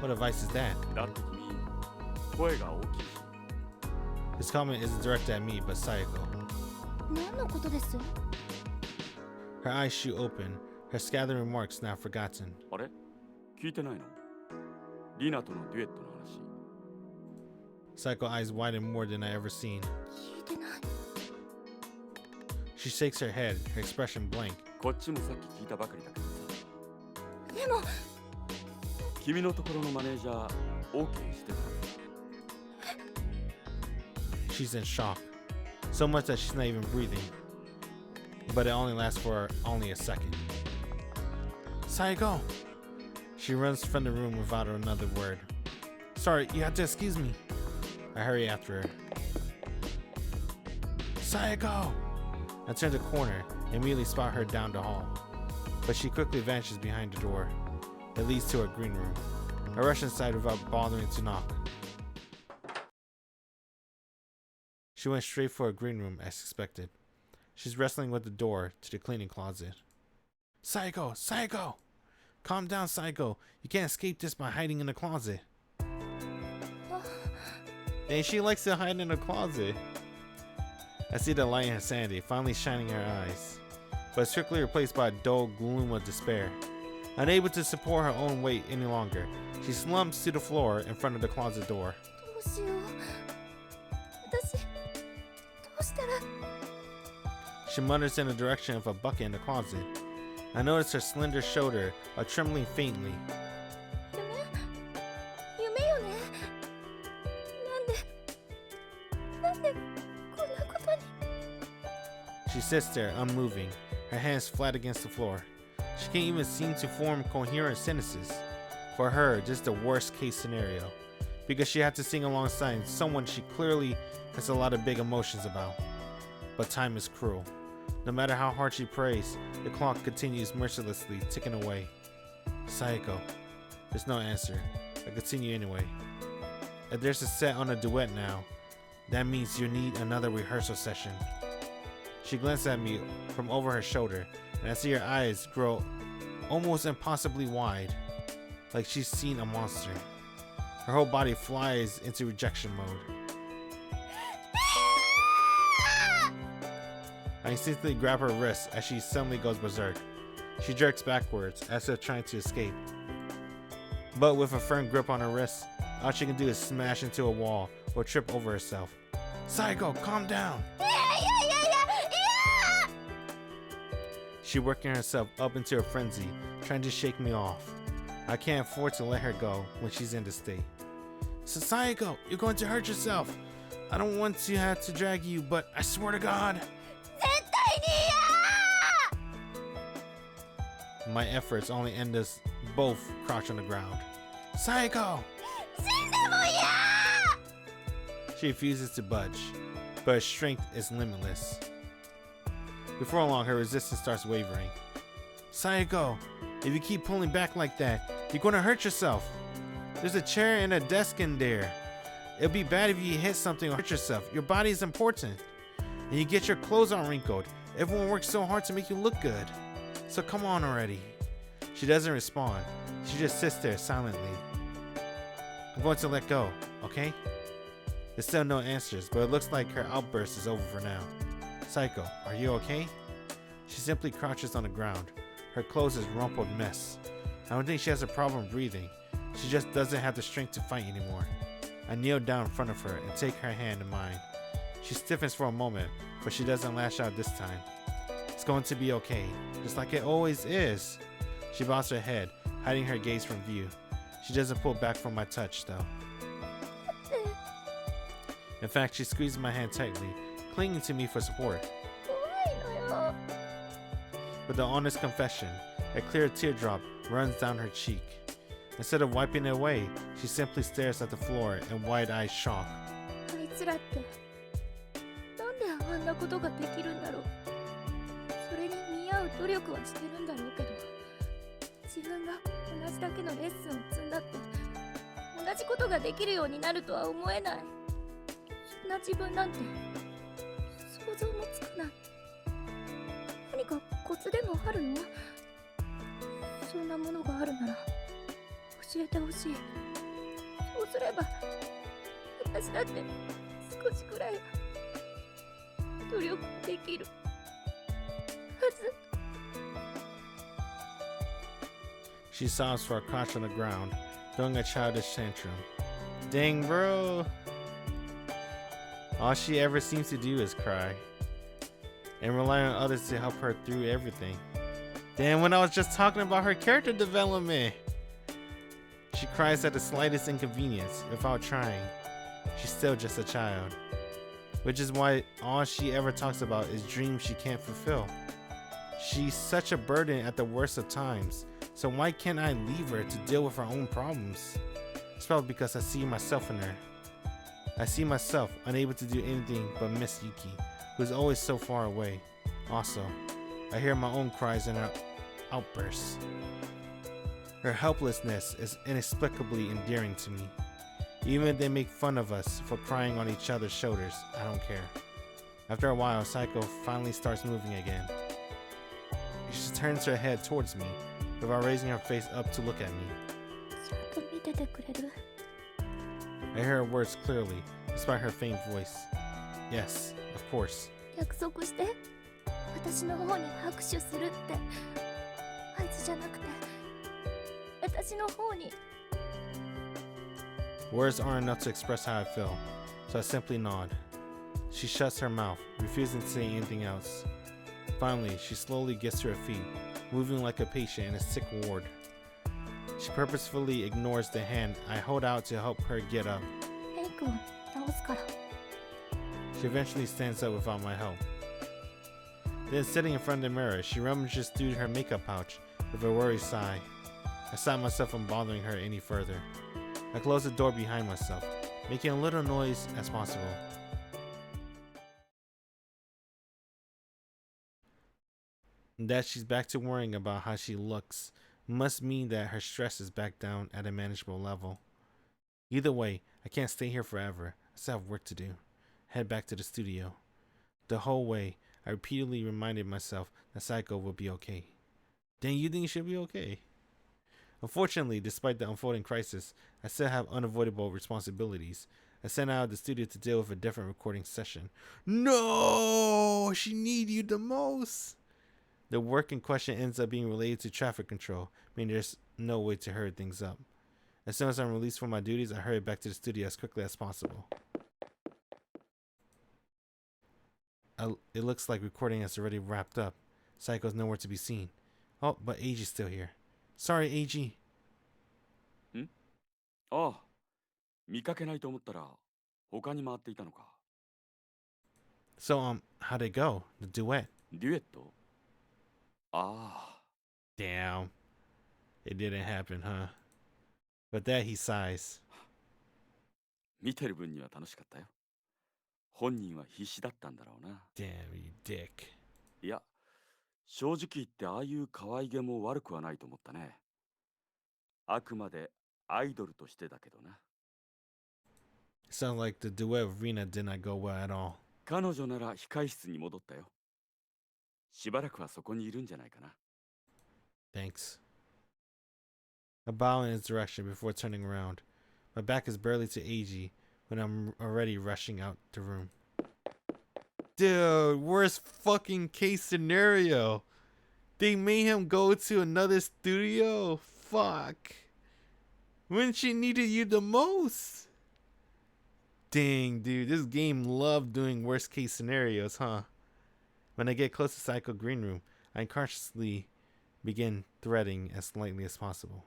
Speaker 1: What advice is that?
Speaker 3: だって君、声が大きいし。
Speaker 1: His comment isn't directed at me, but Sayako.
Speaker 2: 何のことです？
Speaker 1: Her eyes shoot open, her scattered remarks now forgotten.
Speaker 3: あれ聞いてないの？リナとのデュエットの話。
Speaker 1: Sayako eyes widen more than I ever seen.
Speaker 2: 聞いてない。
Speaker 1: She shakes her head, her expression blank.
Speaker 3: こっちもさっき聞いたばかりだけどさ。
Speaker 2: でも
Speaker 3: 君のところのマネージャー OK してた？
Speaker 1: She's in shock, so much that she's not even breathing. But it only lasts for only a second. Sayako! She runs from the room without another word. Sorry, you have to excuse me. I hurry after her. Sayako! I turn the corner and immediately spot her down the hall. But she quickly vanishes behind the door. It leads to her green room. I rush inside without bothering to knock. She went straight for her green room as expected. She's wrestling with the door to the cleaning closet. Sayako! Sayako! Calm down, Sayako. You can't escape this by hiding in the closet. And she likes to hide in the closet. I see the light in her sanity finally shining in her eyes, but it's quickly replaced by a dull gloom of despair. Unable to support her own weight any longer, she slumps to the floor in front of the closet door.
Speaker 2: どうしよう。私どうしたら。
Speaker 1: She mutters in the direction of a bucket in the closet. I notice her slender shoulder are trembling faintly.
Speaker 2: 夢よね。なんでこんなことに。
Speaker 1: She sits there, unmoving, her hands flat against the floor. She can't even seem to form coherent sentences. For her, this is the worst case scenario, because she had to sing alongside someone she clearly has a lot of big emotions about. But time is cruel. No matter how hard she prays, the clock continues mercilessly ticking away. Sayako. There's no answer. I continue anyway. If there's a set on a duet now, that means you need another rehearsal session. She glances at me from over her shoulder, and I see her eyes grow almost impossibly wide, like she's seen a monster. Her whole body flies into rejection mode. I instinctively grab her wrist as she suddenly goes berserk. She jerks backwards as if trying to escape. But with a firm grip on her wrist, all she can do is smash into a wall or trip over herself. Sayako, calm down! She working herself up into a frenzy, trying to shake me off. I can't afford to let her go when she's in this state. Sayako, you're going to hurt yourself. I don't want to have to drag you, but I swear to God. My efforts only end us both crouch on the ground. Sayako! She refuses to budge, but her strength is limitless. Before long, her resistance starts wavering. Sayako, if you keep pulling back like that, you're gonna hurt yourself. There's a chair and a desk in there. It'll be bad if you hit something or hurt yourself. Your body is important. And you get your clothes all wrinkled. Everyone works so hard to make you look good. So come on already. She doesn't respond. She just sits there silently. I'm going to let go, okay? There's still no answers, but it looks like her outburst is over for now. Sayako, are you okay? She simply crouches on the ground. Her clothes is rumpled mess. I don't think she has a problem breathing. She just doesn't have the strength to fight anymore. I kneel down in front of her and take her hand in mine. She stiffens for a moment, but she doesn't lash out this time. It's going to be okay, just like it always is. She bows her head, hiding her gaze from view. She doesn't pull back from my touch, though. In fact, she squeezes my hand tightly, clinging to me for support. With the honest confession, a clear teardrop runs down her cheek. Instead of wiping it away, she simply stares at the floor in wide-eyed shock.
Speaker 2: あいつらってなんであんなことができるんだろう。それに見合う努力はしてるんだろうけど、自分が同じだけのレッスンを積んだって同じことができるようになるとは思えない。そんな自分なんて想像もつかない。何かコツでもあるの？そんなものがあるなら教えてほしい。そうすれば私だって少しくらいは努力できるはず。
Speaker 1: She sobs for a crotch on the ground, throwing a childish tantrum. Dang, bro. All she ever seems to do is cry and rely on others to help her through everything. Damn, when I was just talking about her character development. She cries at the slightest inconvenience without trying. She's still just a child. Which is why all she ever talks about is dreams she can't fulfill. She's such a burden at the worst of times. So why can't I leave her to deal with her own problems? It's probably because I see myself in her. I see myself unable to do anything but miss Yuki, who's always so far away. Also, I hear my own cries and outbursts. Her helplessness is inexplicably endearing to me. Even if they make fun of us for crying on each other's shoulders, I don't care. After a while, Sayako finally starts moving again. She turns her head towards me, without raising her face up to look at me.
Speaker 2: ちゃんと見ててくれる？
Speaker 1: I hear her words clearly, despite her faint voice. Yes, of course.
Speaker 2: 約束して。私の方に拍手するって。あいつじゃなくて、私の方に。
Speaker 1: Words aren't enough to express how I feel, so I simply nod. She shuts her mouth, refusing to say anything else. Finally, she slowly gets to her feet, moving like a patient in a sick ward. She purposefully ignores the hand I hold out to help her get up.
Speaker 2: ヘイ君、直すから。
Speaker 1: She eventually stands up without my help. Then, sitting in front of the mirror, she rummages through her makeup pouch with a worried sigh. I stop myself from bothering her any further. I close the door behind myself, making a little noise as possible. That she's back to worrying about how she looks must mean that her stress is back down at a manageable level. Either way, I can't stay here forever. I still have work to do. Head back to the studio. The whole way, I repeatedly reminded myself that Sayako will be okay. Then you think she'll be okay? Unfortunately, despite the unfolding crisis, I still have unavoidable responsibilities. I sent out of the studio to deal with a different recording session. No! She needs you the most! The work in question ends up being related to traffic control, meaning there's no way to hurry things up. As soon as I'm released from my duties, I hurry back to the studio as quickly as possible. It looks like recording has already wrapped up. Sayako's nowhere to be seen. Oh, but Eiji's still here. Sorry, Eiji.
Speaker 3: ああ、見かけないと思ったら他に回っていたのか。
Speaker 1: So, how'd it go? The duet?
Speaker 3: デュエット？ああ。
Speaker 1: Damn. It didn't happen, huh? But that he sighs.
Speaker 3: 見てる分には楽しかったよ。本人は必死だったんだろうな。
Speaker 1: Damn, you dick.
Speaker 3: いや、正直言ってああいう可愛げも悪くはないと思ったね。あくまでアイドルとしてだけどな。
Speaker 1: Sounds like the duet with Rina did not go well at all.
Speaker 3: 彼女なら控室に戻ったよ。しばらくはそこにいるんじゃないかな。
Speaker 1: Thanks. I bow in his direction before turning around. My back is barely to Eiji when I'm already rushing out the room. Dude, worst fucking case scenario. They made him go to another studio? Fuck. When she needed you the most? Dang, dude, this game loved doing worst case scenarios, huh? When I get close to Sayako Green Room, I unconsciously begin threading as lightly as possible.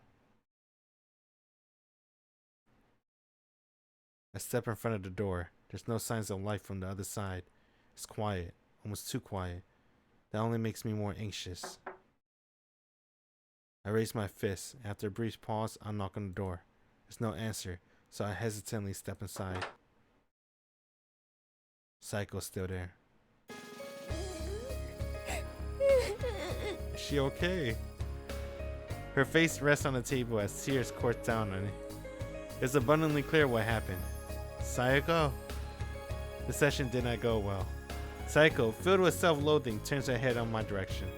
Speaker 1: I step in front of the door. There's no signs of life from the other side. It's quiet, almost too quiet. That only makes me more anxious. I raise my fist. After a brief pause, I knock on the door. There's no answer, so I hesitantly step inside. Sayako's still there. Is she okay? Her face rests on the table as tears course down on it. It's abundantly clear what happened. Sayako? The session did not go well. Sayako, filled with self-loathing, turns her head on my direction.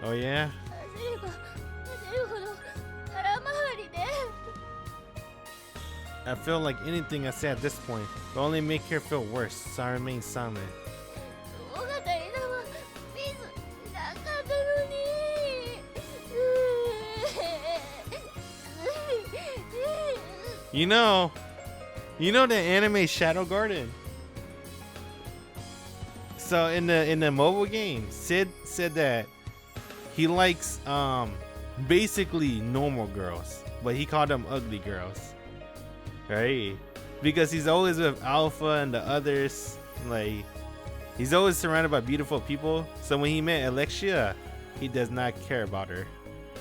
Speaker 1: Oh yeah? I feel like anything I say at this point will only make her feel worse, so I remain silent.
Speaker 2: 尾形里奈はミスなかったのに。
Speaker 1: You know the anime Shadow Garden. So in the mobile game, Sid said that he likes basically normal girls, but he called them ugly girls, right? Because he's always with Alpha and the others, like he's always surrounded by beautiful people. So when he met Alexia, he does not care about her.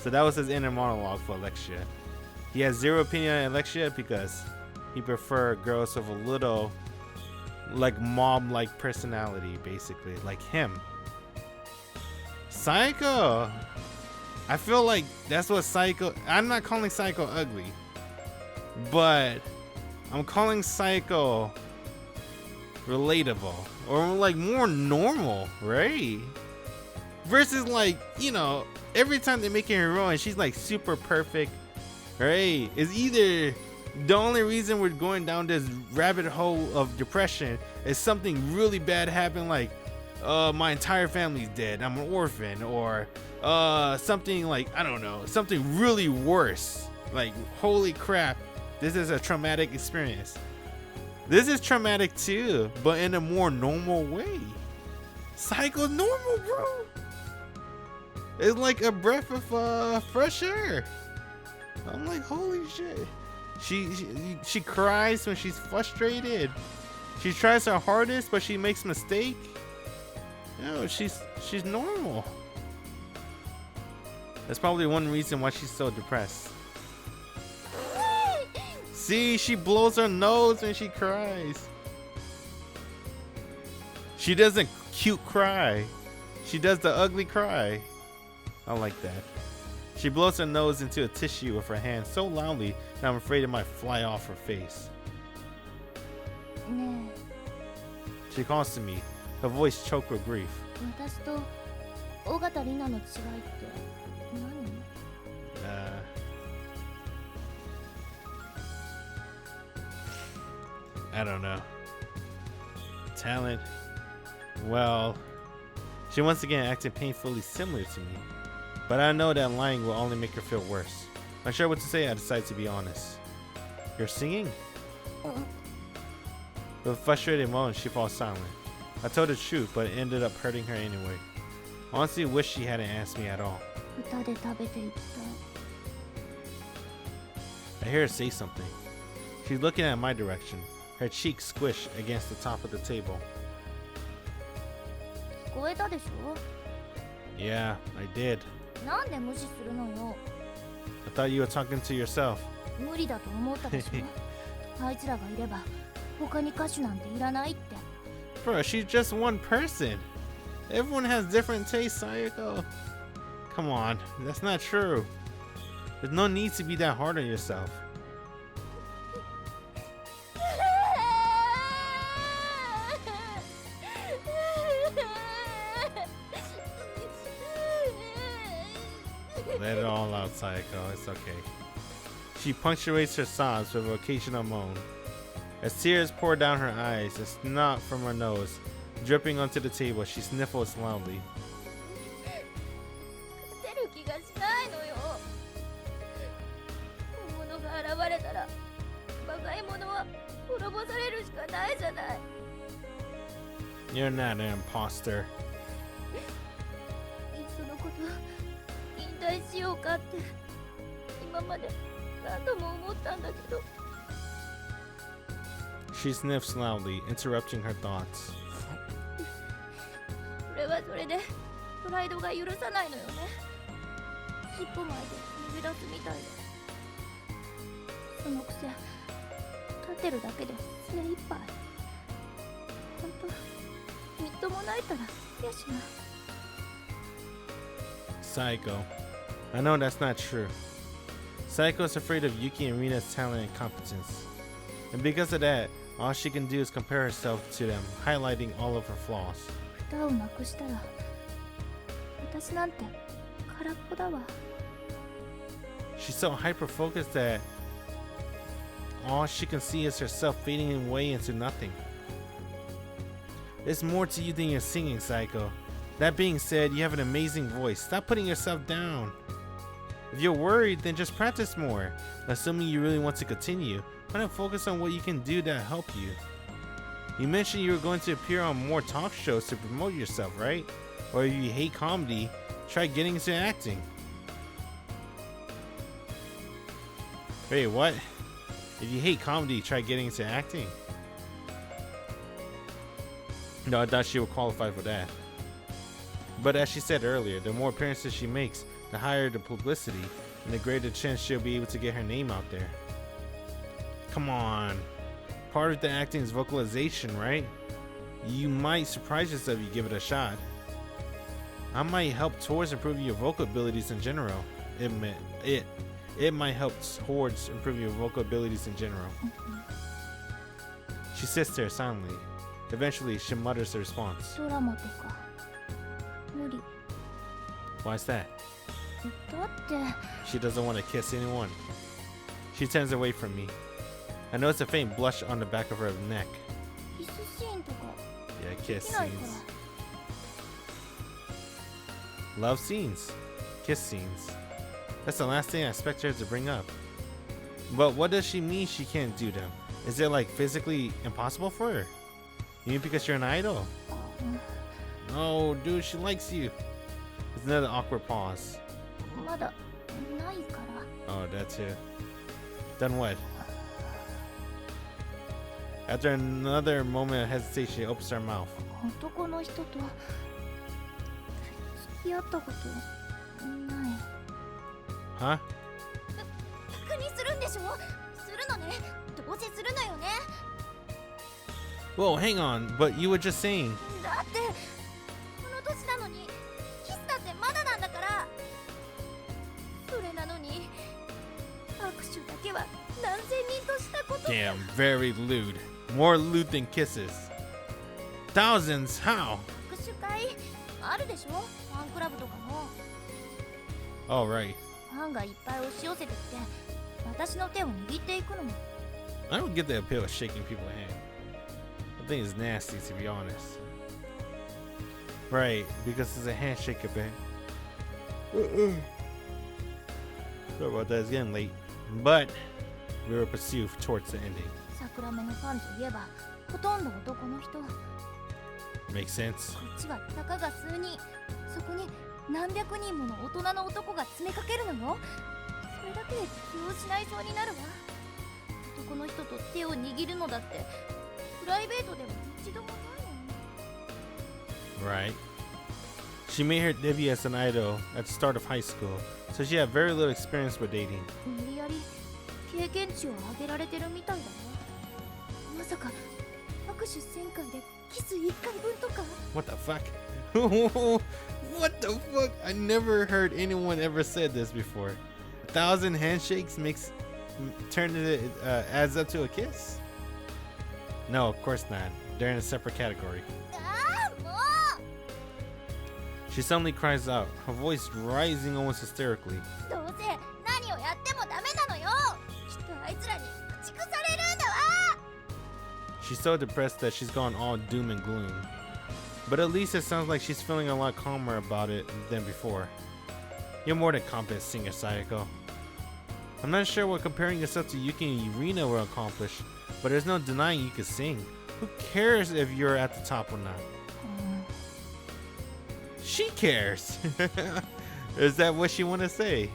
Speaker 1: So that was his inner monologue for Alexia. He has zero opinion on Alexia because he preferred girls with a little like mom-like personality, basically, like him. Sayako, I feel like that's what Sayako. I'm not calling Sayako ugly, but I'm calling Sayako relatable or like more normal, right? Versus like, you know, every time they make her wrong and she's like super perfect, right? It's either the only reason we're going down this rabbit hole of depression is something really bad happened, like my entire family's dead, I'm an orphan, or something like, I don't know, something really worse, like holy crap, this is a traumatic experience. This is traumatic too, but in a more normal way. Sayaka's normal, bro. It's like a breath of fresh air. I'm like, holy shit. She cries when she's frustrated. She tries her hardest, but she makes mistake. No, she's normal. That's probably one reason why she's so depressed. See, she blows her nose when she cries. She doesn't cute cry. She does the ugly cry. I like that. She blows her nose into a tissue with her hand so loudly that I'm afraid it might fly off her face. She calls to me, her voice choked with grief.
Speaker 2: 私と尾形里奈の違いって何？
Speaker 1: I don't know. Talent? Well, she once again acted painfully similar to me. But I know that lying will only make her feel worse. Not sure what to say, I decided to be honest. You're singing? With a frustrated moan, she falls silent. I told the truth, but it ended up hurting her anyway. I honestly wish she hadn't asked me at all.
Speaker 2: 歌で食べていった
Speaker 1: I hear her say something. She's looking at my direction, her cheek squished against the top of the table.
Speaker 2: 聞こえたでしょ？
Speaker 1: Yeah, I did.
Speaker 2: なんで無視するのよ。
Speaker 1: I thought you were talking to yourself.
Speaker 2: 無理だと思ったでしょ。あいつらがいれば他に歌手なんていらないって。
Speaker 1: Bro, she's just one person. Everyone has different tastes, Sayako. Come on, that's not true. There's no need to be that hard on yourself. Let it all out, Sayako. It's okay. She punctuates her sobs with an occasional moan. As tears pour down her eyes, a snot from her nose dripping onto the table, she sniffles loudly.
Speaker 2: 勝てる気がしないのよ。本物が現れたら、馬鹿い者は滅ぼされるしかないじゃない。
Speaker 1: You're not an imposter.
Speaker 2: いっそのこと引退しようかって今まで何度も思ったんだけど。
Speaker 1: She sniffs loudly, interrupting her thoughts.
Speaker 2: それはそれでプライドが許さないのよね。尻尾前で逃げ出すみたいで。そのくせ立てるだけで精一杯。ほんとみっともないからやしな。
Speaker 1: Sayako, I know that's not true. Sayako is afraid of Yuki and Rina's talent and competence. And because of that, all she can do is compare herself to them, highlighting all of her flaws.
Speaker 2: 歌をなくしたら私なんて空っぽだわ。
Speaker 1: She's so hyper-focused that all she can see is herself fading away into nothing. There's more to you than your singing, Sayako. That being said, you have an amazing voice. Stop putting yourself down. If you're worried, then just practice more. Assuming you really want to continue, why not focus on what you can do to help you? You mentioned you were going to appear on more talk shows to promote yourself, right? Or if you hate comedy, try getting into acting. Wait, what? If you hate comedy, try getting into acting. No, I thought she would qualify for that. But as she said earlier, the more appearances she makes, the higher the publicity, and the greater chance she'll be able to get her name out there. Come on. Part of the acting is vocalization, right? You might surprise yourself if you give it a shot. I might help towards improving your vocal abilities in general. It might help towards improving your vocal abilities in general. She sits there silently. Eventually, she mutters a response.
Speaker 2: ドラマとか無理。
Speaker 1: Why's that?
Speaker 2: だって
Speaker 1: She doesn't want to kiss anyone. She turns away from me. I notice a faint blush on the back of her neck.
Speaker 2: キスシーンとか
Speaker 1: Yeah,
Speaker 2: で
Speaker 1: kiss
Speaker 2: きないか
Speaker 1: scenes.
Speaker 2: ら。
Speaker 1: Love scenes. Kiss scenes. That's the last thing I expect her to bring up. But what does she mean she can't do them? Is it like physically impossible for her? You mean because you're an idol? No, dude, she likes you. There's another awkward pause.
Speaker 2: まだないから。
Speaker 1: Oh, that too. Then what? After another moment of hesitation, she opens her mouth.
Speaker 2: 男の人と付き合ったことない。
Speaker 1: Huh?
Speaker 2: 確認するんでしょ？するのね。どうせするのよね。
Speaker 1: Whoa, hang on. But you were just saying.
Speaker 2: だってこの年なのにキスだってまだなんだから。それなのに握手だけは何千人としたこと。
Speaker 1: Damn, very lewd. More lewd than kisses. Thousands? How?
Speaker 2: 握手会あるでしょ？ファンクラブとかも。
Speaker 1: Oh, right.
Speaker 2: ファンがいっぱい押し寄せてきて私の手を握っていくのも。
Speaker 1: I don't get the appeal of shaking people's hand. I think it's nasty, to be honest. Right, because it's a handshake a bit. Sorry about that, it's getting late. But we will pursue towards the ending.
Speaker 2: 桜目のファンといえばほとんど男の人。こ
Speaker 1: Makes sense.
Speaker 2: っちはたかが数人、そこに何百人もの大人の男が詰めかけるのよ。それだけで気を失いそうになるわ。男の人と手を握るのだってプライベートでも一度もないのに。
Speaker 1: Right. She made her debut as an idol at the start of high school, so she had very little experience with dating.
Speaker 2: 無理やり経験値を上げられてるみたいだわ。まさか握手1000回でキス1回分とか。
Speaker 1: What the fuck? What the fuck? I never heard anyone ever said this before. 1,000 handshakes adds up to a kiss? No, of course not. They're in a separate category.
Speaker 2: ああもう。
Speaker 1: She suddenly cries out, her voice rising almost hysterically.
Speaker 2: どうせ何をやってもダメなのよ。きっとあいつらに駆逐されるんだわ。
Speaker 1: She's so depressed that she's gone all doom and gloom. But at least it sounds like she's feeling a lot calmer about it than before. You're more than competent singer, Sayako. I'm not sure what comparing yourself to Yuki and Yurina will accomplish, but there's no denying you can sing. Who cares if you're at the top or not? She cares! Is that what she want to say?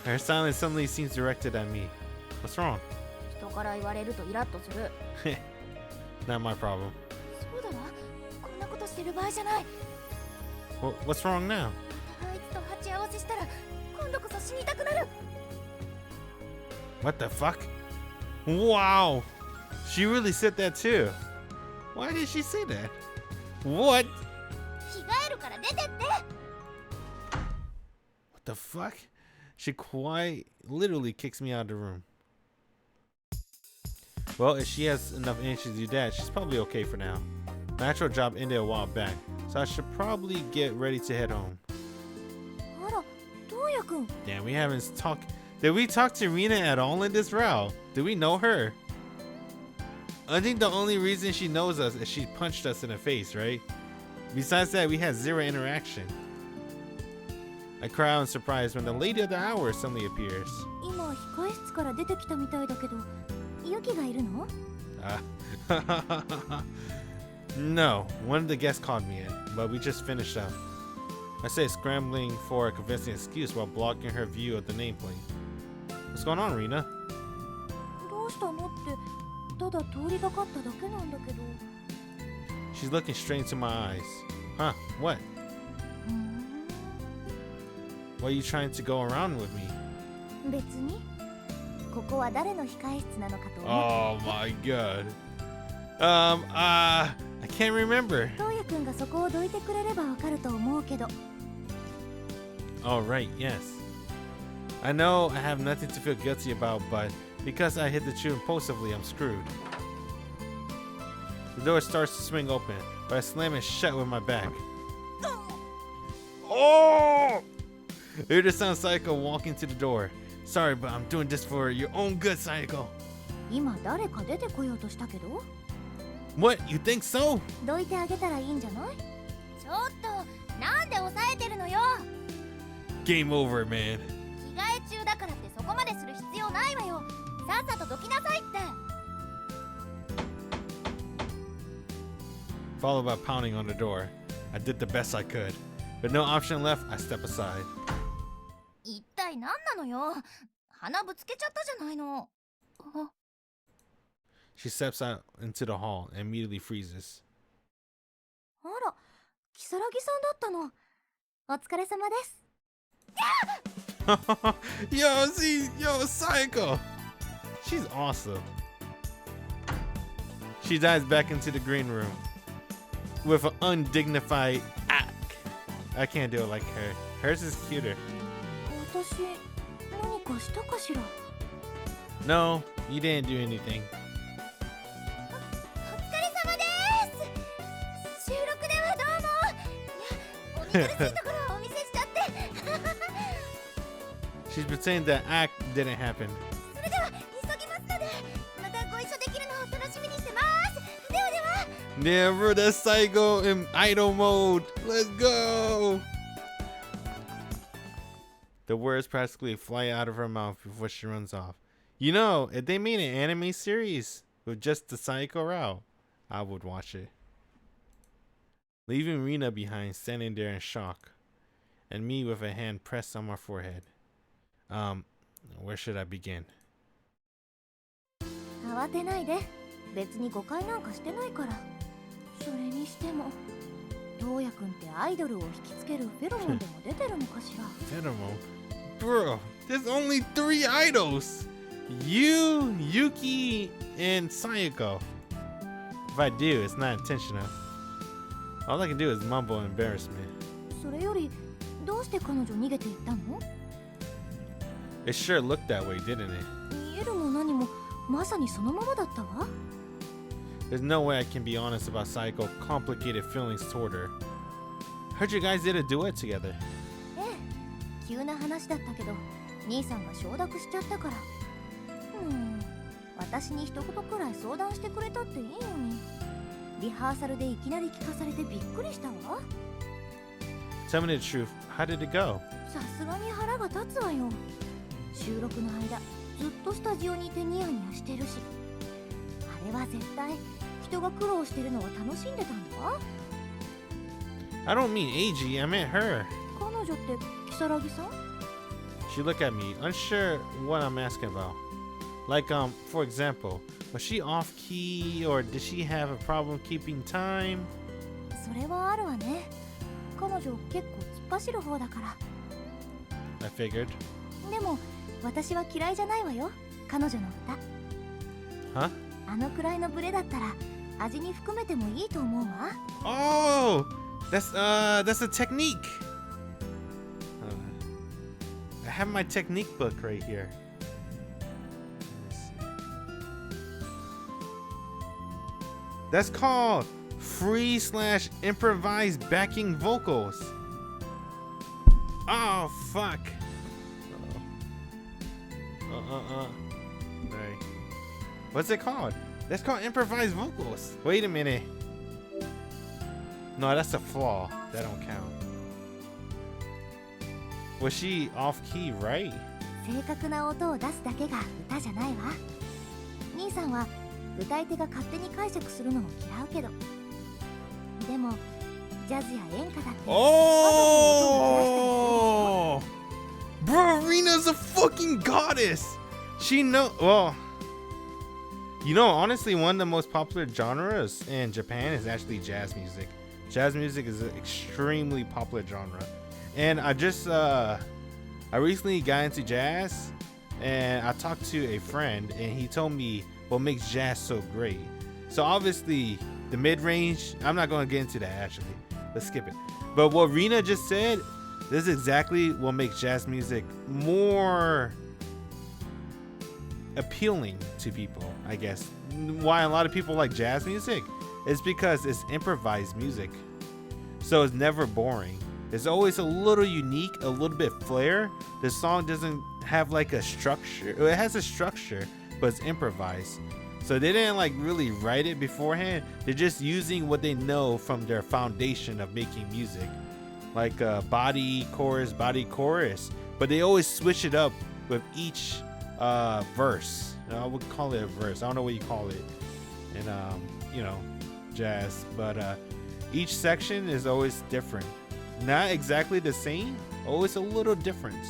Speaker 1: Her silence suddenly seems directed at me. What's wrong?
Speaker 2: 人から言われるとイラッとする。
Speaker 1: Not my problem.
Speaker 2: そうだわ。こんなことしてる場合じゃない。
Speaker 1: What's wrong now?
Speaker 2: あいつと鉢合わせしたら今度こそ死にたくなる。
Speaker 1: What the fuck? Wow! She really said that too. Why did she say that? What?
Speaker 2: 着替えるから出てって。
Speaker 1: What the fuck? She quite literally kicks me out of the room. Well, if she has enough energy to do that, she's probably okay for now. My actual job ended a while back, so I should probably get ready to head home.
Speaker 2: あら、どうやくん。
Speaker 1: Damn, we haven't talked. Did we talk to Rina at all in this route? Do we know her? I think the only reason she knows us is she punched us in the face, right? Besides that, we had zero interaction. I cry out in surprise when the lady of the hour suddenly appears.
Speaker 2: 今控室から出てきたみたいだけど、ユキがいるの？
Speaker 1: No, one of the guests called me in, but we just finished up. I say scrambling for a convincing excuse while blocking her view of the nameplate. What's going on, Rina?
Speaker 2: どうしたのってただ通りがかっただけなんだけど。
Speaker 1: She's looking straight into my eyes. Huh, what? Why are you trying to go around with me?
Speaker 2: 別に。ここは誰の控室なのかと思って。
Speaker 1: Oh my god. I can't remember.
Speaker 2: トウヤくんがそこをどいてくれればわかると思うけど。
Speaker 1: All right, yes. I know I have nothing to feel guilty about, but because I hit the shoe impulsively, I'm screwed. The door starts to swing open, but I slam it shut with my back. Oh! I hear the sound of Sayako walking to the door. Sorry, but I'm doing this for your own good, Sayako.
Speaker 2: 今誰か出てこようとしたけど。
Speaker 1: What? You think so?
Speaker 2: どいてあげたらいいんじゃない？ちょっとなんで抑えてるのよ。
Speaker 1: Game over, man.
Speaker 2: 着替え中だからってそこまでする必要ないわよ。さっさとどきなさいって。
Speaker 1: Followed by pounding on the door. I did the best I could. With no option left, I step aside.
Speaker 2: 一体何なのよ。鼻ぶつけちゃったじゃないの。
Speaker 1: She steps out into the hall and immediately freezes.
Speaker 2: あら、キサラギさんだったの。お疲れ様です。
Speaker 1: Yo, Sayako! She's awesome. She dives back into the green room with an undignified act. I can't do it like her. Hers is cuter.
Speaker 2: 私、何かしたかしら。
Speaker 1: No, you didn't do anything.
Speaker 2: お疲れ様です。収録ではどうも。いや、お見苦しいところをお見せしちゃって。
Speaker 1: She's pretending that act didn't happen.
Speaker 2: それでは急ぎますので、またご一緒できるのを楽しみにしてます。ではでは。
Speaker 1: Never the Sayako in idle mode. Let's go. The words practically fly out of her mouth before she runs off. You know, if they made an anime series with just the Sayako route, I would watch it. Leaving Rina behind, standing there in shock, and me with a hand pressed on my forehead. Where should I begin?
Speaker 2: 慌てないで。別に誤解なんかしてないから。それにしても、トウヤくんってアイドルを引きつけるフェロモンでも出てるのかしら。
Speaker 1: Pheromone? Bro, there's only 3 idols! You, Yuki, and Sayako. If I do, it's not intentional. All I can do is mumble embarrassment.
Speaker 2: それより、どうして彼女逃げていったの？
Speaker 1: It sure looked that way, didn't it?
Speaker 2: 見えるも何も、まさにそのままだったわ。
Speaker 1: There's no way I can be honest about Sayako complicated feelings toward her. Heard you guys did a duet together.
Speaker 2: ええ、急な話だったけど、兄さんが承諾しちゃったから。私に一言くらい相談してくれたっていいのに。リハーサルでいきなり聞かされてびっくりしたわ。
Speaker 1: Tell me the truth. How did it go?
Speaker 2: さすがに腹が立つわよ。収録の間、ずっとスタジオにいてニヤニヤしてるし。あれは絶対、人が苦労してるのを楽しんでたんだわ。
Speaker 1: I don't mean AG, I meant her.
Speaker 2: 彼女ってキサラギさん？
Speaker 1: She looked at me, unsure what I'm asking about. Like, for example, was she off key or did she have a problem keeping time?
Speaker 2: それはあるわね。彼女結構突っ走る方だから。
Speaker 1: I figured.
Speaker 2: でも私は嫌いじゃないわよ。彼女の歌。
Speaker 1: Huh?
Speaker 2: あのくらいのブレだったら味に含めてもいいと思うわ。
Speaker 1: Oh, that's a technique. I have my technique book right here. That's called free/improvised backing vocals. Oh fuck. Right. What's it called? That's called improvised vocals. Wait a minute. No, that's a flaw. That don't count. Was she off key, right?
Speaker 2: 正確な音を出すだけが歌じゃないわ。兄さんは歌い手が勝手に解釈するのを嫌うけど、でもジャズや演歌だって。
Speaker 1: Oh! Bro, Rina's a fucking goddess. She know. Well, you know, honestly, one of the most popular genres in Japan is actually jazz music. Jazz music is an extremely popular genre, and I recently got into jazz, and I talked to a friend, and he told me what makes jazz so great. So obviously, the mid-range. I'm not going to get into that actually. Let's skip it. But what Rina just said, this is exactly what makes jazz music more appealing to people, I guess. Why a lot of people like jazz music is because it's improvised music. So it's never boring. It's always a little unique, a little bit flair. The song doesn't have like a structure. It has a structure, but it's improvised. So they didn't like really write it beforehand. They're just using what they know from their foundation of making music. Like body, chorus. But they always switch it up with each verse. I would call it a verse. I don't know what you call it in jazz. But each section is always different. Not exactly the same, always a little difference.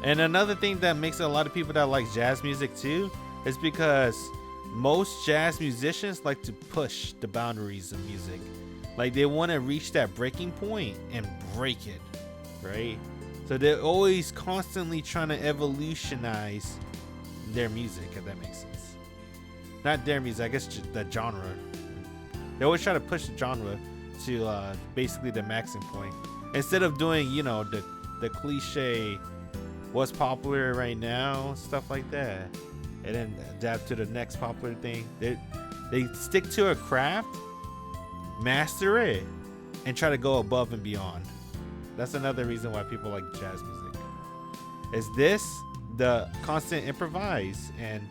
Speaker 1: And another thing that makes a lot of people that like jazz music too is because most jazz musicians like to push the boundaries of music. Like they want to reach that breaking point and break it, right? So they're always constantly trying to evolutionize their music, if that makes sense. Not their music, I guess the genre. They always try to push the genre to basically the maximum point. Instead of doing, the cliche what's popular right now, stuff like that, and then adapt to the next popular thing. They stick to a craft, master it, and try to go above and beyond. That's another reason why people like jazz music. Is this the constant improvise and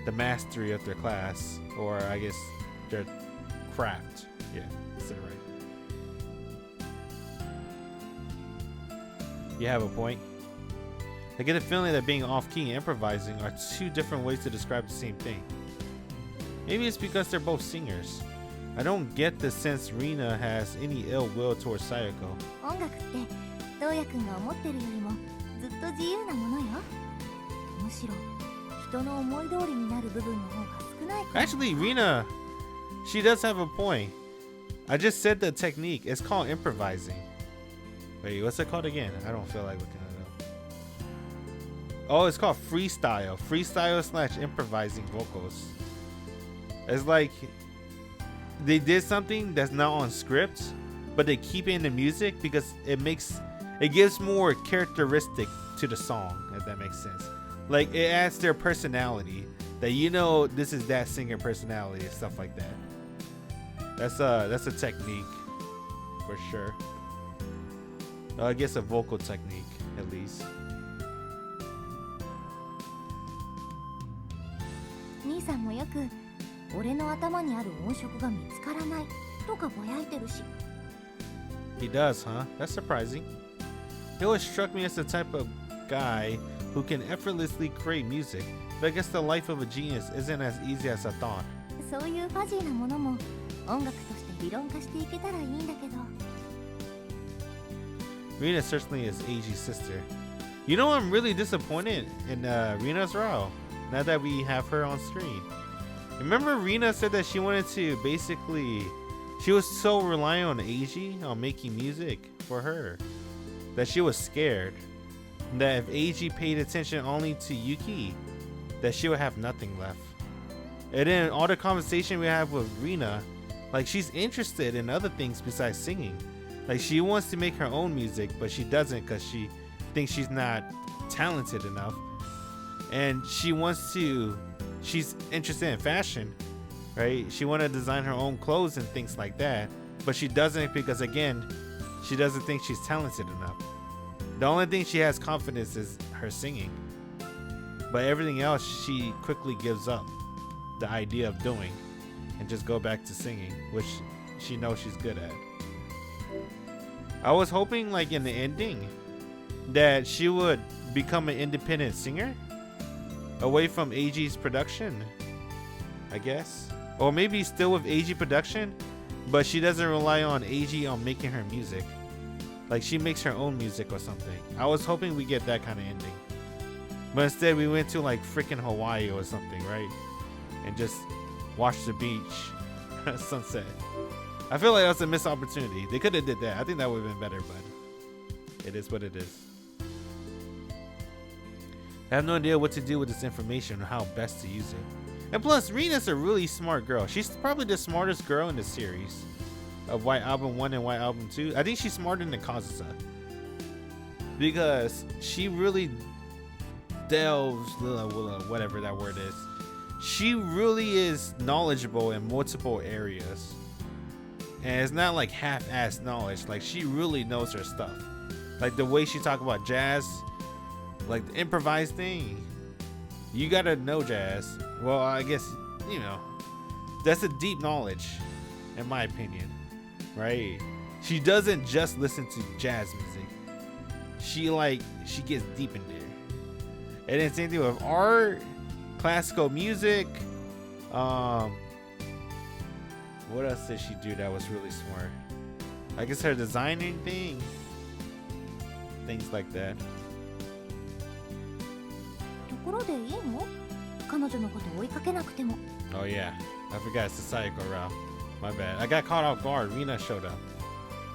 Speaker 1: the mastery of their class, or I guess their craft. Yeah, that's it right. You have a point. I get a feeling that being off-key and improvising are two different ways to describe the same thing. Maybe it's because they're both singers. I don't get the sense Rina has any ill will towards Sayako.
Speaker 2: 音楽ってどうやくんが思ってるよりもずっと自由なものよ。むしろ人の思い通りになる部分の方が少ないから。
Speaker 1: Actually, Rina, she does have a point. I just said the technique. It's called improvising. Wait, what's it called again? I don't feel like looking it up. Oh, it's called freestyle. Freestyle/improvising vocals. It's like they did something that's not on script, but they keep it in the music because it gives more characteristic to the song, if that makes sense. Like it adds their personality, that this is that singer personality and stuff like that. That's a technique for sure. I guess a vocal technique at least.
Speaker 2: 兄さんもよく俺の頭にある音色が見つからないとかぼやいてるし。
Speaker 1: He does, huh? That's surprising. He always struck me as the type of guy who can effortlessly create music, but I guess the life of a genius isn't as easy as I thought.
Speaker 2: そういうファジーなものも音楽として理論化していけたらいいんだけど。
Speaker 1: Rina certainly is Eiji's sister. You know, I'm really disappointed in Rina's role now that we have her on screen. Remember, Rina said that she wanted to she was so reliant on Eiji on making music for her that she was scared that if Eiji paid attention only to Yuki, that she would have nothing left. And then all the conversation we have with Rina, like she's interested in other things besides singing. Like she wants to make her own music, but she doesn't because she thinks she's not talented enough. And she's interested in fashion, right? She wants to design her own clothes and things like that, but she doesn't because again, she doesn't think she's talented enough. The only thing she has confidence is her singing. But everything else she quickly gives up the idea of doing and just go back to singing, which she knows she's good at. I was hoping like in the ending that she would become an independent singer away from AG's production, I guess. Or maybe still with AG production, but she doesn't rely on AG on making her music. Like she makes her own music or something. I was hoping we get that kind of ending. But instead we went to like freaking Hawaii or something, right? And just watched the beach, sunset. I feel like that's a missed opportunity. They could have did that. I think that would have been better, but it is what it is. I have no idea what to do with this information or how best to use it. And plus, Rina's a really smart girl. She's probably the smartest girl in the series of White Album 1 and White Album 2. I think she's smarter than Kazusa. Because she really delves, whatever that word is. She really is knowledgeable in multiple areas. And it's not like half-assed knowledge. Like she really knows her stuff. Like the way she talk about jazz, like the improvised thing. You gotta know jazz. Well, I guess, you know, that's a deep knowledge, in my opinion, right? She doesn't just listen to jazz music. She gets deep in there. And then same thing with art, classical music. What else did she do that was really smart? I guess her designing thing. Things like that.
Speaker 2: ところでいいの？彼女のこと追いかけなくても。
Speaker 1: Oh yeah, I forgot it's the Sayako route. My bad. I got caught off guard. Rina showed up.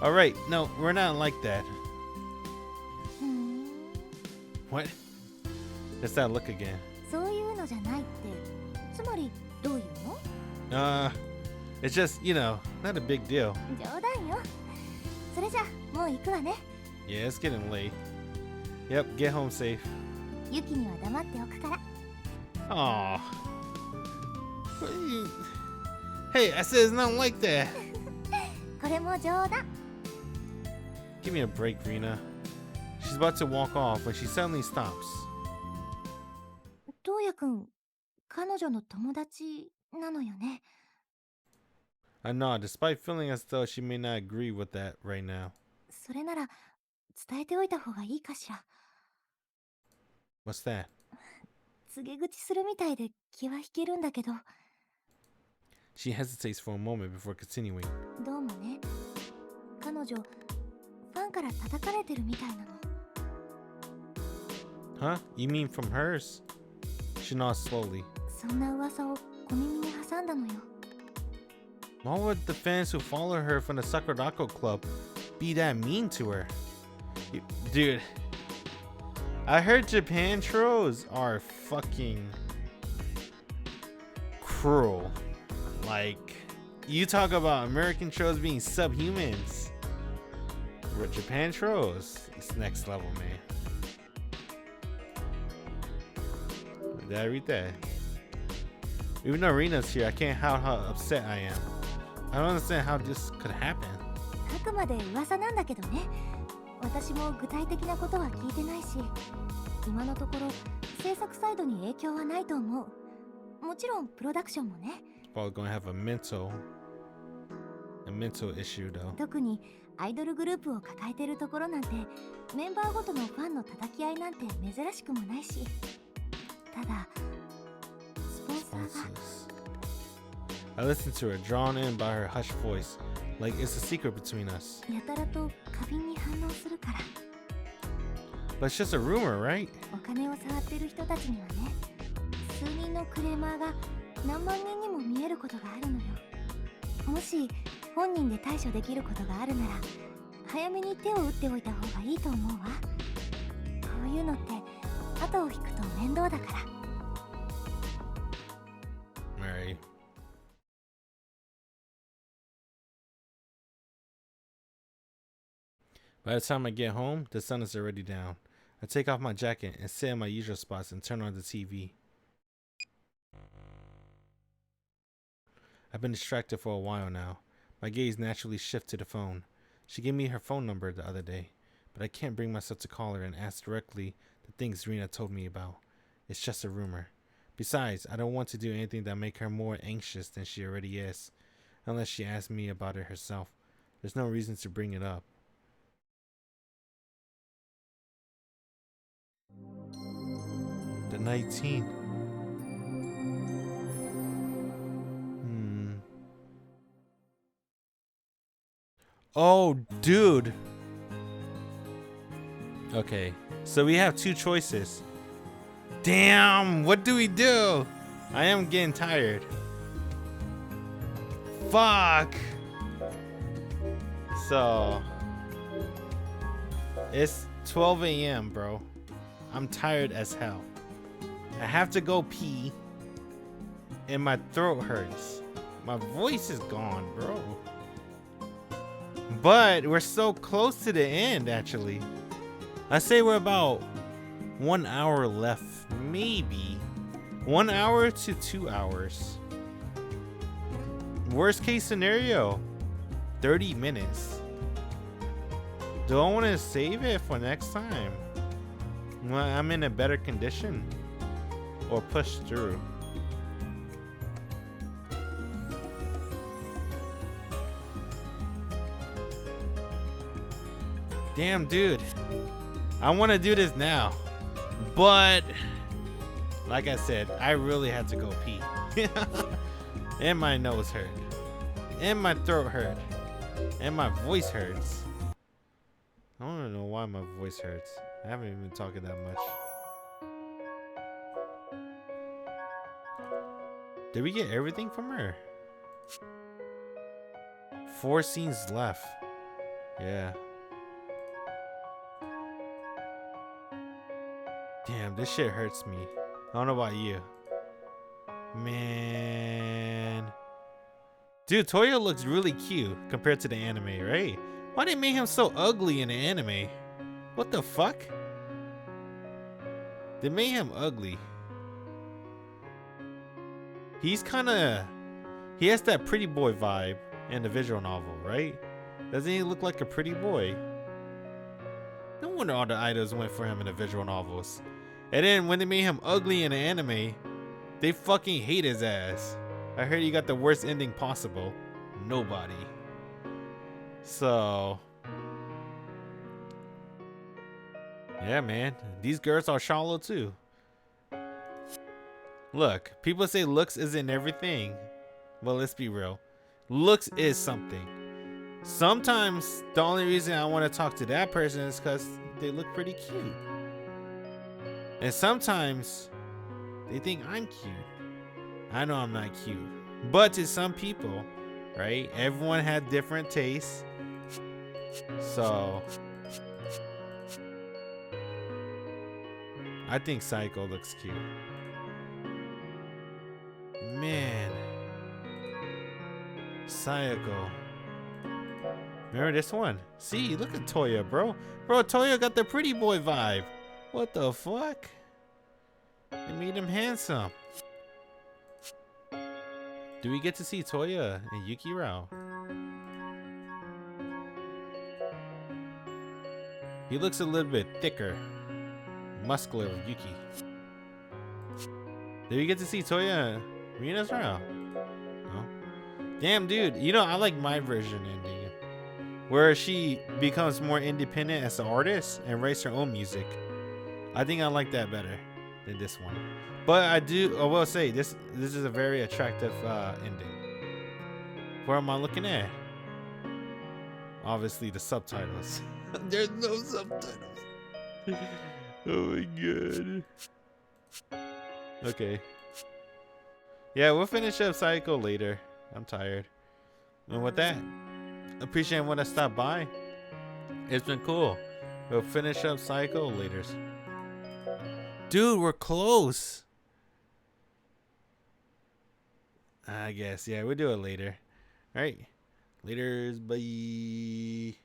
Speaker 1: All right, no, we're not like that. What? It's that look again.
Speaker 2: そういうのじゃないって、つまりどういうの？
Speaker 1: It's just, you know, not a big deal.
Speaker 2: 冗談よ。それじゃもう行くわね。
Speaker 1: Yeah, it's getting late. Yep, get home safe.
Speaker 2: ユキには黙っておくから。
Speaker 1: Aw. Hey, I said it's not like that.
Speaker 2: これも冗談。
Speaker 1: Give me a break, Rina. She's about to walk off when she suddenly stops.
Speaker 2: トウヤくん、彼女の友達なのよね。
Speaker 1: I know, despite feeling as though she may not agree with that right now.
Speaker 2: それなら伝えておいた方がいいかしら。
Speaker 1: What's that?
Speaker 2: 告げ口するみたいで気は引けるんだけど。
Speaker 1: She hesitates for a moment before continuing.
Speaker 2: どうもね、彼女ファンから叩かれてるみたいなの。
Speaker 1: Huh? You mean from hers? She nods slowly.
Speaker 2: そんな噂を小耳に挟んだのよ。
Speaker 1: Why would the fans who follow her from the Sakurako Club be that mean to her? Dude, I heard Japan trolls are fucking cruel. Like, you talk about American trolls being subhumans. With Japan trolls, it's next level, man. Did I read that? Even though Rina's here, I can't help how upset I am. I don't understand how this could happen.
Speaker 2: あくまで噂なんだけどね。私も具体的なことは聞いてないし、今のところ制作サイドに影響はないと思う。もちろんプロダクションもね。
Speaker 1: Probably gonna have a mental issue though.
Speaker 2: 特にアイドルグループを抱えてるところなんて、メンバーごとのファンの叩き合いなんて珍しくもないし。ただ、スポンサーが。
Speaker 1: I listened to her, drawn in by her hushed voice, like it's a secret between us.
Speaker 2: やたらと過敏に反応するから。
Speaker 1: But it's just a rumor, right?
Speaker 2: お金を触ってる人たちにはね、数人のクレーマーが何万人にも見えることがあるのよ。もし本人で対処できることがあるなら、早めに手を打っておいた方がいいと思うわ。こういうのって後を引くと面倒だから。
Speaker 1: Alright. By the time I get home, the sun is already down. I take off my jacket and sit in my usual spots and turn on the TV. I've been distracted for a while now. My gaze naturally shifts to the phone. She gave me her phone number the other day, but I can't bring myself to call her and ask directly the things Rina told me about. It's just a rumor. Besides, I don't want to do anything that make her more anxious than she already is. Unless she asks me about it herself. There's no reason to bring it up. The 19th. Oh, dude. Okay, so we have two choices. Damn, what do we do? I am getting tired. Fuck. So, it's 12 a.m., bro. I'm tired as hell. I have to go pee, and my throat hurts. My voice is gone, bro. But we're so close to the end, actually. I say we're about 1 hour left, maybe 1 hour to 2 hours. Worst case scenario, 30 minutes. Do I want to save it for next time when I'm in a better condition, or push through? Damn, dude. I want to do this now, but like I said, I really had to go pee. And my nose hurt, and my throat hurt, and my voice hurts. I don't know why my voice hurts. I haven't even been talking that much. Did we get everything from her? 4 scenes left. Yeah. Damn, this shit hurts me. I don't know about you. Man. Dude, Toya looks really cute compared to the anime, right? Why they make him so ugly in the anime? What the fuck? They made him ugly. He's kinda... He has that pretty boy vibe in the visual novel, right? Doesn't he look like a pretty boy? No wonder all the idols went for him in the visual novels. And then when they made him ugly in the anime, they fucking hate his ass. I heard he got the worst ending possible. Nobody. So... yeah, man. These girls are shallow too. Look, people say looks isn't everything. Well, let's be real. Looks is something. Sometimes the only reason I want to talk to that person is because they look pretty cute. And sometimes they think I'm cute. I know I'm not cute. But to some people, right? Everyone had different tastes. So I think Sayako looks cute. Man. Sayako. Remember this one? See, look at Toya, bro. Bro, Toya got the pretty boy vibe. What the fuck? They made him handsome. Do we get to see Toya and Yukirao? He looks a little bit thicker, muscular with Yuki. Did we get to see Toya and Rina's round? No. Damn, dude. You know, I like my version ending, where she becomes more independent as an artist and writes her own music. I think I like that better than this one. But I will say this is a very attractive ending. Where am I looking at? Obviously the subtitles. There's no subtitles. Oh my god. Okay. Yeah, we'll finish up Sayako later. I'm tired. And with that, appreciate everyone that stopped by. It's been cool. We'll finish up Sayako later. Dude, we're close. I guess. Yeah, we'll do it later. All right. Laters. Bye.